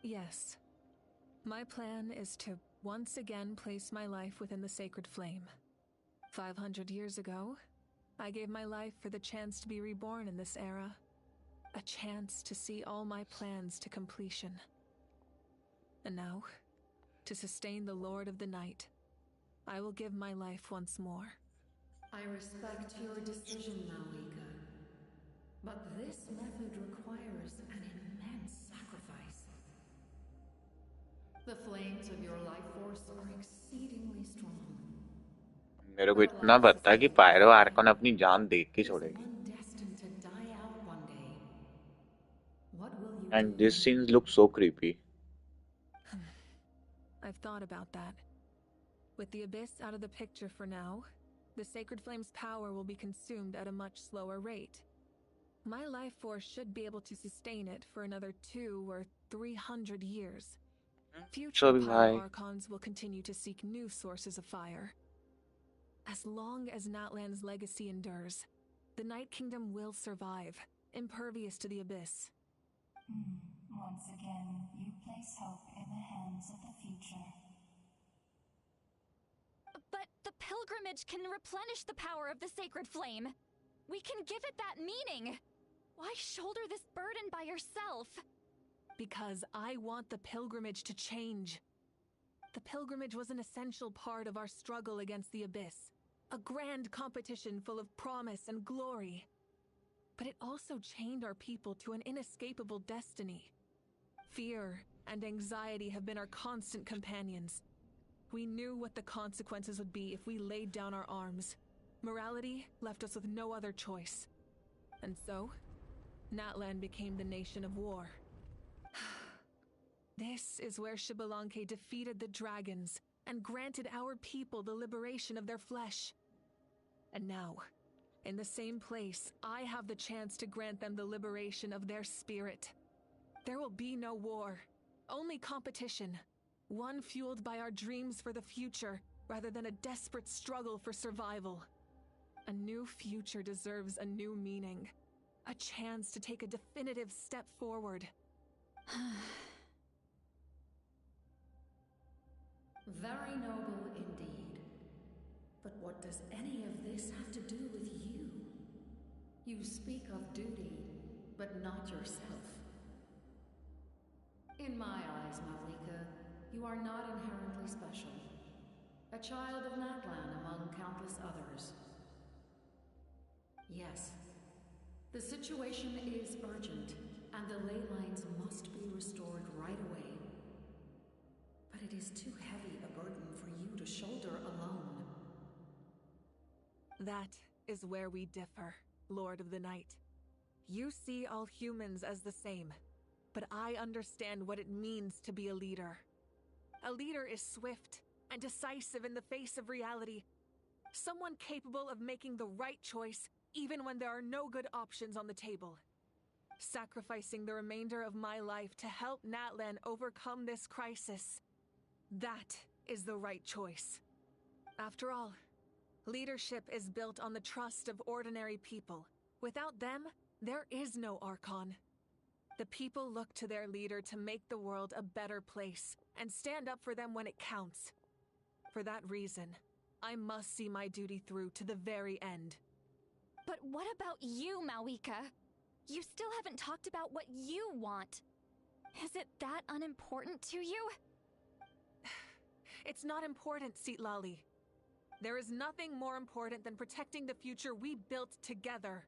Yes. My plan is to once again place my life within the sacred flame. 500 years ago, I gave my life for the chance to be reborn in this era. A chance to see all my plans to completion. And now, to sustain the Lord of the Night, I will give my life once more. I respect your decision, Mavuika. But this method requires an immense sacrifice. The flames of your life force are exceedingly strong. मेरे को इतना पता कि Pyro Arkan अपनी जान देख के छोड़ेगी. One destined to die out one day. What will you And do? this scene looks so creepy. I've thought about that. With the Abyss out of the picture for now, the Sacred Flame's power will be consumed at a much slower rate. My life force should be able to sustain it for another 200 or 300 years. Future Pyro Archons will continue to seek new sources of fire. As long as Natland's legacy endures, the Night Kingdom will survive, impervious to the Abyss. Once again, you place hope in the hands of the future. But the pilgrimage can replenish the power of the sacred flame. We can give it that meaning. Why shoulder this burden by yourself? Because I want the pilgrimage to change. The pilgrimage was an essential part of our struggle against the Abyss. A grand competition full of promise and glory. But it also chained our people to an inescapable destiny. Fear and anxiety have been our constant companions. We knew what the consequences would be if we laid down our arms. Morality left us with no other choice. And so, Natland became the nation of war. This is where Xbalanque defeated the dragons and granted our people the liberation of their flesh. And now, in the same place, I have the chance to grant them the liberation of their spirit. There will be no war, only competition. One fueled by our dreams for the future, rather than a desperate struggle for survival. A new future deserves a new meaning. A chance to take a definitive step forward. Very noble indeed. But what does any of this have to do with you? You speak of duty, but not yourself. In my eyes, Mavuika, you are not inherently special. A child of Natlan among countless others. Yes, the situation is urgent, and the ley lines must be restored right away. But it is too heavy a burden for you to shoulder alone. That is where we differ, Lord of the Night. You see all humans as the same, but I understand what it means to be a leader. A leader is swift and decisive in the face of reality. Someone capable of making the right choice even when there are no good options on the table. Sacrificing the remainder of my life to help Natlan overcome this crisis. That is the right choice. After all, leadership is built on the trust of ordinary people. Without them, there is no Archon. The people look to their leader to make the world a better place and stand up for them when it counts. For that reason, I must see my duty through to the very end. But what about you, Mavuika? You still haven't talked about what you want. Is it that unimportant to you? It's not important, Citlali. There is nothing more important than protecting the future we built together.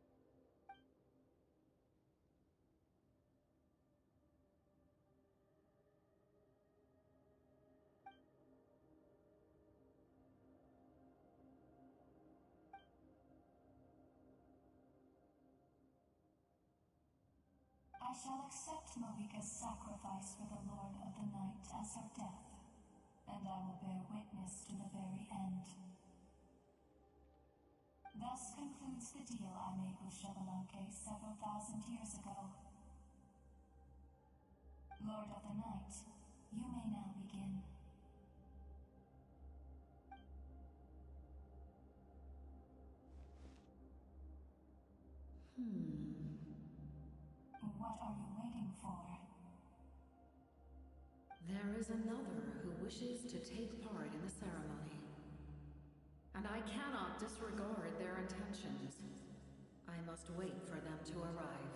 I shall accept Mavuika's sacrifice for the Lord of the Night as her death, and I will bear witness to the very end. Thus concludes the deal I made with Chevalanque several thousand years ago. Lord of the Night, you may now begin. What are you waiting for? There is another who wishes to take part in the ceremony. And I cannot disregard their intentions. I must wait for them to arrive.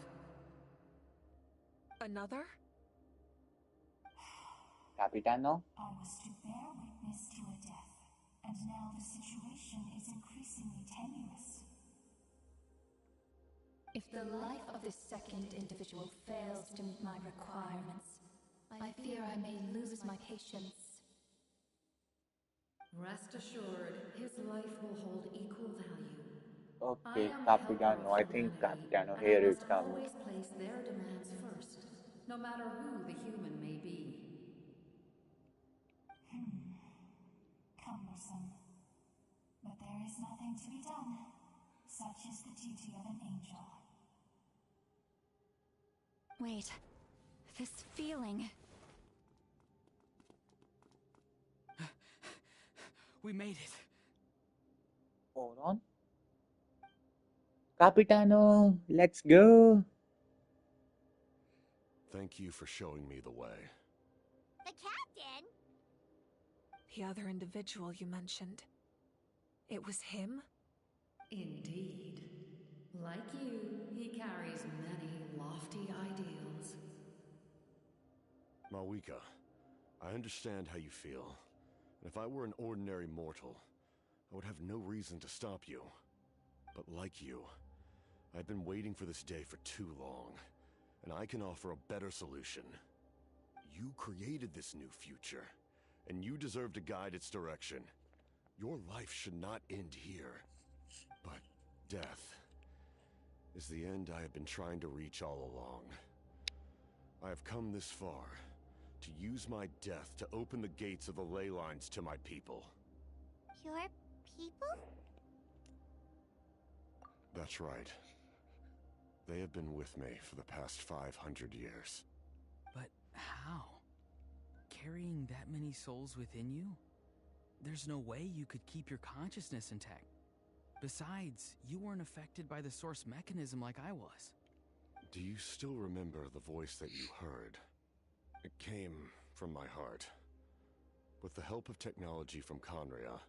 Another? Capitano? I was to bear witness to a death, and now the situation is increasingly tenuous. If the life of this second individual fails to meet my requirements, I fear I may lose my patience. Rest assured, his life will hold equal value. Okay, Capitano. I think Capitano, here it comes. Always place their demands first, no matter who the human may be. Cumbersome. But there is nothing to be done. Such is the duty of an angel. Wait, this feeling. We made it. Hold on. Capitano, let's go. Thank you for showing me the way. The captain? The other individual you mentioned. It was him? Indeed. Like you, he carries many lofty ideals. Mavuika, I understand how you feel. And if I were an ordinary mortal, I would have no reason to stop you. But like you, I've been waiting for this day for too long, and I can offer a better solution. You created this new future, and you deserve to guide its direction. Your life should not end here. But death is the end I have been trying to reach all along. I have come this far to use my death to open the gates of the ley lines to my people. Your people? That's right. They have been with me for the past 500 years. But how? Carrying that many souls within you? There's no way you could keep your consciousness intact. Besides, you weren't affected by the source mechanism like I was. Do you still remember the voice that you heard? It came from my heart. With the help of technology from Conria,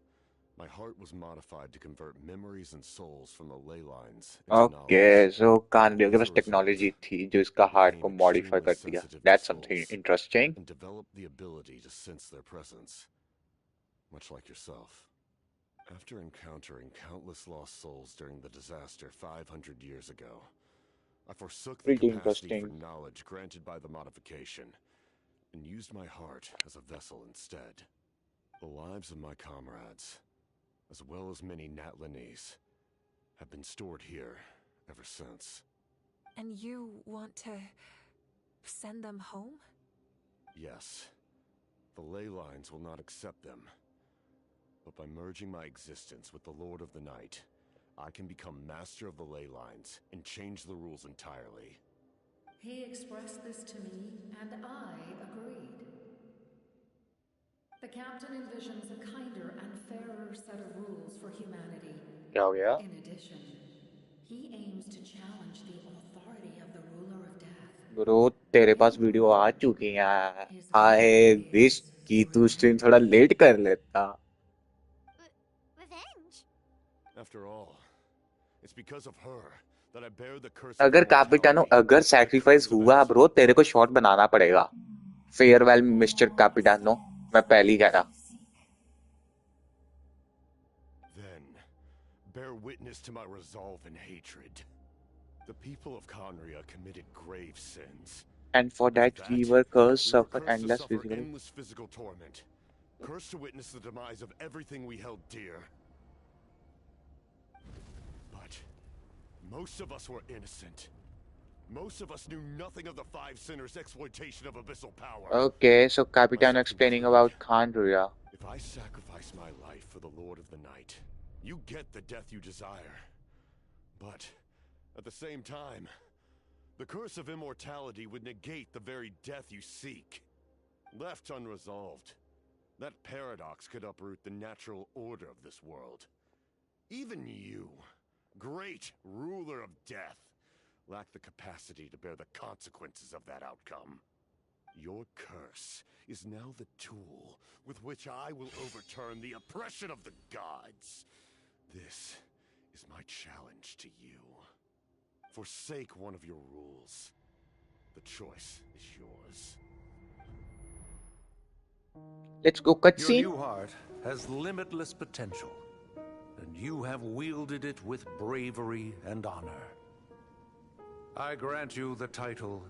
My heart was modified to convert memories and souls from the ley lines into knowledge. Okay, so कानडियो के As a pass technology result, थी जो इसका I heart became को modify extremely कर दिया. sensitive to That's something souls interesting. and developed the ability to sense their presence, much like yourself. After encountering countless lost souls during the disaster 500 years ago, I forsook the Pretty capacity for interesting. knowledge granted by the modification and used my heart as a vessel instead. The lives of my comrades, as well as many Natlanese, have been stored here ever since. And you want to send them home? Yes, the ley lines will not accept them. But by merging my existence with the Lord of the Night, I can become master of the ley lines and change the rules entirely. He expressed this to me, and I agreed. The captain envisions a kinder and fairer set of rules for humanity. क्या हो गया? In addition, he aims to challenge the authority of the ruler of death. Bro तेरे पास video आ चुकी है. I wish कि तू stream थोड़ा late कर लेता. Revenge? After all, it's because of her that I bear the curse of अगर Capitano immortality. अगर सैक्रिफाइस हुआ ब्रो तेरे को शॉट बनाना पड़ेगा. Farewell mister Capitano. मैं पहले ही कह रहा. Then, bear witness to my resolve and hatred. The people of Conria committed grave sins. And for that we were cursed, suffer endless physical. Endless physical torment. Cursed to witness the demise of everything we held dear. But most of us were innocent. Most of us knew nothing of the five sinners' exploitation of abyssal power. Okay, so Capitano explaining about Khandria. If I sacrifice my life for the Lord of the Night, you get the death you desire. But at the same time, the curse of immortality would negate the very death you seek. Left unresolved, that paradox could uproot the natural order of this world. Even you, great ruler of death, lack the capacity to bear the consequences of that outcome. Your curse is now the tool with which I will overturn the oppression of the gods. This is my challenge to you. Forsake one of your rules. The choice is yours. Let's go Your cutscene. new heart has limitless potential, and you have wielded it with bravery and honor. I grant you the title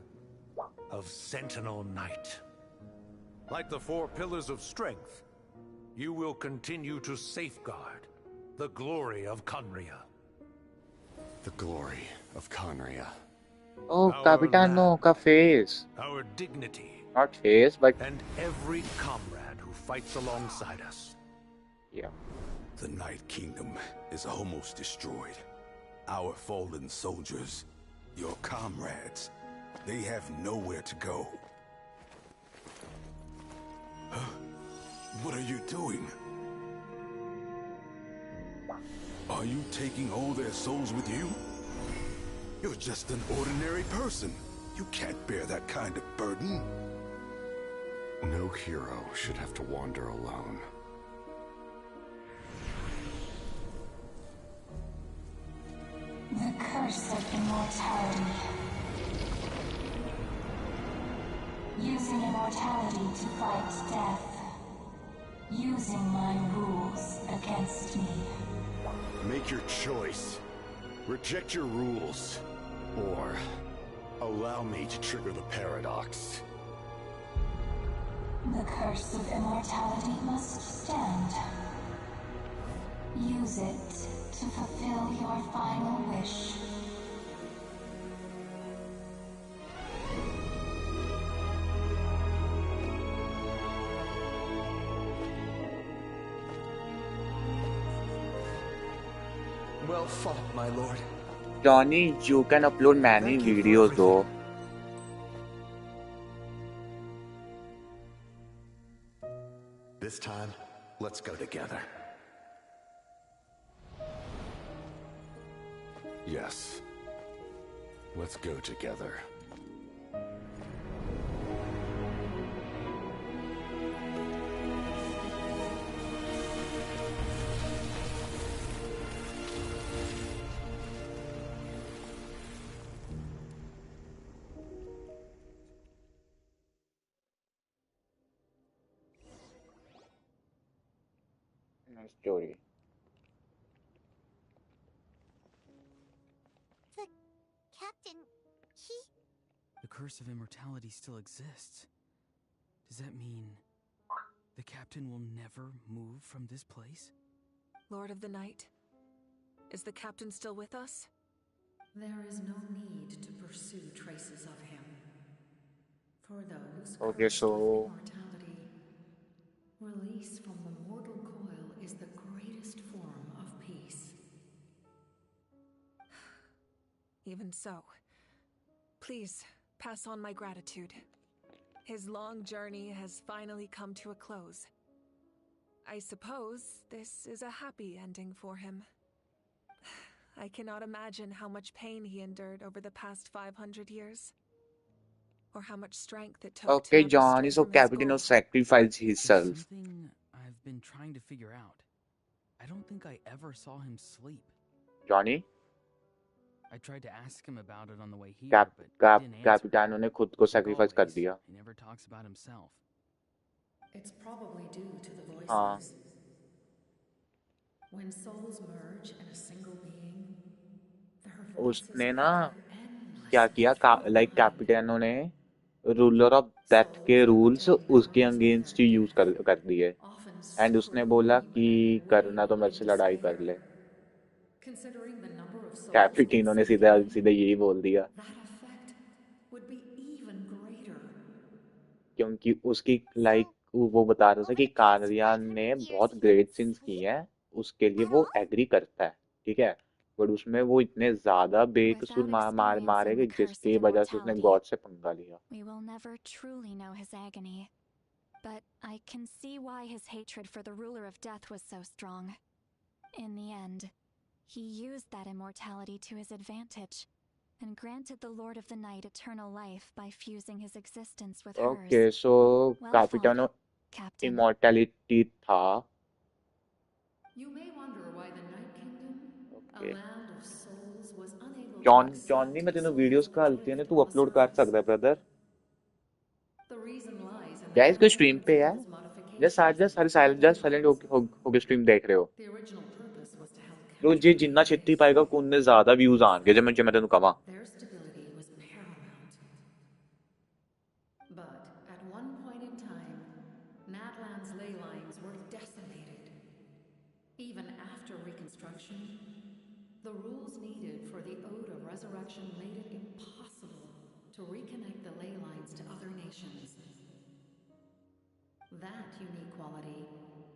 of Sentinel Knight. Like the four pillars of strength, you will continue to safeguard the glory of Conria. The glory of Conria. Oh, Our Capitano land, का face. our dignity, Not face, but and every comrade who fights alongside us. yeah. The Night Kingdom is almost destroyed. Our fallen soldiers, your comrades, they have nowhere to go. Huh? What are you doing? Are you taking all their souls with you? You're just an ordinary person. You can't bear that kind of burden. No hero should have to wander alone. The curse of immortality. Using immortality to fight death. Using my rules against me. Make your choice. Reject your rules. Or allow me to trigger the paradox. The curse of immortality must stand. Use it to fulfill your final wish. Well fought, my lord. Johnny, you can upload many videos though. This time, let's go together. Yes. Let's go together. Story. The captain, he... The curse of immortality still exists. Does that mean the captain will never move from this place? Lord of the Night, is the captain still with us? There is no need to pursue traces of him. For those Okay, cursed with so immortality, release from the mortal coil is the greatest form of peace. Even so, please pass on my gratitude. His long journey has finally come to a close. I suppose this is a happy ending for him. I cannot imagine how much pain he endured over the past 500 years. Or how much strength it took to okay, never stray Johnny. So from his Captain goal. sacrificed There's himself. something I've been trying to figure out. I don't think I ever saw him sleep. Johnny, I tried to ask him about it on the way here, but he didn't answer. कैपिटानो ने खुद को Like sacrifice कर always, दिया. he never talks about himself. It's probably due to the हाँ, voices. When souls merge in a single being, their voices उसने ना echo क्या endlessly किया through the लाइक mind. कैपिटानो ने रूलर ऑफ डेथ के Souls rules obtained from उसके his against ही use authority, कर दिए. often एंड उसने supreme बोला कि and way करना तो मेरे behind से लड़ाई कर despair. ले. Considering the number of souls कैपिटानो ने inside सीधा him, सीधे यही बोल दिया that effect would be even greater. क्योंकि उसकी लाइक So, वो बता रहा था over कि the past कार्यान 500 ने years, बहुत he ग्रेट didn't सिंस किए sleep हैं उसके लिए at वो all? एग्री करता है, ठीक है. बट उसमें वो इतने ज्यादा बेकसूर Without मारे experiencing गए the curse of जिसकी वजह से उसने immortality, गॉड से पंगा लिया. we will never truly know his agony. But I can see why his hatred for the ruler of death was so strong. In the end, he used that immortality to his advantage and granted the Lord of the Night eternal life by fusing his existence with hers. Okay so Well कैपिटानो fought, Captain. Immortality था. You may wonder why the Night Kingdom, a okay land of souls, was unable to Johnny accept मैं तेनों souls videos of the घालती है ना drift तू on the upload कर surface. सकता है brother. The reason lies in the guys कोई heavenly stream पे है principles modifications जस्ट that सारे repeal जस्ट साइलेंट lines. होके स्ट्रीम देख रहे हो. The original purpose was to help तो जे capture the जिन्ना छेती abyss. पाएगा उनने ज्यादा व्यूज आਣगे जे मैं तेनों कहां. Their stability was paramount. But at one point in time, Natlan's ley lines were decimated. Even after reconstruction, the rules needed for the Ode of Resurrection made it impossible to reconnect the ley lines to other nations. That unique quality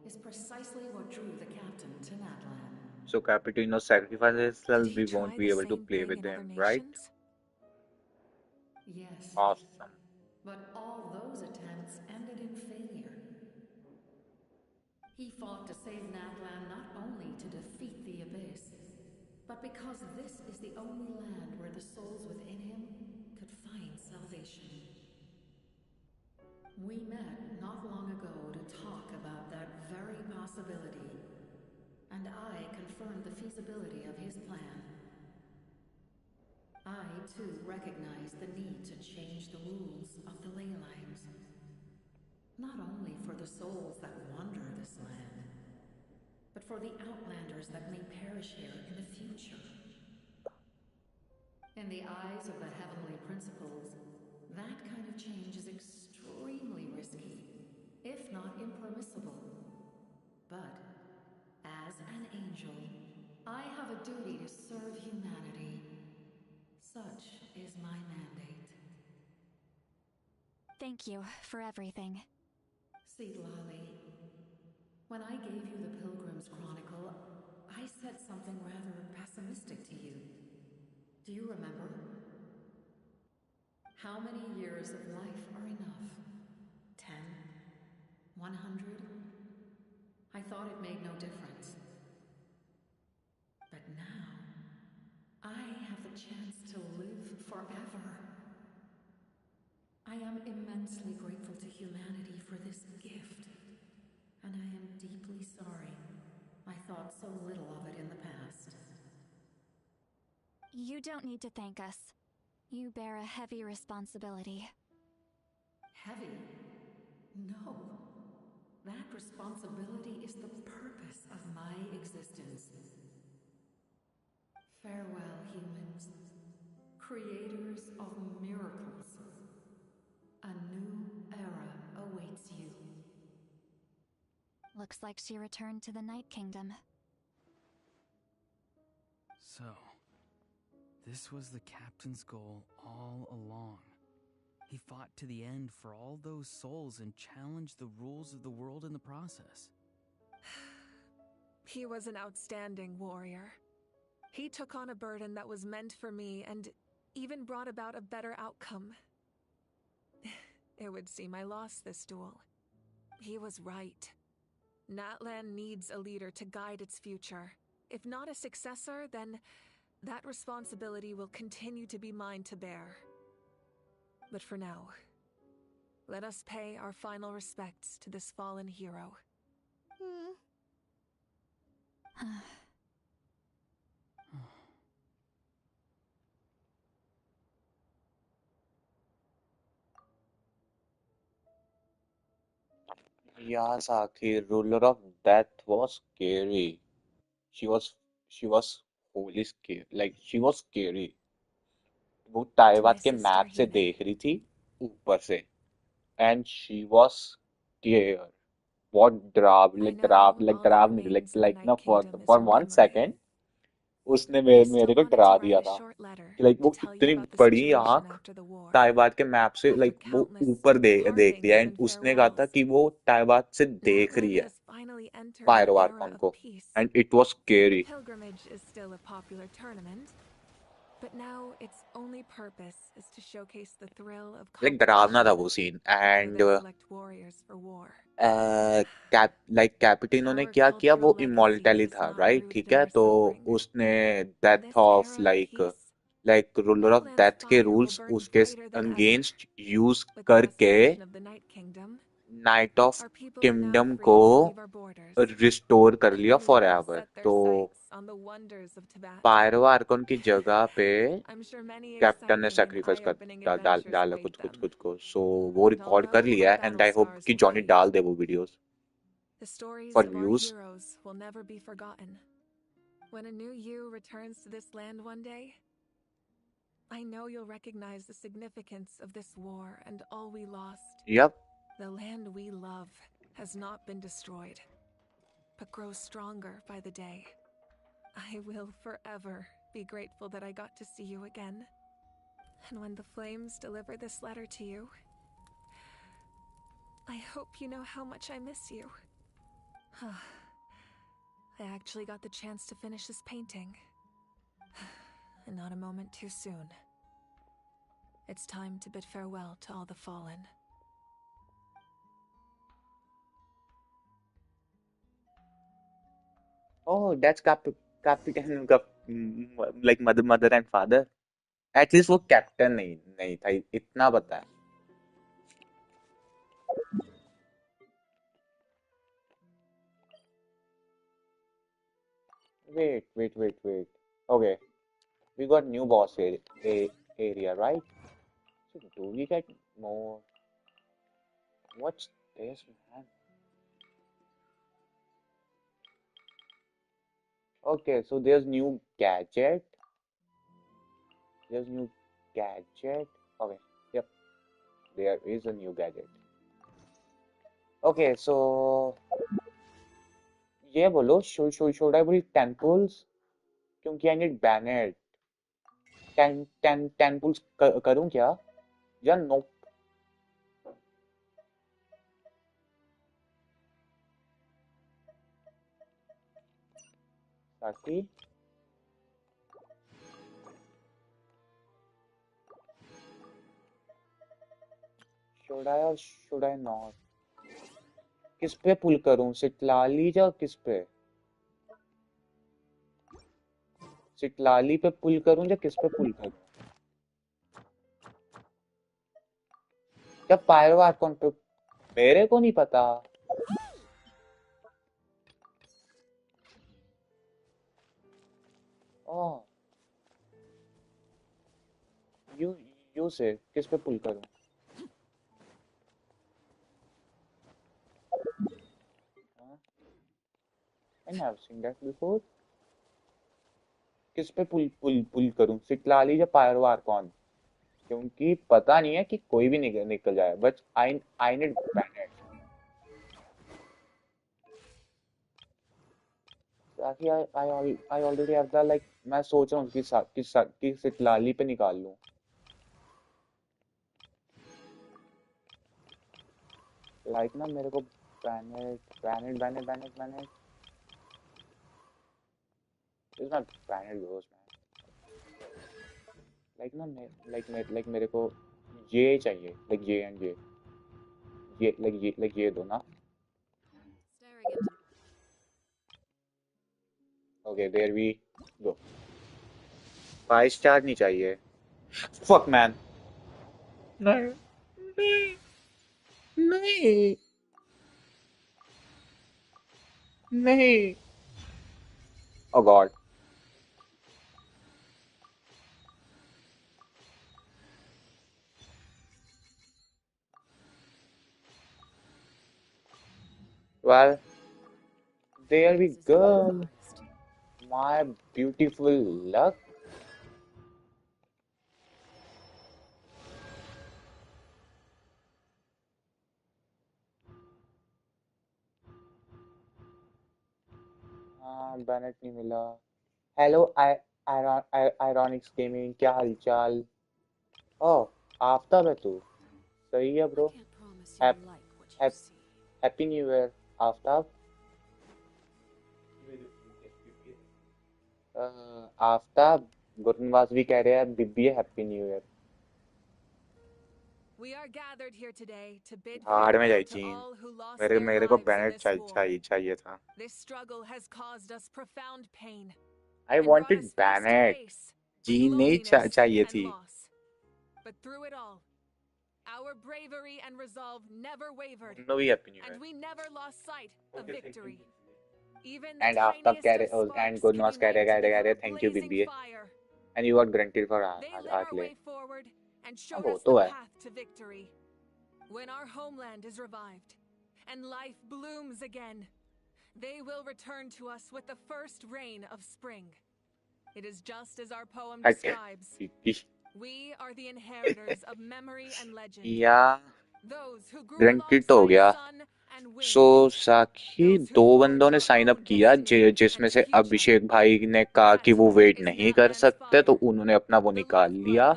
is precisely what drew the captain to Natlan. So Capitino sacrifices Did himself, he we won't try be the able to same play thing with in other them, right? nations? Yes, Awesome. but all those attempts ended in failure. He fought to save Natlan not only to defeat the Abyss, but because this is the only land where the souls within him could find salvation. We met not long ago to talk about that very possibility, and I confirmed the feasibility of his plan. I, too, recognized the need to change the rules of the ley lines. Not only for the souls that wander this land, but for the outlanders that may perish here in the future. In the eyes of the heavenly principles, that kind of change is extremely risky, if not impermissible. But, as an angel, I have a duty to serve humanity. Such is my mandate. Thank you for everything. Citlali, when I gave you the Pilgrim's Chronicle, I said something rather pessimistic to you. Do you remember? How many years of life are enough? 10? 100? I thought it made no difference. But now, I have the chance to live forever. I am immensely grateful to humanity for this gift. And I am deeply sorry I thought so little of it in the past. You don't need to thank us. You bear a heavy responsibility. Heavy? No. That responsibility is the purpose of my existence. Farewell, humans, creators of miracles. A new era awaits you. Looks like she returned to the Night Kingdom. So, this was the captain's goal all along. He fought to the end for all those souls and challenged the rules of the world in the process. He was an outstanding warrior. He took on a burden that was meant for me and even brought about a better outcome. It would seem I lost this duel. He was right. Natlan needs a leader to guide its future. If not a successor, then that responsibility will continue to be mine to bear. But for now, let us pay our final respects to this fallen hero. Yeah, Sakhi, ruler of death was scary. She was she was wholly scary. Like she was scary. वो To my Taiwan के sister map से Hime, देख रही थी ऊपर से and she was scared. What I know all that डरावनी remains of the like Night ना Kingdom is for her 1 second memory. उसने I मेरे still को wanted डरा to write दिया a था short letter कि लाइक to वो tell you इतनी about the बड़ी situation आंख after the war. ताइवान के मैप से After लाइक वो countless ऊपर देख रही है partings एंड and उसने कहा था farewells, कि वो ताइवान से देख रही Natlan है has finally entered an pyro era archon of को peace. And it was The scary pilgrimage is still a popular tournament, but now its only purpose is to showcase the thrill of like डरावना था competition वो scene before and they select warriors for war. Capitano ने Our क्या किया cultural वो legacy immortality is था not right rooted ठीक in है our तो suffering. उसने In death this of era of peace, like ruler of Natlan's death के fire will रूल्स burn उसके brighter than ever. Against use With the करके restoration of the Night Kingdom, night of our people are now kingdom free को to leave our borders. Restore कर लिया And for let us ever set their तो sights on the wonders of Tibet. Pyro archon की जगह पे I'm sure many captain ने exciting and sacrifice कर eye-opening डाला adventures await खुद them. को सो वो And रिकॉर्ड कर although लिया our है and battle I hope scars कि जॉनी fade, डाल दे वो videos the stories for of our views heroes will never be forgotten. When a new you returns to this land one day, I know you'll recognize the significance of this war and all we lost. Yup The land we love has not been destroyed, but grows stronger by the day. I will forever be grateful that I got to see you again. And when the flames deliver this letter to you, I hope you know how much I miss you. I actually got the chance to finish this painting. And not a moment too soon. It's time to bid farewell to all the fallen. Oh, that's Captain like mother and father. At least वो captain नहीं था इतना पता है. Wait. Okay, we got new boss area, right? So do we get more? What's this, man? Okay, so there's new gadget. There's new gadget. Okay, yep, there is a new gadget. Okay, so ये बोलो should I build temples? क्योंकि I need banned. Temples करूँ क्या? या no? ताकि should I or should I not? किस पे पुल करूँ? सिटलाली या किस पे? सिटलाली पे पुल करूँ या किस पे पुल करूँ? या पायरो आर्कन पे? मेरे को नहीं पता. ओह, यू यू से किस पे पुल करूँ? never seen that before. किस पे पुल पुल पुल करूं, सिटलाली या पायरो आर्कॉन? क्योंकि पता नहीं है कि कोई भी निकल जाए, बट आई नीड बैनेट। ताकि I already have the like, मैं सोच रहा हूँ कि सिटलाली पे निकाल लूं। लाइक ना मेरे को Bennett Bennett Bennett Bennett Bennett is not Bennett goes man. Like ना लाइक मेरे को ये चाहिए, लाइक ये एंड ये दो ना। Okay there we go. 5 star नहीं चाहिए। Fuck man. नहीं नहीं नहीं नहीं। Oh god. Well, there we go. My beautiful luck. हाँ बैनेट नहीं मिला। हेलो आयरॉनिक्स गेमिंग, क्या हालचाल? ओह आफ्ताब है तू, सही है bro. Happy new year Aftab. Aftab Gurnawaz भी कह रहे हैं बिब्बी हैप्पी न्यू ईयर। हार में जाई चीन। मेरे को बैनेट चाहिए था। आई वांटेड बैनेट, जीन नहीं चाहिए थी। But through it all, our bravery and resolve never wavered, No भी happy new year. and we never lost sight of victory. Even And Aftab कह रहे and गुरनवाज कह रहे thank you Bibbi, and you got granted for Hartley. and showed वो us तो the है। path to victory. When our homeland is revived and life blooms again, they will return to us with the first rain of spring. It is just as our poem describes. We are the inheritors of memory and legend. या Those who grew ग्रंटिट हो गया। sun and wind. सो साक्षी, 2 बंदों ने sign up किया जिसमें से अभिषेक भाई ने कहा कि वो वेट नहीं कर सकते, तो उन्होंने अपना वो निकाल लिया।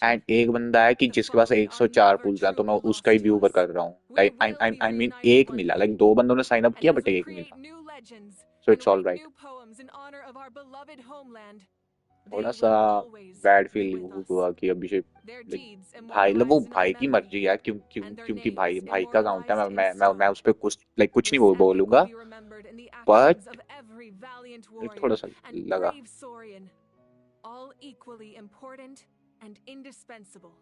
एंड एक बंदा है कि जिसके पास 104 पुल्स हैं, तो मैं उसका ही व्यू कर रहा हूँ। लाइक आई मीन एक मिला, लाइक 2 बंदों ने साइन अप किया बट एक मिला। सो इट्स ऑल राइट। थोड़ा सा बैड फील हुआ कि अभिषेक भाई, वो भाई की मर्जी है, क्योंकि भाई का अकाउंट है। मैं उस पर कुछ नहीं बोलूंगा, बट थोड़ा सा लगा। all equally important and indispensable.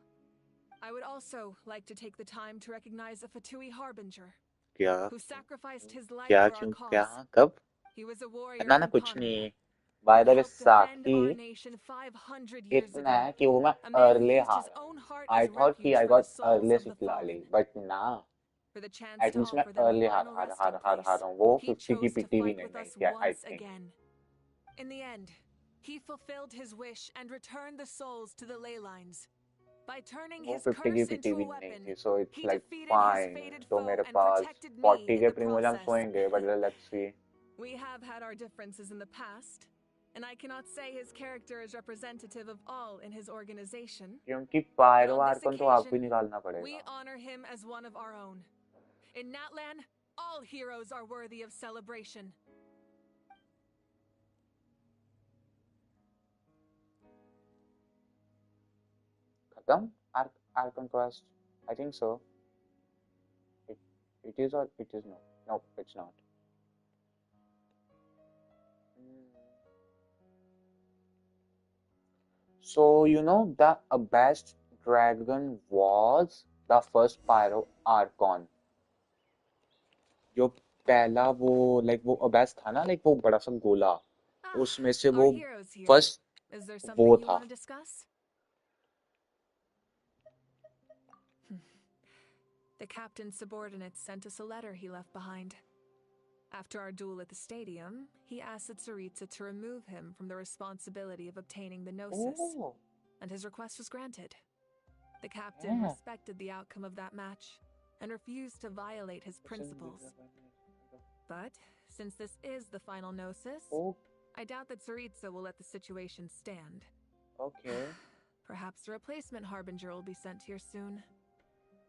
I would also like to take the time to recognize a Fatui harbinger who sacrificed his life for our cause. कब? He was a warrior ना from कुछ Parma. नहीं। By the way, साक्षी इतना है कि वो मैं अर्ले हारा। I thought कि I got अर्ले सिटलाली, but ना। At least मैं अर्ले हारा हूँ। वो 50 की पिटी भी नहीं थी, I think. In the end, he fulfilled his wish and returned the souls to the ley lines. By turning his curse into a weapon, so it's he like defeated fine. his fated तो foe मेरे and pass protected me 40 in के the प्रीमोजम्स process. होंगे, but let's see. We have had our differences in the past, and I cannot say his character is representative of all in his organization. क्योंकि pyro Arkan तो आपको ही निकालना We पड़ेगा। honor him as one of our own. In Natlan, all heroes are worthy of celebration. खत्म? Archon quest? I think so. It is or it is not. No, it's not. So you know the best dragon was the first pyro archon. जो पहला वो वो abyss था ना, वो बड़ा सा गोला, उसमें से वो फर्स्ट वो था। The captain's subordinates sent us a letter he left behind. After our duel at the stadium, he asked Tsaritsa to remove him from the responsibility of obtaining the Gnosis, Oh. and his request was granted. The captain Yeah. respected the outcome of that match and refused to violate his principles. But since this is the final Gnosis, Oh. I doubt that Tsaritsa will let the situation stand. Okay. Perhaps a replacement Harbinger will be sent here soon.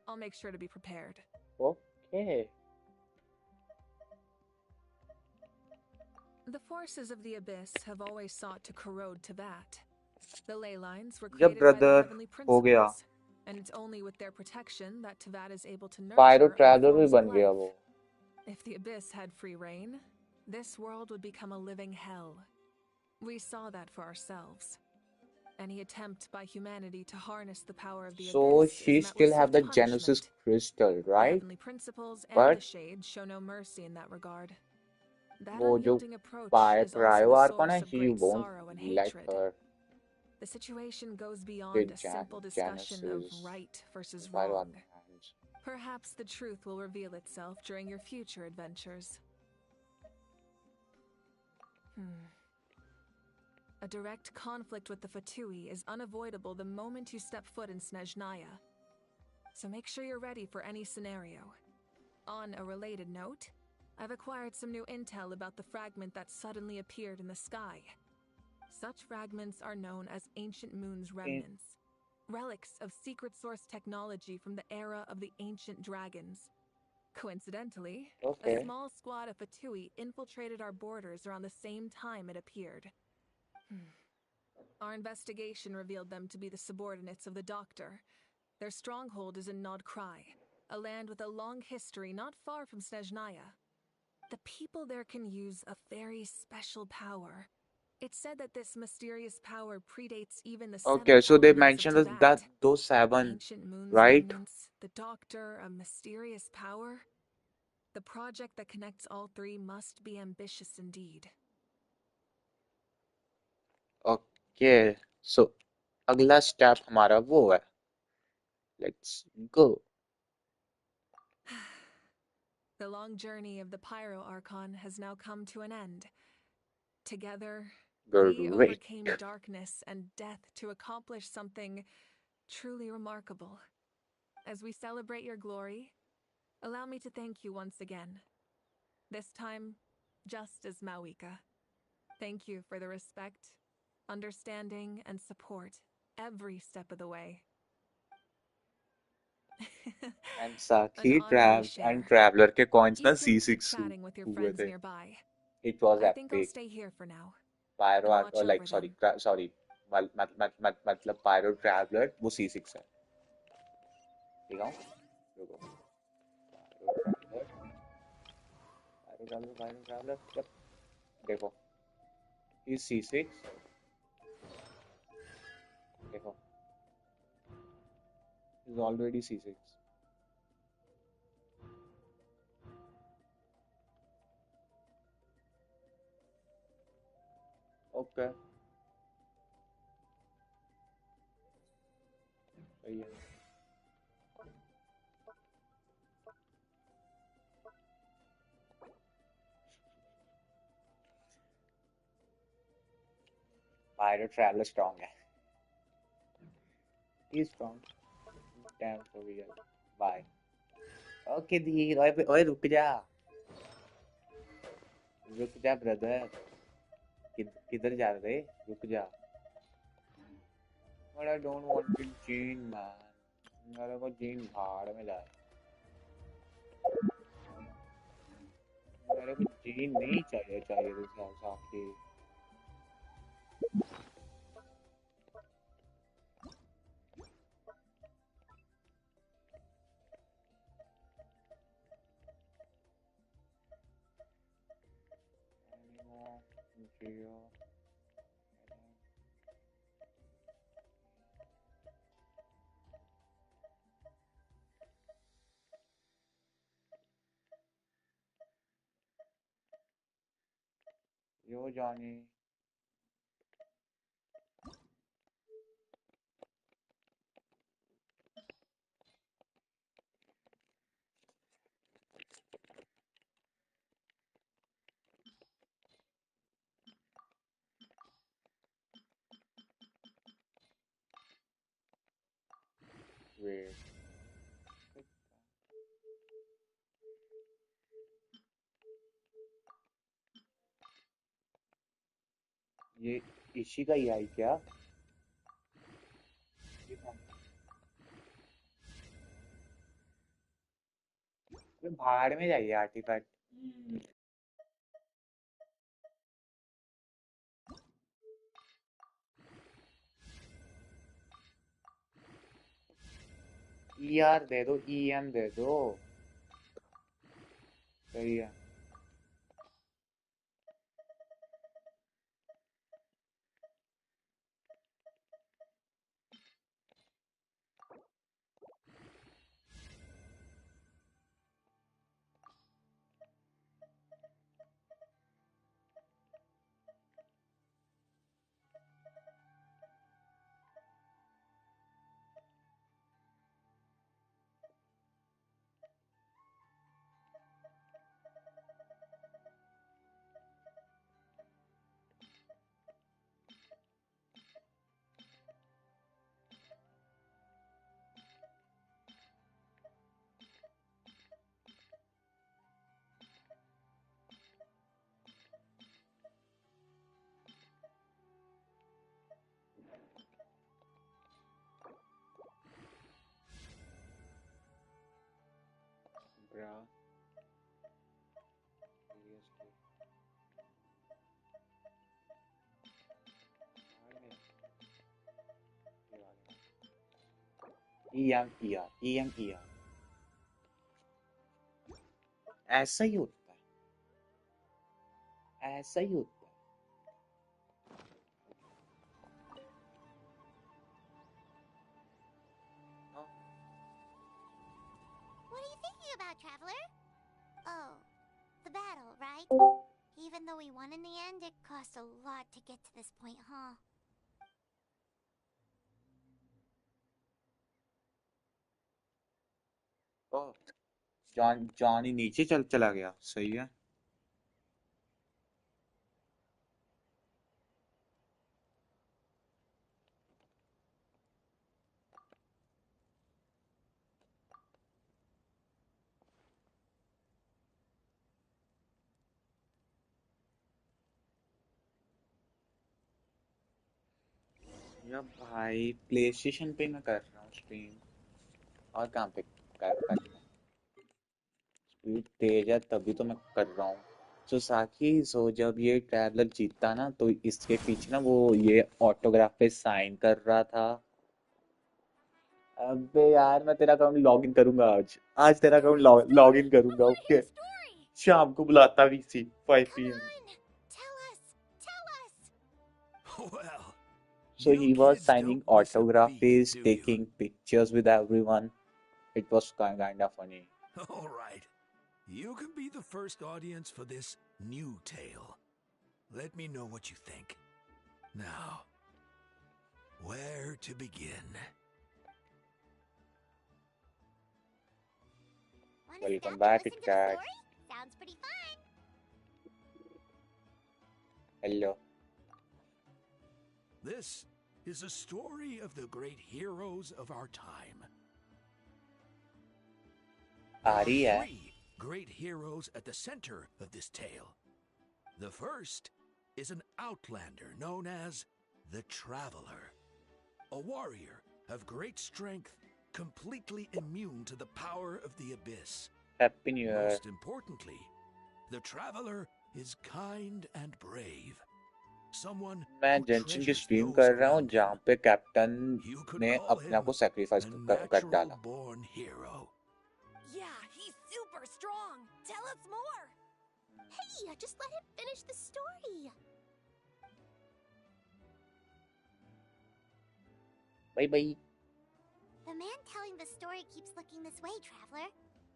I'll make sure to be prepared. Okay. The forces of the Abyss have always sought to corrode Tevat. The ley lines were Yeah, created by the brother. heavenly हो गया. principles, and it's only with their protection that Tevat is able to Pyro nurture other Traveler भी forms of बन गया life. वो. If the Abyss had free reign, this world would become a living hell. We saw that for ourselves. Any attempt by humanity to harness the power of the So Abyss she is met still with have the swift Genesis punishment. crystal, The right? heavenly principles and But the Shades show no mercy in that regard. That वो जो unyielding approach is also the Cryo कौन है? source of He great won't sorrow and let hatred. her The situation goes beyond get a simple discussion of Genesis right versus Cryo wrong. on the hands. Perhaps the truth will reveal itself during your future adventures. A direct conflict with the Fatui is unavoidable the moment you step foot in Snezhnaya. So make sure you're ready for any scenario. On a related note, I've acquired some new intel about the fragment that suddenly appeared in the sky. Such fragments are known as Ancient Moon's remnants, relics of secret source technology from the era of the ancient dragons. Coincidentally, Okay. a small squad of Fatui infiltrated our borders around the same time it appeared. Our investigation revealed them to be the subordinates of the Doctor. Their stronghold is in Nodkrai, a land with a long history not far from Snezhnaya. The people there can use a very special power. It's said that this mysterious power predates even the Okay, seven so they elements of mentioned that Tevat. those seven, Ancient Moon's right? remnants, the Doctor, a mysterious power. The project that connects all three must be ambitious indeed. Okay, so अगला step हमारा वो है. Let's go. The long journey of the Pyro Archon has now come to an end. Together, we Great. overcame darkness and death to accomplish something truly remarkable. As we celebrate your glory, allow me to thank you once again. This time, just as Mavuika. Thank you for the respect, understanding, and support every step of the way. And Sakhi An honor we and share. Traveler के coins You ना can keep C6 chatting with your हुए friends थे. nearby. It was I think I'll epic. stay here for now. Pyro And watch or like over sorry them. sorry मतलब Pyro Traveler वो C6 है. ठीक है? रुको. Pyro Traveler. Yep. देखो. He's C6. देखो. He's already C6. Okay. सही है. Pyro Traveler strong है. He's strong. Damn for real. Bye. Okay, दी. ओए रुक जा. रुक जा ब्रदर. किधर जा रहे? रुक जा. But I don't want to Gene, man. मेरे को Gene भाड़ में जाए. मेरे को Gene नहीं चाहिए तो साथी. Geo. Yo, Johnny. ये इसी का ही है क्या? ये भाड़ में जाइए आर्टिफैक्ट। ER दे दो, EM दे दो। सही है। ब्रा EM ER ऐसा ही होता है, ऐसा ही होता है। What are you thinking about, Traveler? Oh, the battle, right? Even though we won in the end, it cost a lot to get to this point, huh? Oh, John he नीचे चला गया। सही है। या भाई प्ले स्टेशन पे मैं कर रहा हूँ स्ट्रीम, और कहाँ पे करना। स्पीड तेज है तभी तो मैं कर रहा हूँ। तो साकी सो जब ये ट्रैवलर जीतता ना तो इसके पीछे ना वो ये ऑटोग्राफ पे साइन कर रहा था। अबे यार मैं तेरा अकाउंट लॉग इन करूंगा आज। आज तेरा अकाउंट लॉग इन करूंगा। ओके, शाम को बुलाता VC 5 PM। Well, So you he was kids signing don't miss a beat, autographies, do you? taking pictures with everyone. It was kind of funny. All right. You can be the first audience for this new tale. Let me know what you think. Now, where to begin? Welcome back, Cat. Sounds pretty fun. Hello. This is a story of the great heroes of our time. There are Ari hai. 3 great heroes at the center of this tale. The first is an outlander known as the Traveler, a warrior of great strength, completely immune to the power of the abyss. Happy New Year. Most importantly, the Traveler is kind and brave. Someone मैं who जेंशिन की treasures stream those कर रहा हूँ around him. जहाँ पे captain You could ने call अपने आप him को सैक्रिफाइस a कर डाला। natural-born hero. Yeah, he's super strong. Tell us more. Hey, just let him finish the story. Bye bye. The man telling the story keeps looking this way, Traveler.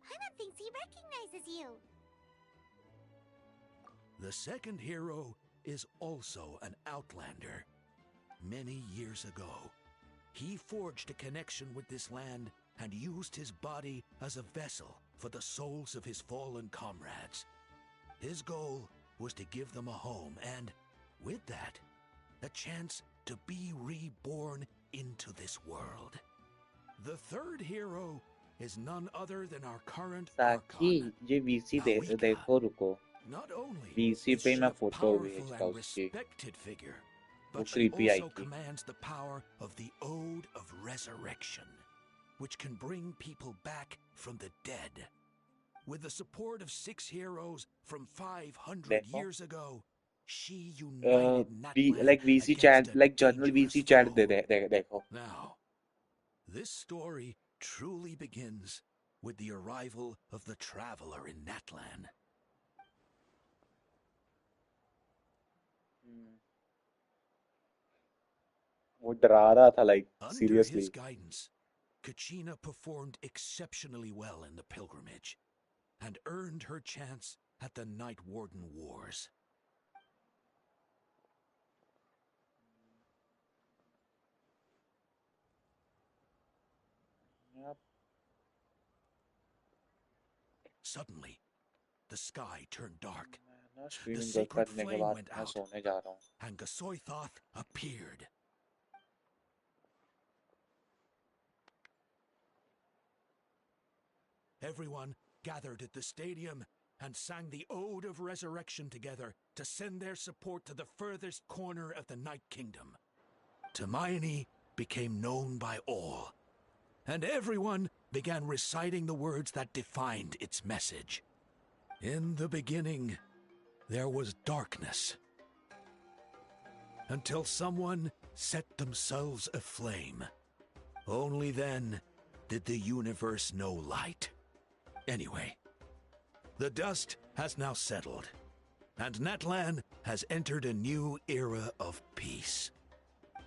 Paimon thinks he recognizes you. The second hero is also an outlander. Many years ago, he forged a connection with this land and used his body as a vessel for the souls of his fallen comrades. His goal was to give them a home and, with that, a chance to be reborn into this world. The third hero is none other than our current साकी Archon, ये VC Mavuika. देखो रुको Not only VC is पे she मैं a photo powerful भेजता and उसकी respected figure, वो but she creepy also आएगी commands the power of the Ode of Resurrection, which can bring people back from the dead. With the support of 6 heroes from 500 देखो years ago, she united like Natlan VC against chat a like journal dangerous VC chat foe. देखो Now, this story truly begins with the arrival of the traveler in Natlan. वो डरा रहा था like Under his seriously guidance, Kachina performed exceptionally well in the pilgrimage and earned her chance at the Night Warden Wars. yep. Suddenly, the sky turned dark. ना The streaming sacred करने के flame बाद went मैं out, सोने जा रहा हूँ and Gasoithoth appeared. Everyone gathered at the stadium and sang the Ode of Resurrection together to send their support to the furthest corner of the Night Kingdom. Hermione became known by all, and everyone began reciting the words that defined its message. In the beginning, there was darkness, until someone set themselves aflame. Only then did the universe know light. Anyway, the dust has now settled, and Natlan has entered a new era of peace.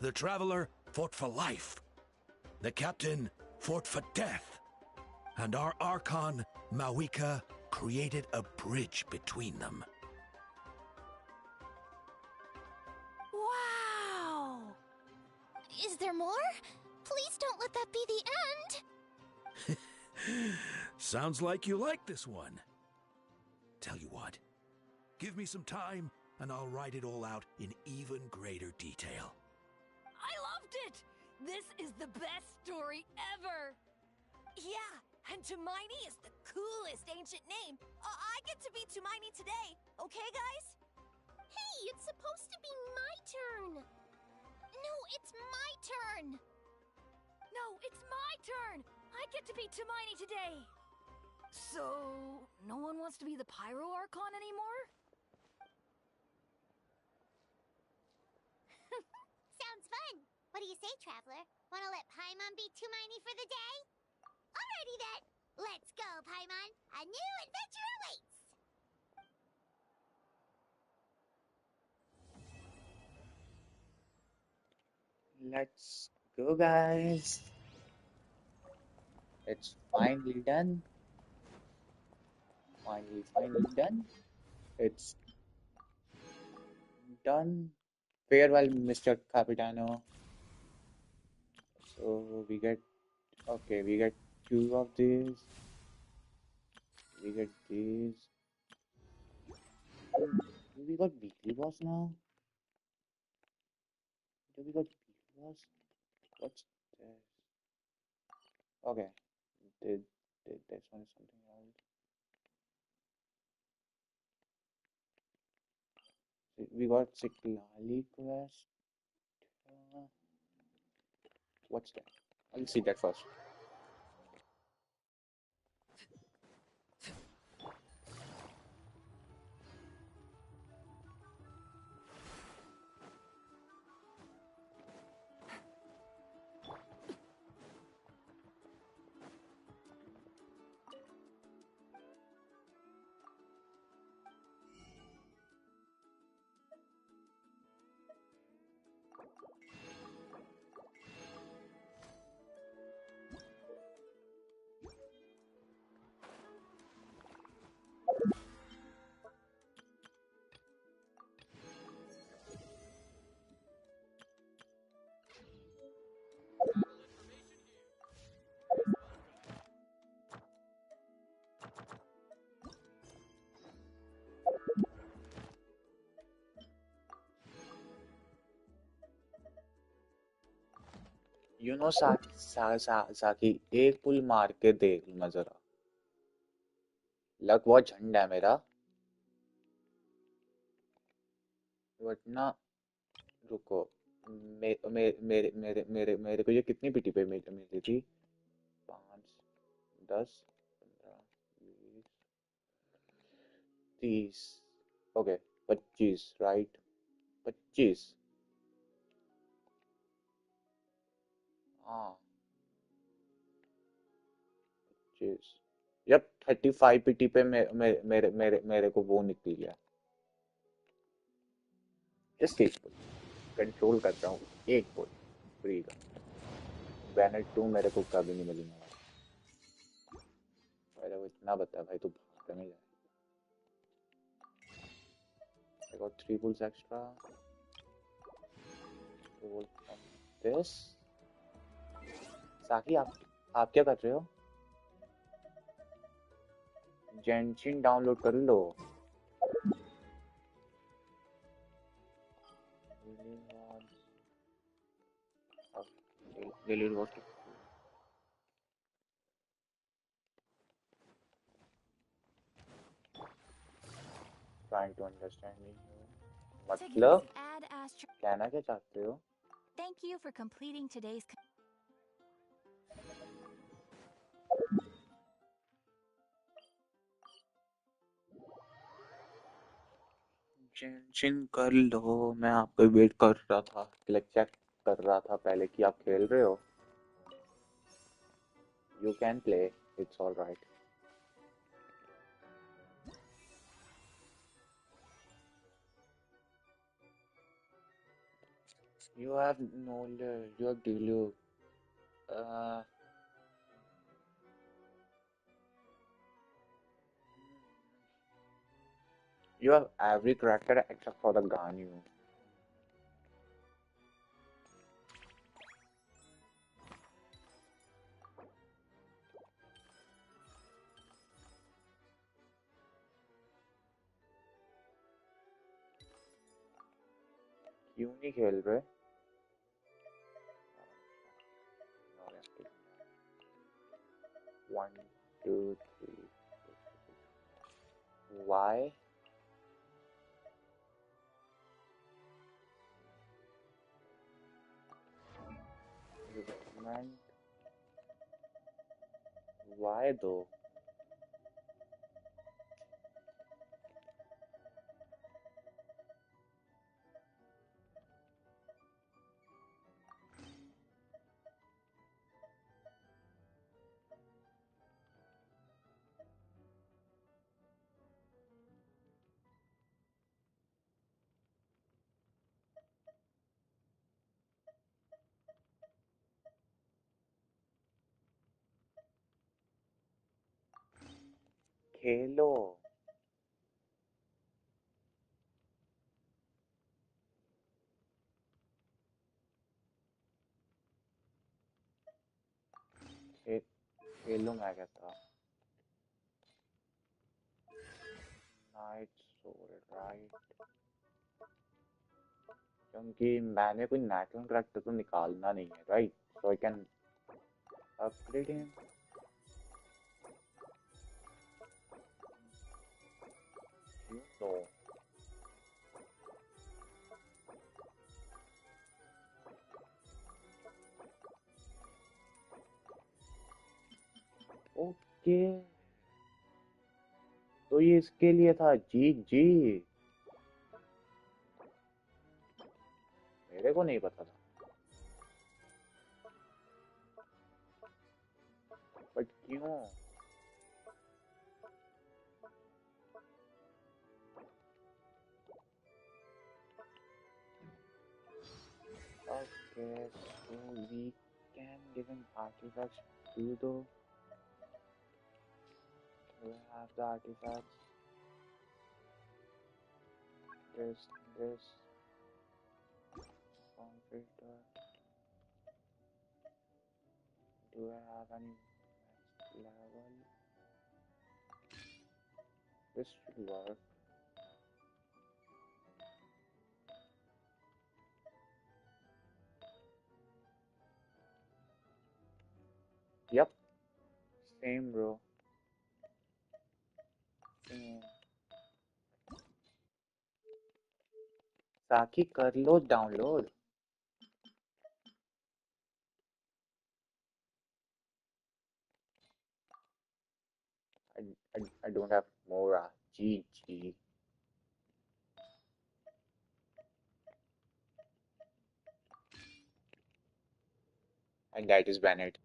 The Traveler fought for life, the Captain fought for death, and our Archon, Mavuika, created a bridge between them. Wow! Is there more? Please don't let that be the end! Sounds like you like this one. Tell you what, give me some time and I'll write it all out in even greater detail. I loved it! This is the best story ever! Yeah, and Tumaini is the coolest ancient name. I get to be Tumaini today, okay, guys? Hey, it's supposed to be my turn! No, it's my turn! No, it's my turn! I get to be Tumaini today! So, no one wants to be the Pyro Archon anymore? Sounds fun! What do you say, Traveler? Wanna let Paimon be Tumaini for the day? Alrighty then! Let's go, Paimon! A new adventure awaits! let's go guys it's finally done finally done it's done farewell Mr. Capitano so we get okay we get 2 of these we get these do we got weekly boss now do we got weekly boss what's this okay did this one is something else we got Citlali quest what's that I'll see that first you know साकी एक पुल मार के देख लूं मैं जरा। Luck बहुत झंड है मेरा, बट ना रुको। मेरे को ये कितनी पीटी पे मिली थी? 5, 10, 15, 20, 30। Okay, 25 right. 25। हाँ 25। यप 35 पीटी पे मेरे को वो निकल गया। जस्ट एक पुल कंट्रोल कर रहा हूँ, एक पुल फ्री का। बैनर 2 मेरे को कभी नहीं मिलने वाला। मेरे को इतना बता भाई, तू भाग नहीं जाए। I got 3 pulls extra. Pull from this. साकी आप क्या कर रहे हो? जेनशिन डाउनलोड कर लो। Delete what? Trying to understand me. मतलब कहना क्या चाहते हो? Thank you for completing today's. Genshin कर लो, मैं आपका वेट कर रहा था, चेक कर रहा था पहले कि आप खेल रहे हो। You can play, it's all right. You have knowledge, you have deluge. You have every character except for the Ganyu. क्यों नहीं खेल रहे? One, two, three. Why? Recruitment. Why though? खेलो। खेलो मैं कहता। Night soul right. क्योंकि मैंने कोई नेचुरल करेक्टर तो निकालना नहीं है, right? So I can upgrade him. You know. Okay, तो ये इसके लिए था। जी जी, मेरे को नहीं पता था। बट क्यों? Okay, so we can give him artifacts too though. We have the artifacts. This computer. Do I have any next level? This should work. Same, bro. Same. साकी कर लो download. I don't have Mora. GG. And that is Bennett.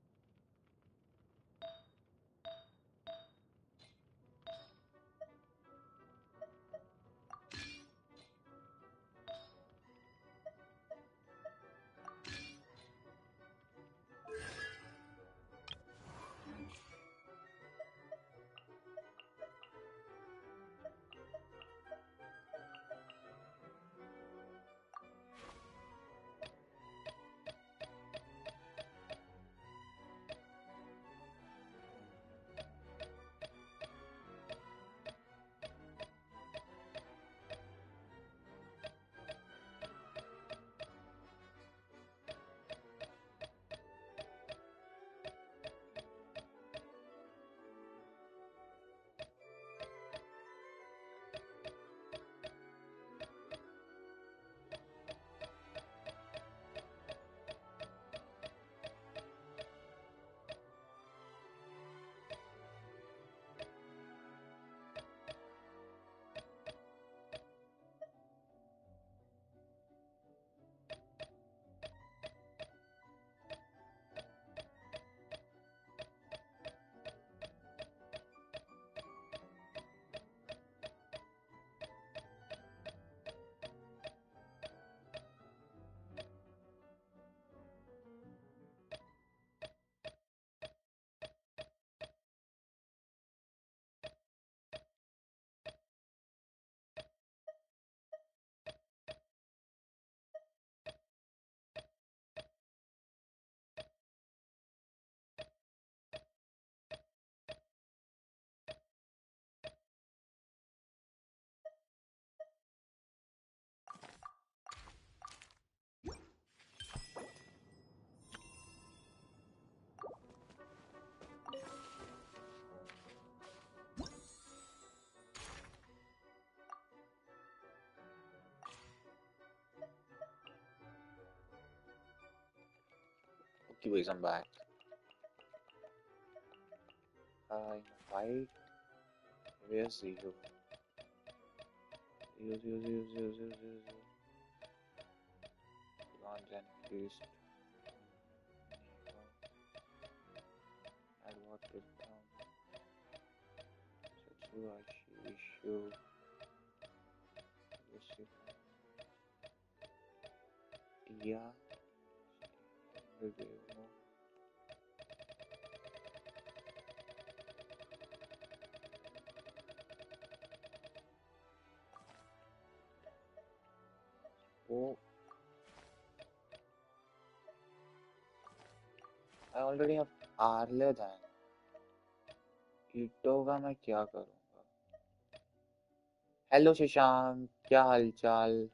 Okay, boys, I'm back. Invite. Where's Zero? Zero. Launch and paste. Add what will come. Setsu issue. Yeah. Review. Oh, I already have Arle then. ईटो का मैं क्या करूँगा? Hello Shashank, क्या हालचाल?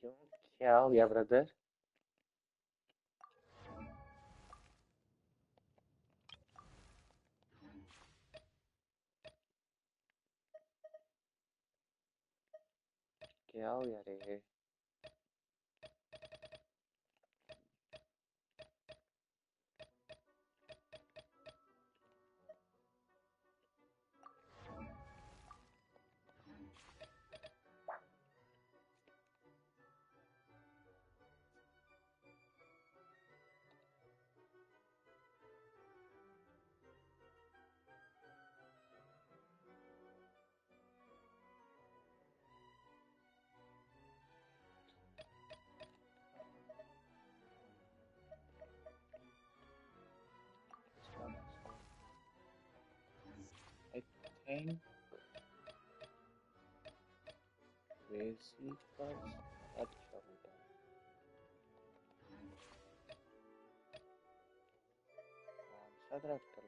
क्यों? क्या हो गया ब्रदर? क्या हो गया रे? I think वेसिकल्स अच्छा बेटा कौन सा करेक्टर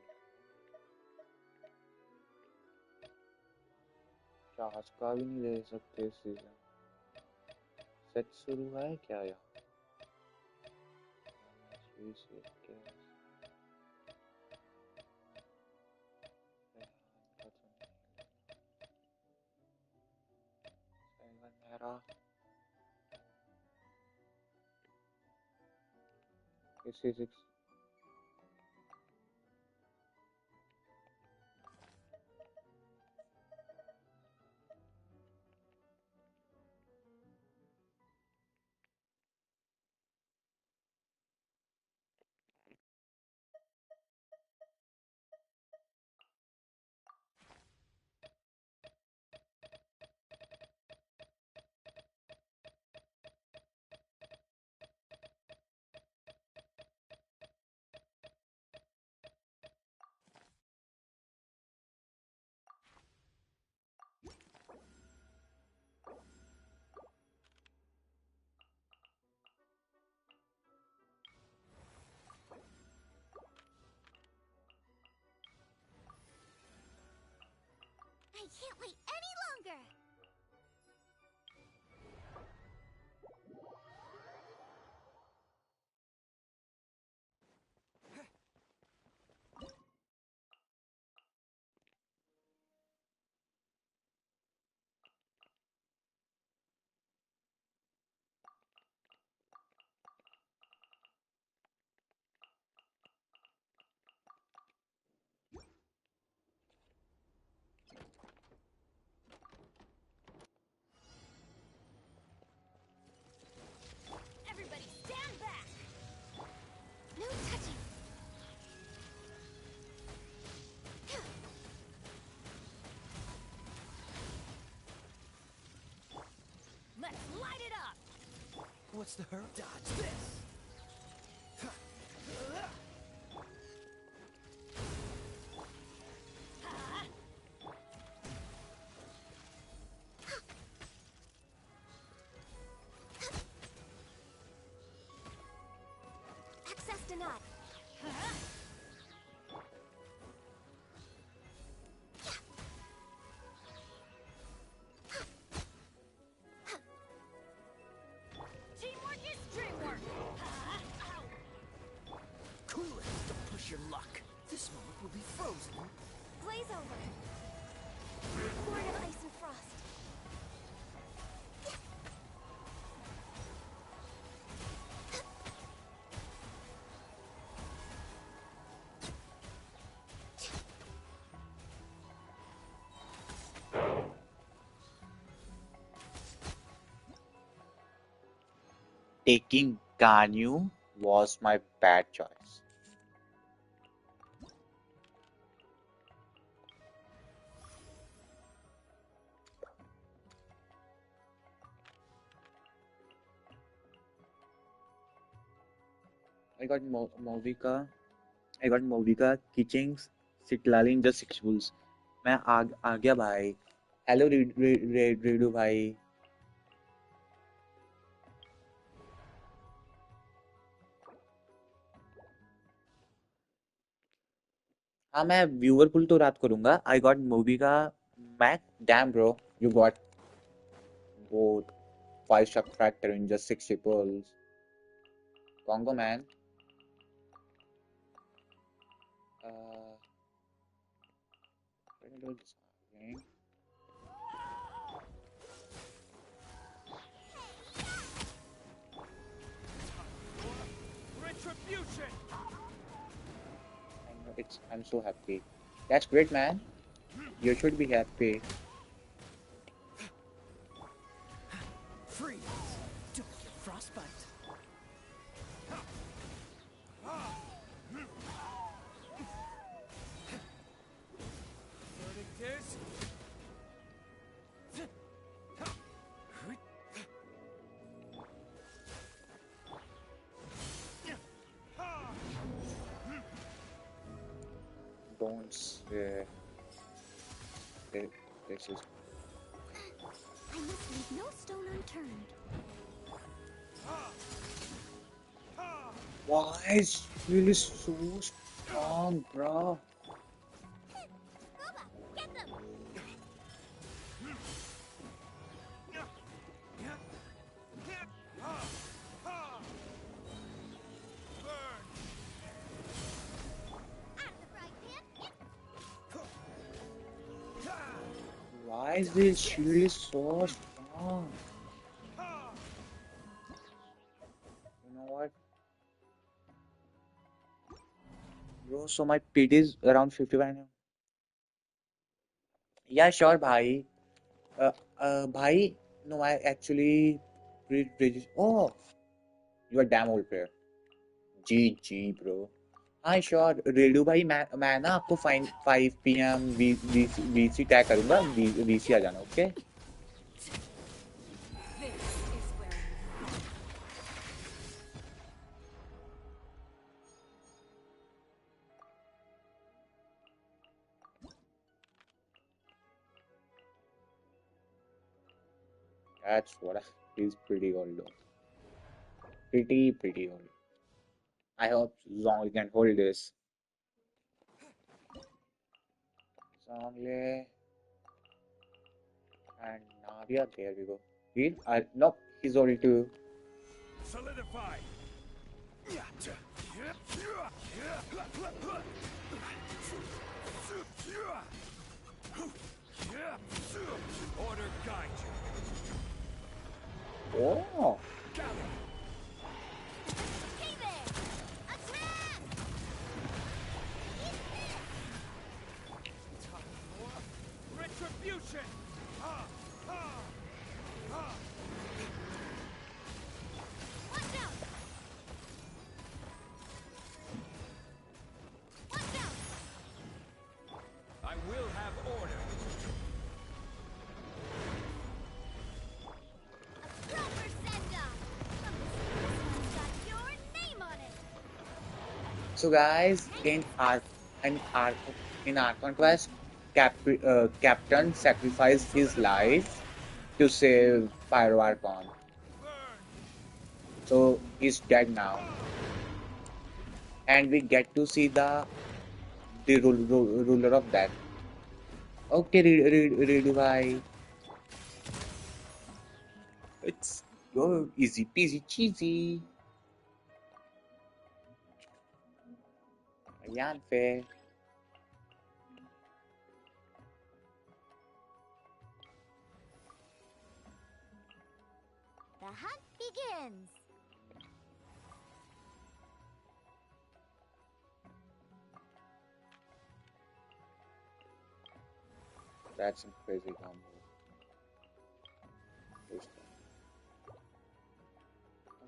जहाज का भी नहीं ले सकते सीजन सेट शुरू है क्या यहाँ मेरा I can't wait any longer! Everybody stand back! No touching! Let's light it up! What's the hurry? Dodge this! Access denied! Teamwork is dreamwork! Coolest to push your luck. This moment will be frozen. Glaze over! Lord of Ice and Frost! taking Ganyu was my bad choice. I got Mavuika. I got Mavuika Citlali in just 6 bulls. मैं आ गया भाई. Hello Redu भाई. हाँ मैं viewer पुल तो रात करूंगा. I got Mavuika Mac. Damn bro, you got both 5-star factor in just 60 pulls. Congo man. Let me do this again. Retribution! I'm so happy. That's great, man. You should be happy. Freeze! Don't get frostbite. Don't say this is I must leave no stone unturned. Why is really so strong, bro? Get them! Why is this shield so strong? You know what, bro? So my PD is around 55 now. Yeah, sure, bhai. Bhai. No, I actually Oh, you are damn old player. GG, bro. हाँ sure Redu भाई मैं ना आपको 5 PM VC tag करूंगा VC आ जाना okay That's what he's pretty old though. Pretty old. I hope Zhongli can hold this. Zhongli and Navia, there we go. Nope, he's old too. Solidify. Order guide you. Oh. Hey there! Attack! Retribution. Watch out! Watch out! I will have order. Proper send-off! Got your name on it! So guys, in our conquest, Captain sacrificed his life to save Pyro Archon. So he's dead now, and we get to see the ruler of death. Okay, read bhai. It's go easy peasy cheesy. Ayan fair. The hunt begins! That's some crazy combo.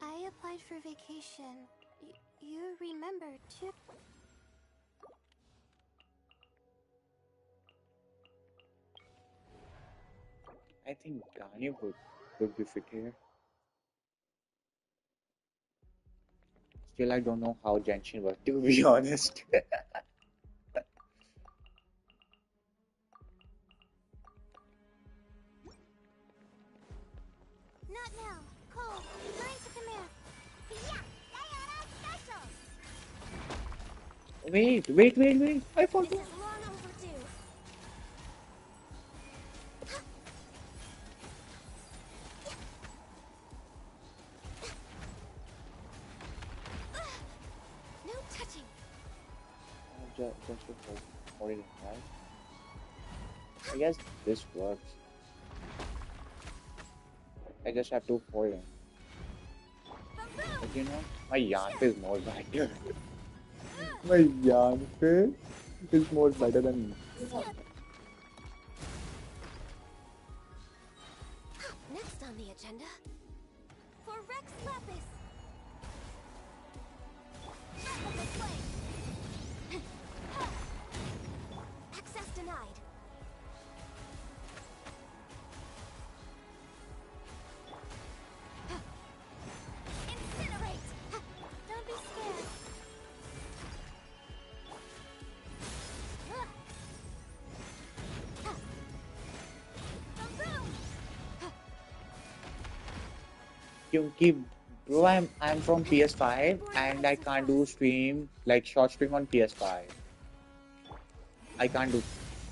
I applied for vacation. You remember, too? I think Ganya would be fit here. Still, I don't know how Genshin works, to be honest. Not now. Cole, line to command. Yeah! Diana special! Wait. I forgot. This is long overdue. No touching. Just hold it, right? I guess this works. I just have to hold it. But you know, my Yanfe is more better. My Yanfe is more better than me. Next on the agenda, for Rex Lapis. Tropical flame. Access denied. Incinerate. Don't be scared. क्योंकि bro I'm from PS5 and I can't do stream like short stream on PS5. I can't do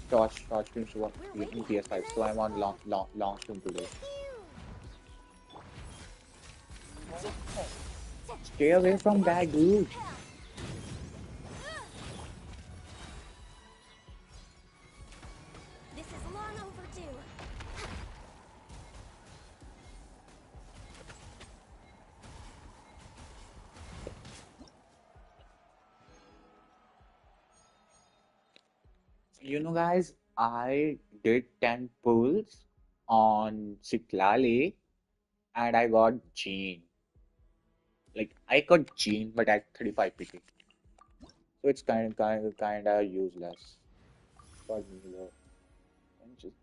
short streams in PS5, so I'm on long stream today. Stay away from that dude. This is long overdue. You know, guys, I did 10 pulls on Citlali and I got Gene. Like I got Gene, but at 35 PT. So it's kind of useless for me though. And just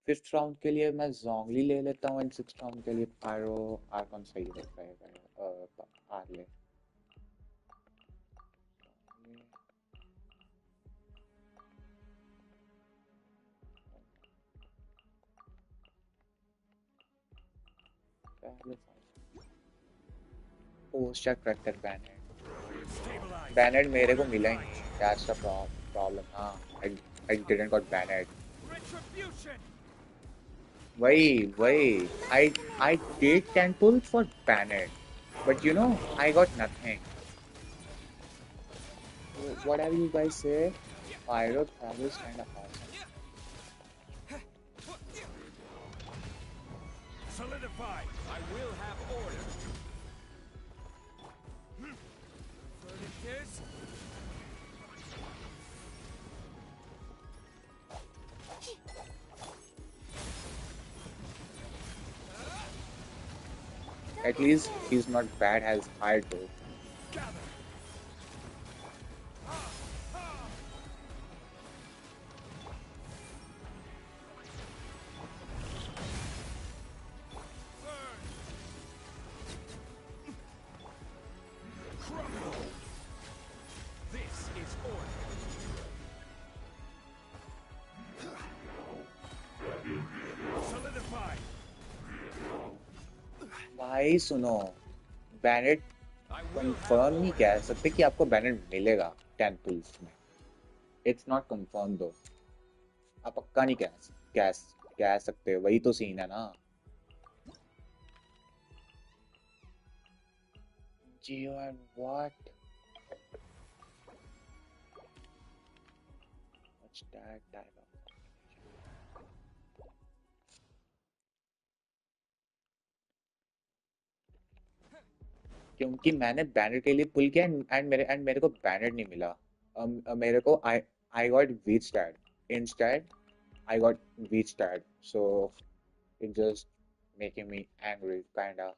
fifth round के लिए मैं जोंगली ले लेता हूँ and six round के लिए pyro Arkan सही रहता है आर्ले पोस्ट या क्रैकर बैनेड बैनेड मेरे को मिला ही नहीं दैट्स द प्रॉब्लम हाँ I didn't got banned वही I did 10 pulls for banned but you know I got nothing whatever you guys say pyro travel is kind of awesome Solidify. I will have order. Verdictors. At least he's not bad as hard though. भाई सुनो बैनेट confirm नहीं कह सकते कि आपको बैनेट मिलेगा 10 pools में it's not confirm दो आप पक्का नहीं कह सकते वही तो सीन है ना जियो and what what's that type क्योंकि मैंने बैनर के लिए पुल किया एंड मेरे को बैनर नहीं मिला मेरे को I got which stat instead I got which stat so it just making me angry kinda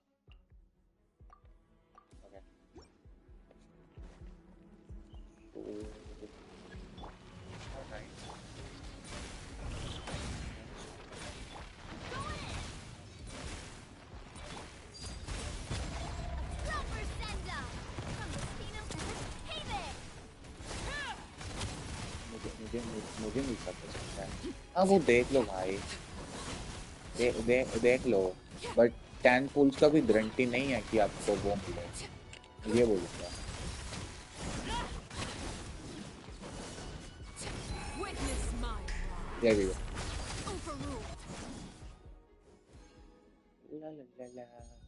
मुझे मिल सकता है हाँ वो देख लो भाई देख लो बट 10 पुल्स का भी गारंटी नहीं है कि आपको वो मिले ये बोलूँगा There we go. La la la la.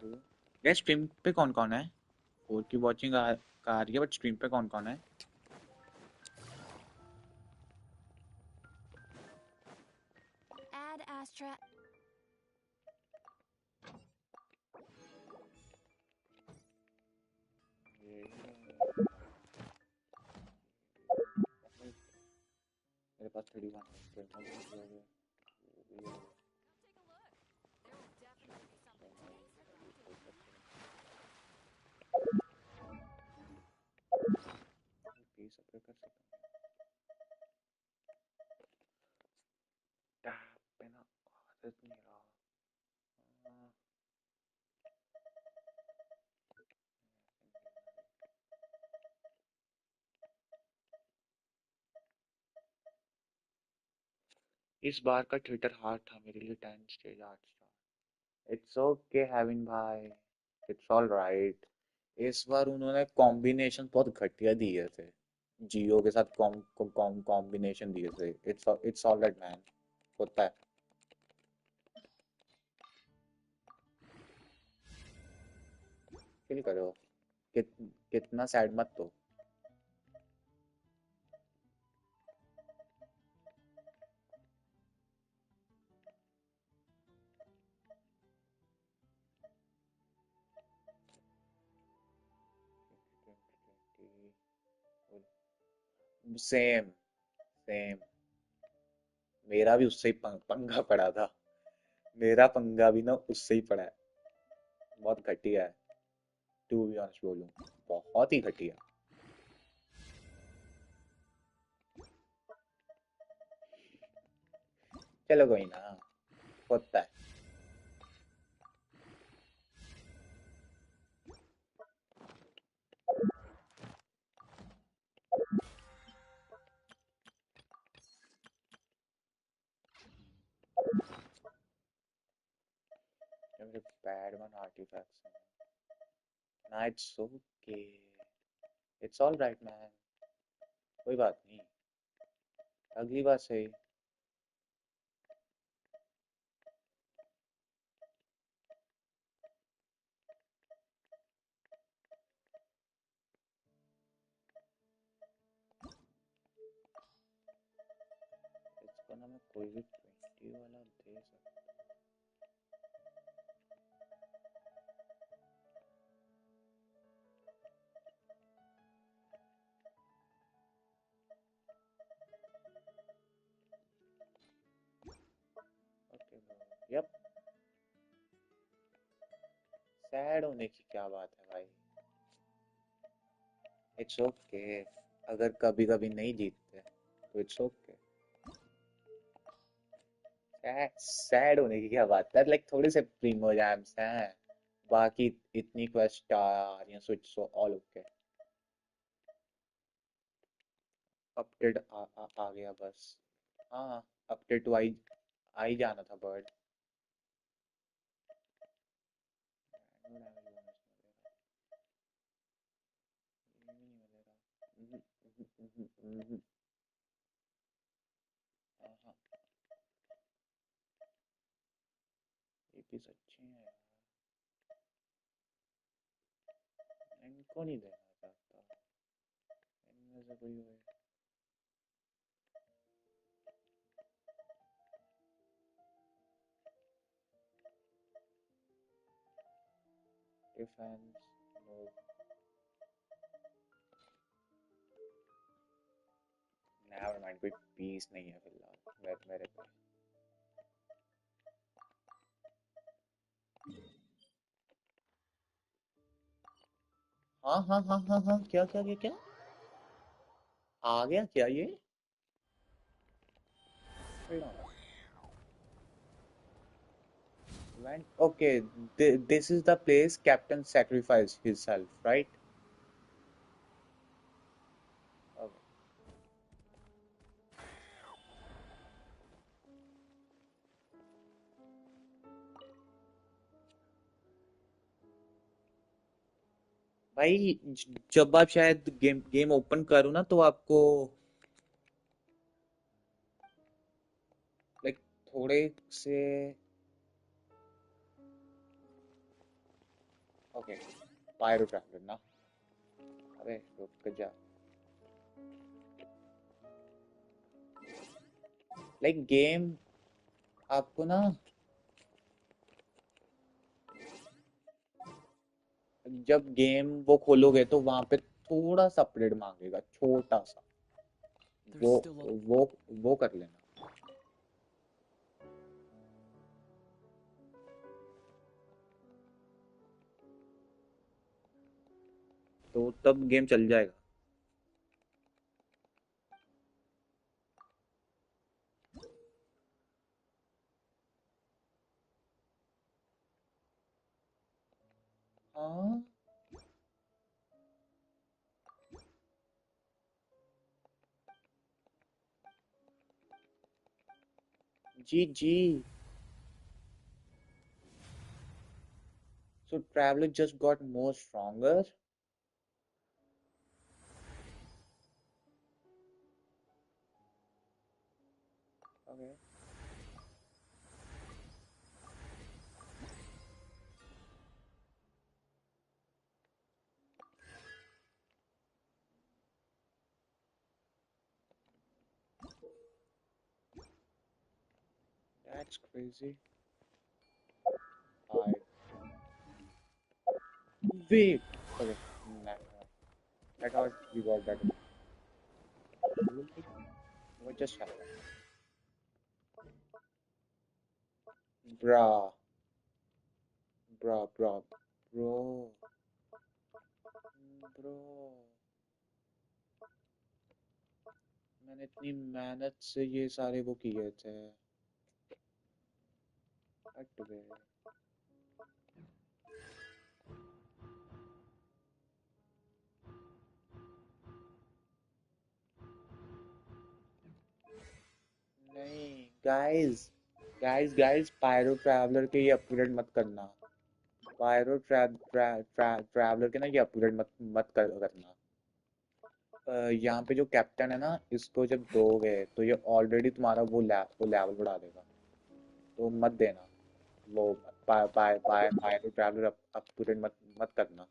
ये स्ट्रीम पे कौन कौन है? 4 की वॉचिंग आ रही है, बट स्ट्रीम पे कौन कौन है? Add Astra. मेरे पास 31 कर सकता टैप पे ना आदत नहीं रहा। इस बार का ट्विटर हार्ड था मेरे लिए 10 stage 8 star. It's okay having भाई, इट्स ऑल राइट। इस बार उन्होंने कॉम्बिनेशन बहुत घटिया दिए थे, जियो के साथ कॉम्बिनेशन दिए थे। इट्स ऑल राइट मैन, होता है। फील करो, कितना सैड मत तो। सेम सेम, मेरा भी उससे ही पंगा पड़ा था। मेरा पंगा भी ना उससे ही पड़ा है। बहुत घटिया है, टू बी ऑनेस्ट बोलूं, बहुत ही घटिया। चलो कोई ना, होता है। मेरे बैड वन आर्टिफैक्ट्स हैं ना। It's okay, it's all right man, कोई बात नहीं, अगली बार सही। इसको ना मैं कोई भी 20 वाला दे सकता। Okay bro, yup. सैड होने की क्या बात है भाई, इट्स ओके। अगर कभी कभी नहीं जीतते तो इट्स ओके। सैड होने की क्या बात है, लाइक थोड़े से प्रीमो जैम्स हैं, बाकी इतनी क्वेस्ट आ रही हैं, so it's all okay. Update आ गया बस। हाँ, अपडेट तो आ ही जाना था बर्ड। ये पीस अच्छे हैं यार, इनको नहीं देना चाहता, इनमें से कोई होए। डिफेंस नो, नेवर माइंड, कोई पीस नहीं है फिलहाल मेरे पे। हाँ हाँ हाँ हाँ हाँ, क्या क्या क्या क्या आ गया क्या ये? Hold on. When, okay, this is the place Captain sacrificed himself, right? Okay. भाई जब आप शायद गेम गेम ओपन करो ना, तो आपको लाइक थोड़े से ओके पायरो ट्रैवलर ना, अबे रुक जा। लाइक गेम आपको ना जब गेम वो खोलोगे तो वहां पे थोड़ा सा अपग्रेड मांगेगा, छोटा सा, वो वो वो कर लेना। तो तब गेम चल जाएगा। हाँ जी जी। So Traveler just got more stronger. Okay. That's crazy. I wait. Okay. Nah, I thought we got that. What just happened? Bruh. Bruh, bruh, bro. Bro. मैंने इतनी मेहनत से ये सारे वो किए थे। हट बे। नहीं गाइस पायरो ट्रैवलर के ये अपग्रेड मत करना। पायरो ट्रैवलर के ना ये अपग्रेड करना। यहाँ पे जो कैप्टन है ना, इसको जब दोगे तो ये ऑलरेडी तुम्हारा वो लेवल बढ़ा देगा, तो मत देना वो। पायरो ट्रैवलर अपग्रेड मत करना।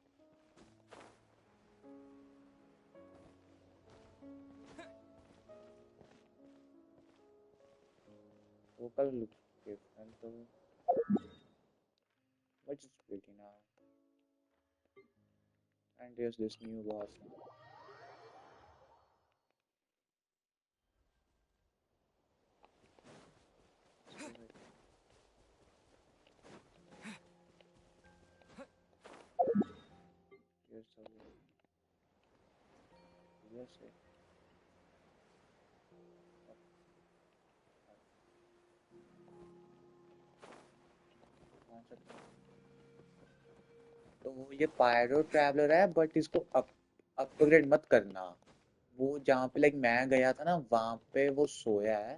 Vocal looks different though. What is pretty now? And there's this new boss now. Here's the way. Yes, it. तो ये पायरो ट्रैवलर है, बट इसको अपग्रेड मत करना। वो जहाँ पे लाइक मैं गया था ना, वहाँ पे वो सोया है।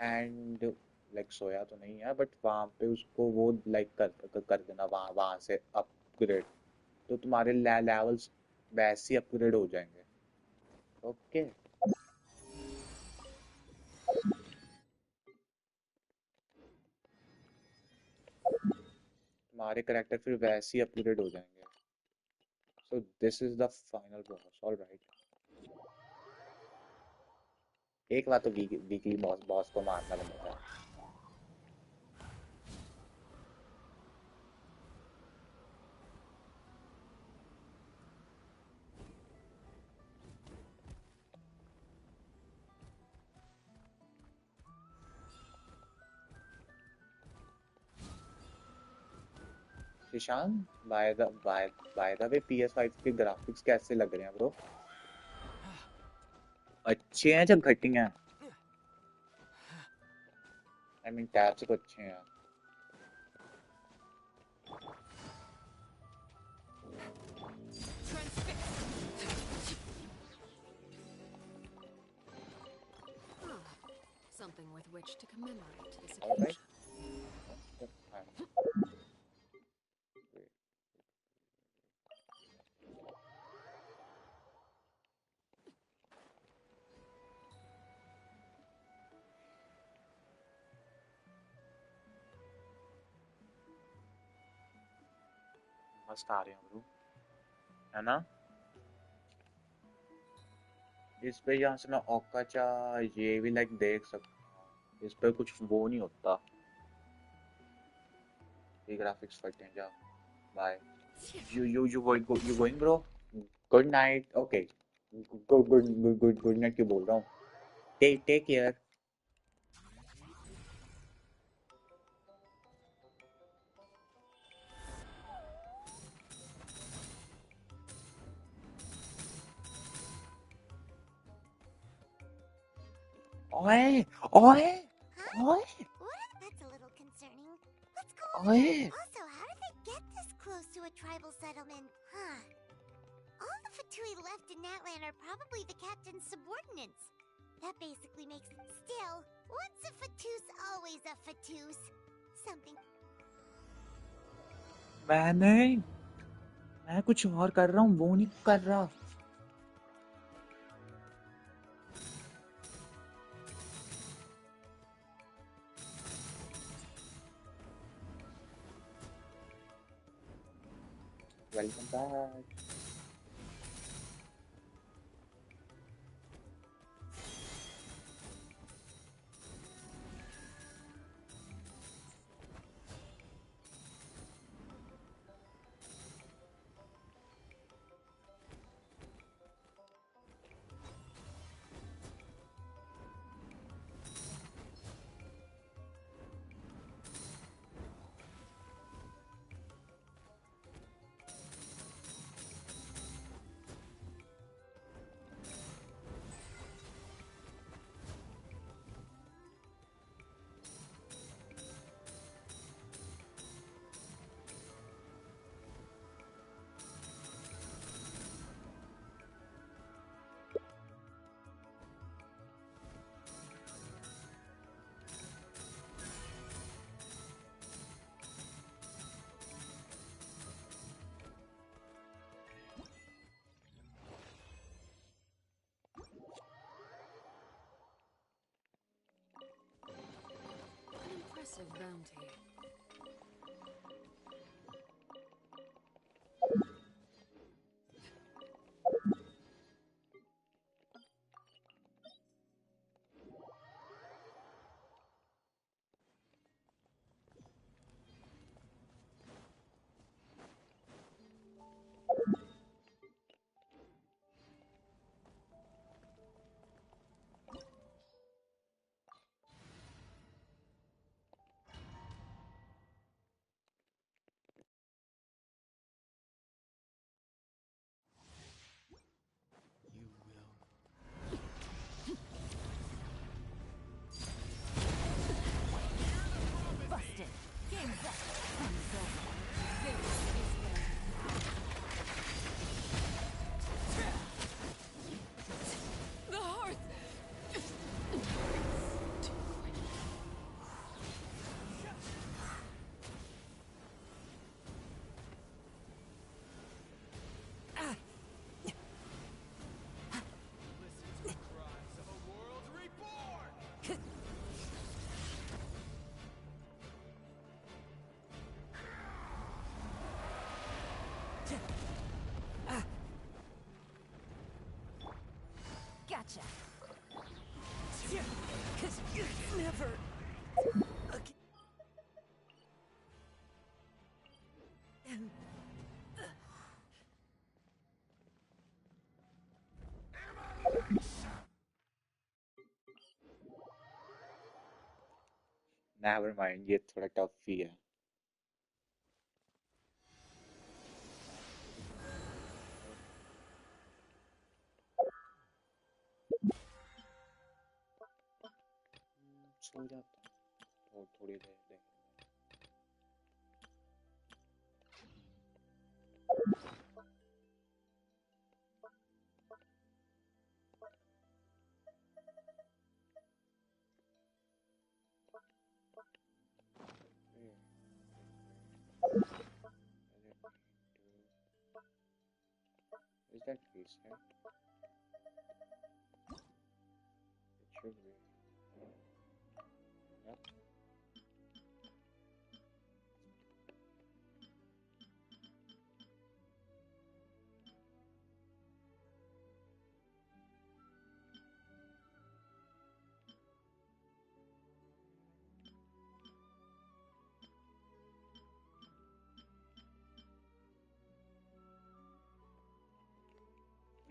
एंड लाइक सोया तो नहीं है, बट वहाँ पे उसको वो लाइक कर देना, वहाँ से अपग्रेड। तो तुम्हारे लेवल्स वैसे ही अपग्रेड हो जाएंगे। ओके। तुम्हारे करेक्टर फिर वैसे ही अपग्रेड हो जाएंगे। So this is the final boss, alright. एक बार तो वीकली बॉस को मारना बनता है। Ishan, by the way PS5 के ग्राफिक्स कैसे लग रहे हैं ब्रो? अच्छे हैं जब घटिया हैं? आई मीन टैब से तो अच्छे हैं। Something with which to commemorate this All right. मस्त आ रहे हैं ब्रो, है ना। इस पे यहाँ से मैं ओकाचा ये भी लाइक देख सकता हूँ, इस पे कुछ वो नहीं होता, ये ग्राफिक्स फटे हैं जा। Bye. You going bro? Good night. Okay. Good night क्यों बोल रहा हूँ? Take care. ओए ओए ओए That's a little concerning. Let's go over ओए there. Also, how did they get this close to a tribal settlement? Huh. All the Fatui left in Natlan are probably the captain's subordinates. That basically makes... Still, once a Fatus, always a Fatus. Something... मैं कुछ और कर रहा हूँ, वो नहीं कर रहा। Welcome back. Impressive bounty. Busted. Game's up. Fun's over. The hearth! Gotcha. Cause you never... Never mind, ये थोड़ा टफ ही है। सो जाता हूँ थोड़ी देर देख। Is that reset? It should be. Yep.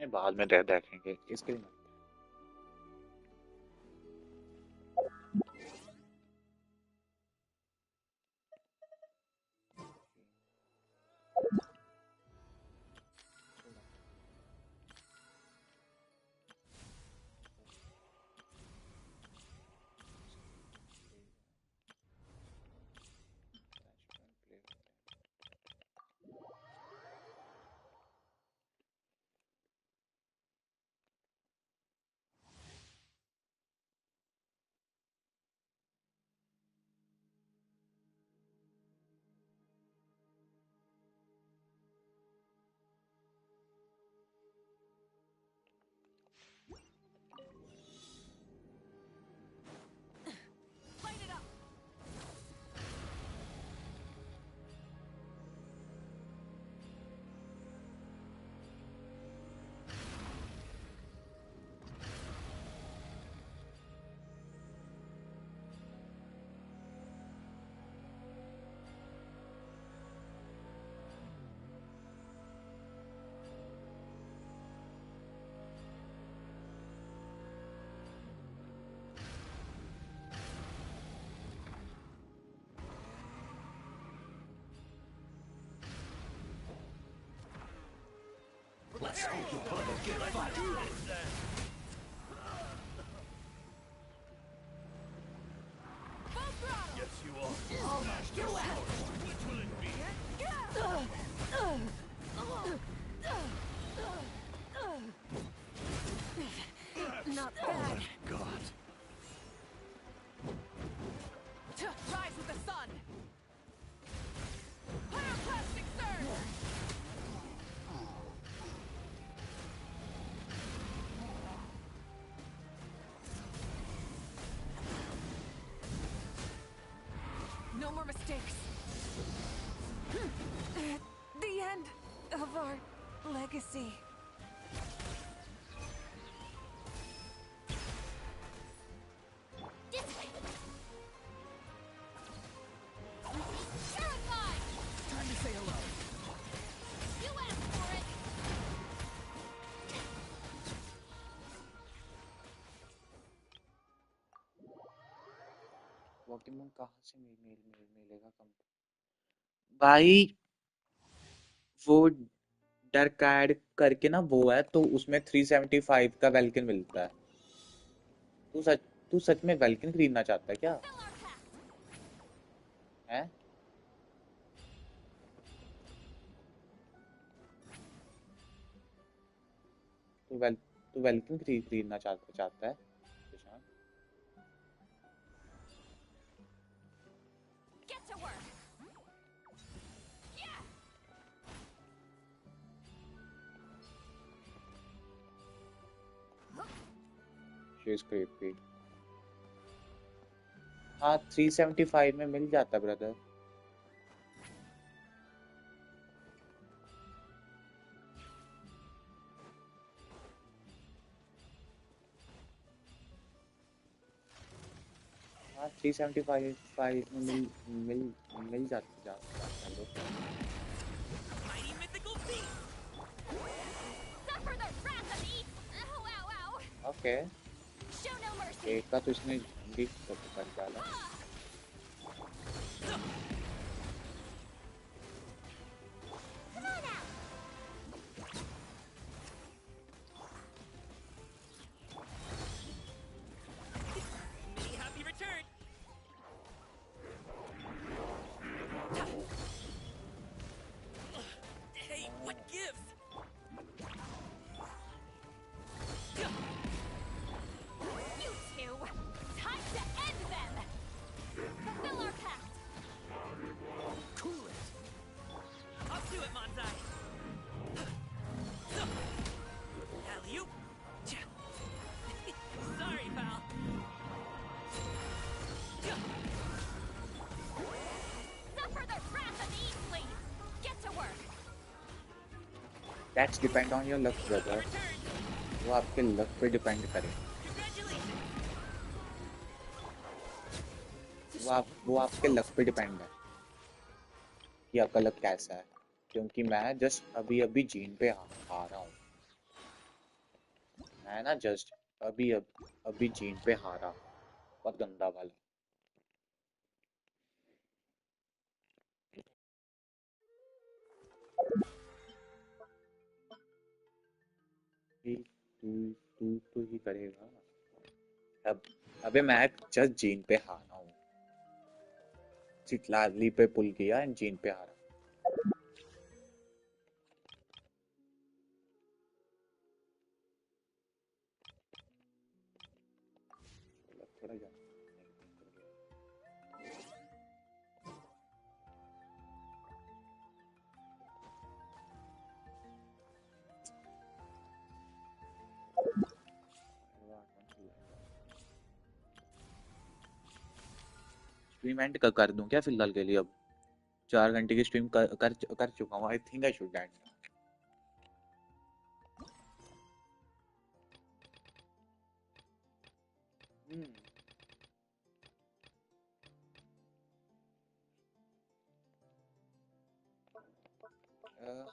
नहीं, बाद में देखेंगे इसके लिए। Let's hope you put a good fight. Yes, you are. Almost Your out. sword. Which will it be? Not bad. God. Rise with the sun. Pyroclastic surge. No more mistakes. The end of our legacy. This way. Terrified. Time to say hello. You asked for it. Pokemon कहाँ से मिलेगा कम? भाई वो डर CAD करके ना वो है, तो उसमें 375 का वेल्किन मिलता है। तू सच में वेल्किन खरीदना चाहता है क्या? हैं? तू वेल्किन खरीदना चाहता है निशान? Get to work. Yeah. She's creepy. हाँ 375 में मिल जाता ब्रदर। हाँ 375 में मिल जाता है। Mighty mythical beast. Suffer the wrath of the ow, ow, ow. Okay Show no mercy. एक का तो इसने लीक कर डाला। Come on out. Happy return. Hey, what gives? You two. Time to end them. Fulfill our pact. Cool it. Up to it, Manzai. Alley-oop. Sorry, pal. Suffer the wrath of the Eastling. Get to work. That's depend on your luck brother। वो आपके luck पे depend करे। वो आपके luck पे depend है कि आपका लक कैसा है, क्योंकि मैं जस्ट अभी जीन पे आ रहा हूँ। मैं ना जस्ट अभी जीन पे हारा, बहुत गंदा वाला। तू तू तो ही करेगा अब। अबे मैं जस्ट जीन पे हारा हूँ, चितलाली पे पुल किया एंड जीन पे हारा। थोड़ा जा स्ट्रीम एंड कर दूं क्या फिलहाल के लिए? अब 4 घंटे की स्ट्रीम कर चुका हूँ। I think I should and.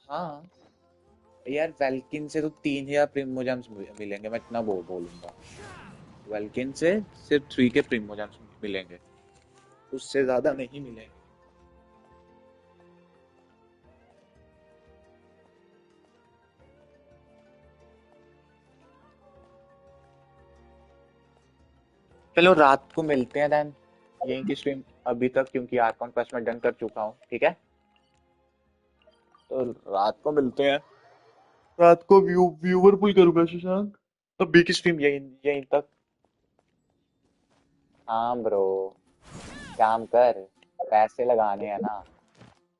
हाँ यार, वेल्किन से तो 3 हजार प्रीमोजेम्स मिलेंगे, मैं इतना बोलूंगा। वेल्किन से सिर्फ 3 के प्रीमोजेम्स मिलेंगे, उससे ज्यादा नहीं मिलेंगे। चलो रात को मिलते हैं देन, यहीं की स्ट्रीम अभी तक, क्योंकि आर्कॉन क्वेस्ट में डन कर चुका हूँ। ठीक है, तो रात को मिलते हैं। रात को व्यूवर पुल करूंगा शशांक। अभी की स्ट्रीम यहीं यहीं तक। हाँ ब्रो, काम कर, पैसे लगाने हैं ना,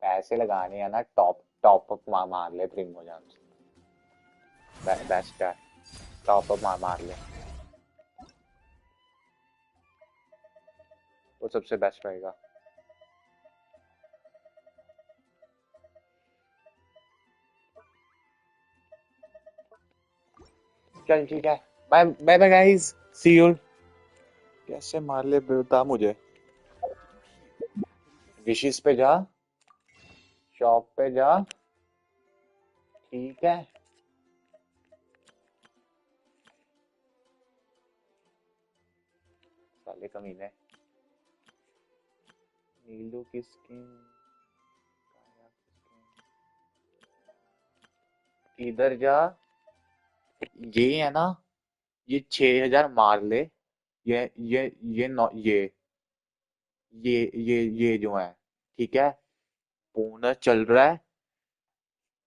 पैसे लगाने हैं ना, टॉप टॉप अप मार ले प्रीमोजेम्स। बेस्ट है, टॉप अप मार ले, वो सबसे बेस्ट रहेगा। चल ठीक है, bye bye bye guys, see you. कैसे मार ले बता मुझे। विशेष पे जा, शॉप पे जा, ठीक है। साले कमीने, नीलू की स्किन, इधर जा। ये है ना, ये 6 हजार मार ले। ये नौ ये जो है, ठीक है। बोनस चल रहा है,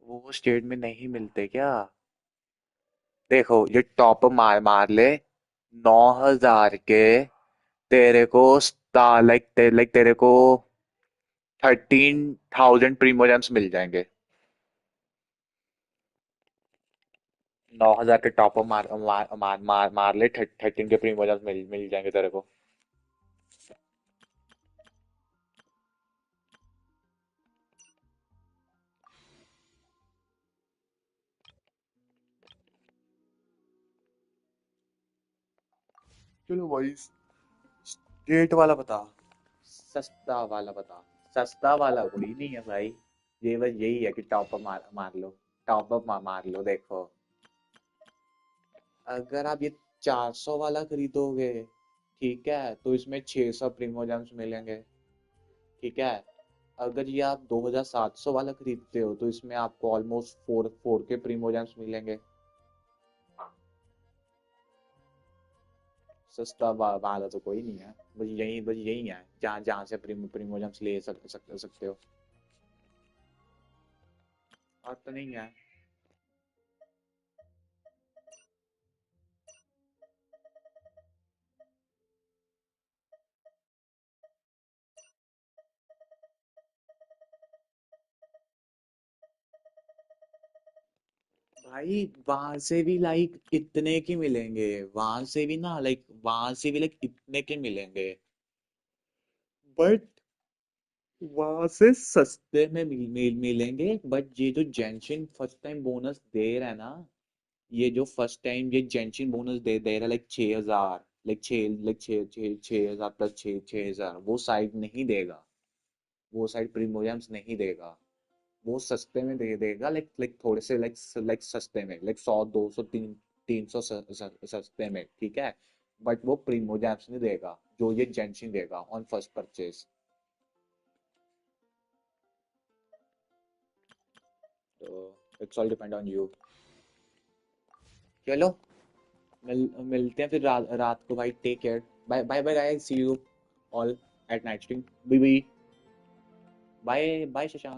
वो स्टेट में नहीं मिलते क्या? देखो ये टॉप मार मार ले, 9 हजार के तेरे को लाइक तेरे को 13,000 प्रीमोजेम्स मिल जाएंगे। 9 हजार के टॉप मार ले, 13 के प्रीमोजेम्स मिल जाएंगे तेरे को। चलो भाई, स्टेट वाला बता, सस्ता वाला बता। सस्ता वाला कोई नहीं है भाई, ये बस यही है कि टॉप अप मार लो, टॉप अप मार लो। देखो अगर आप ये 400 वाला खरीदोगे, ठीक है, तो इसमें 600 प्रीमोजेम्स मिलेंगे। ठीक है, अगर ये आप 2700 वाला खरीदते हो, तो इसमें आपको ऑलमोस्ट फोर के प्रीमोजेम्स मिलेंगे। सस्ता वाला तो कोई नहीं है, बस यही है जहाँ जहाँ से प्रीमोजेम्स ले सकते हो, और तो नहीं है। भाई वहां से भी लाइक इतने के मिलेंगे, वहां से भी ना, लाइक वहां से भी लाइक इतने के मिलेंगे, बट वहां से सस्ते में मिलेंगे। बट ये जो जेंशिन फर्स्ट टाइम बोनस दे रहा है ना, ये जो फर्स्ट टाइम ये जेंशिन बोनस दे रहा है, लाइक 6 हजार, लाइक 6 हजार प्लस 6 हजार, वो साइड नहीं देगा, वो साइड प्रीमियम्स नहीं देगा। वो सस्ते में दे देगा, लाइक लाइक थोड़े से लाइक सस्ते में, लाइक 100 200 3 300 सस्ते में, ठीक है, बट वो प्रीमो जैम्स नहीं देगा जो ये जेंशिन देगा ऑन फर्स्ट परचेज। तो it's all depend on you. चलो मिलते हैं फिर रात को भाई। Take care, bye bye bye guys, see you all at night stream. Bye bye bye Shashank.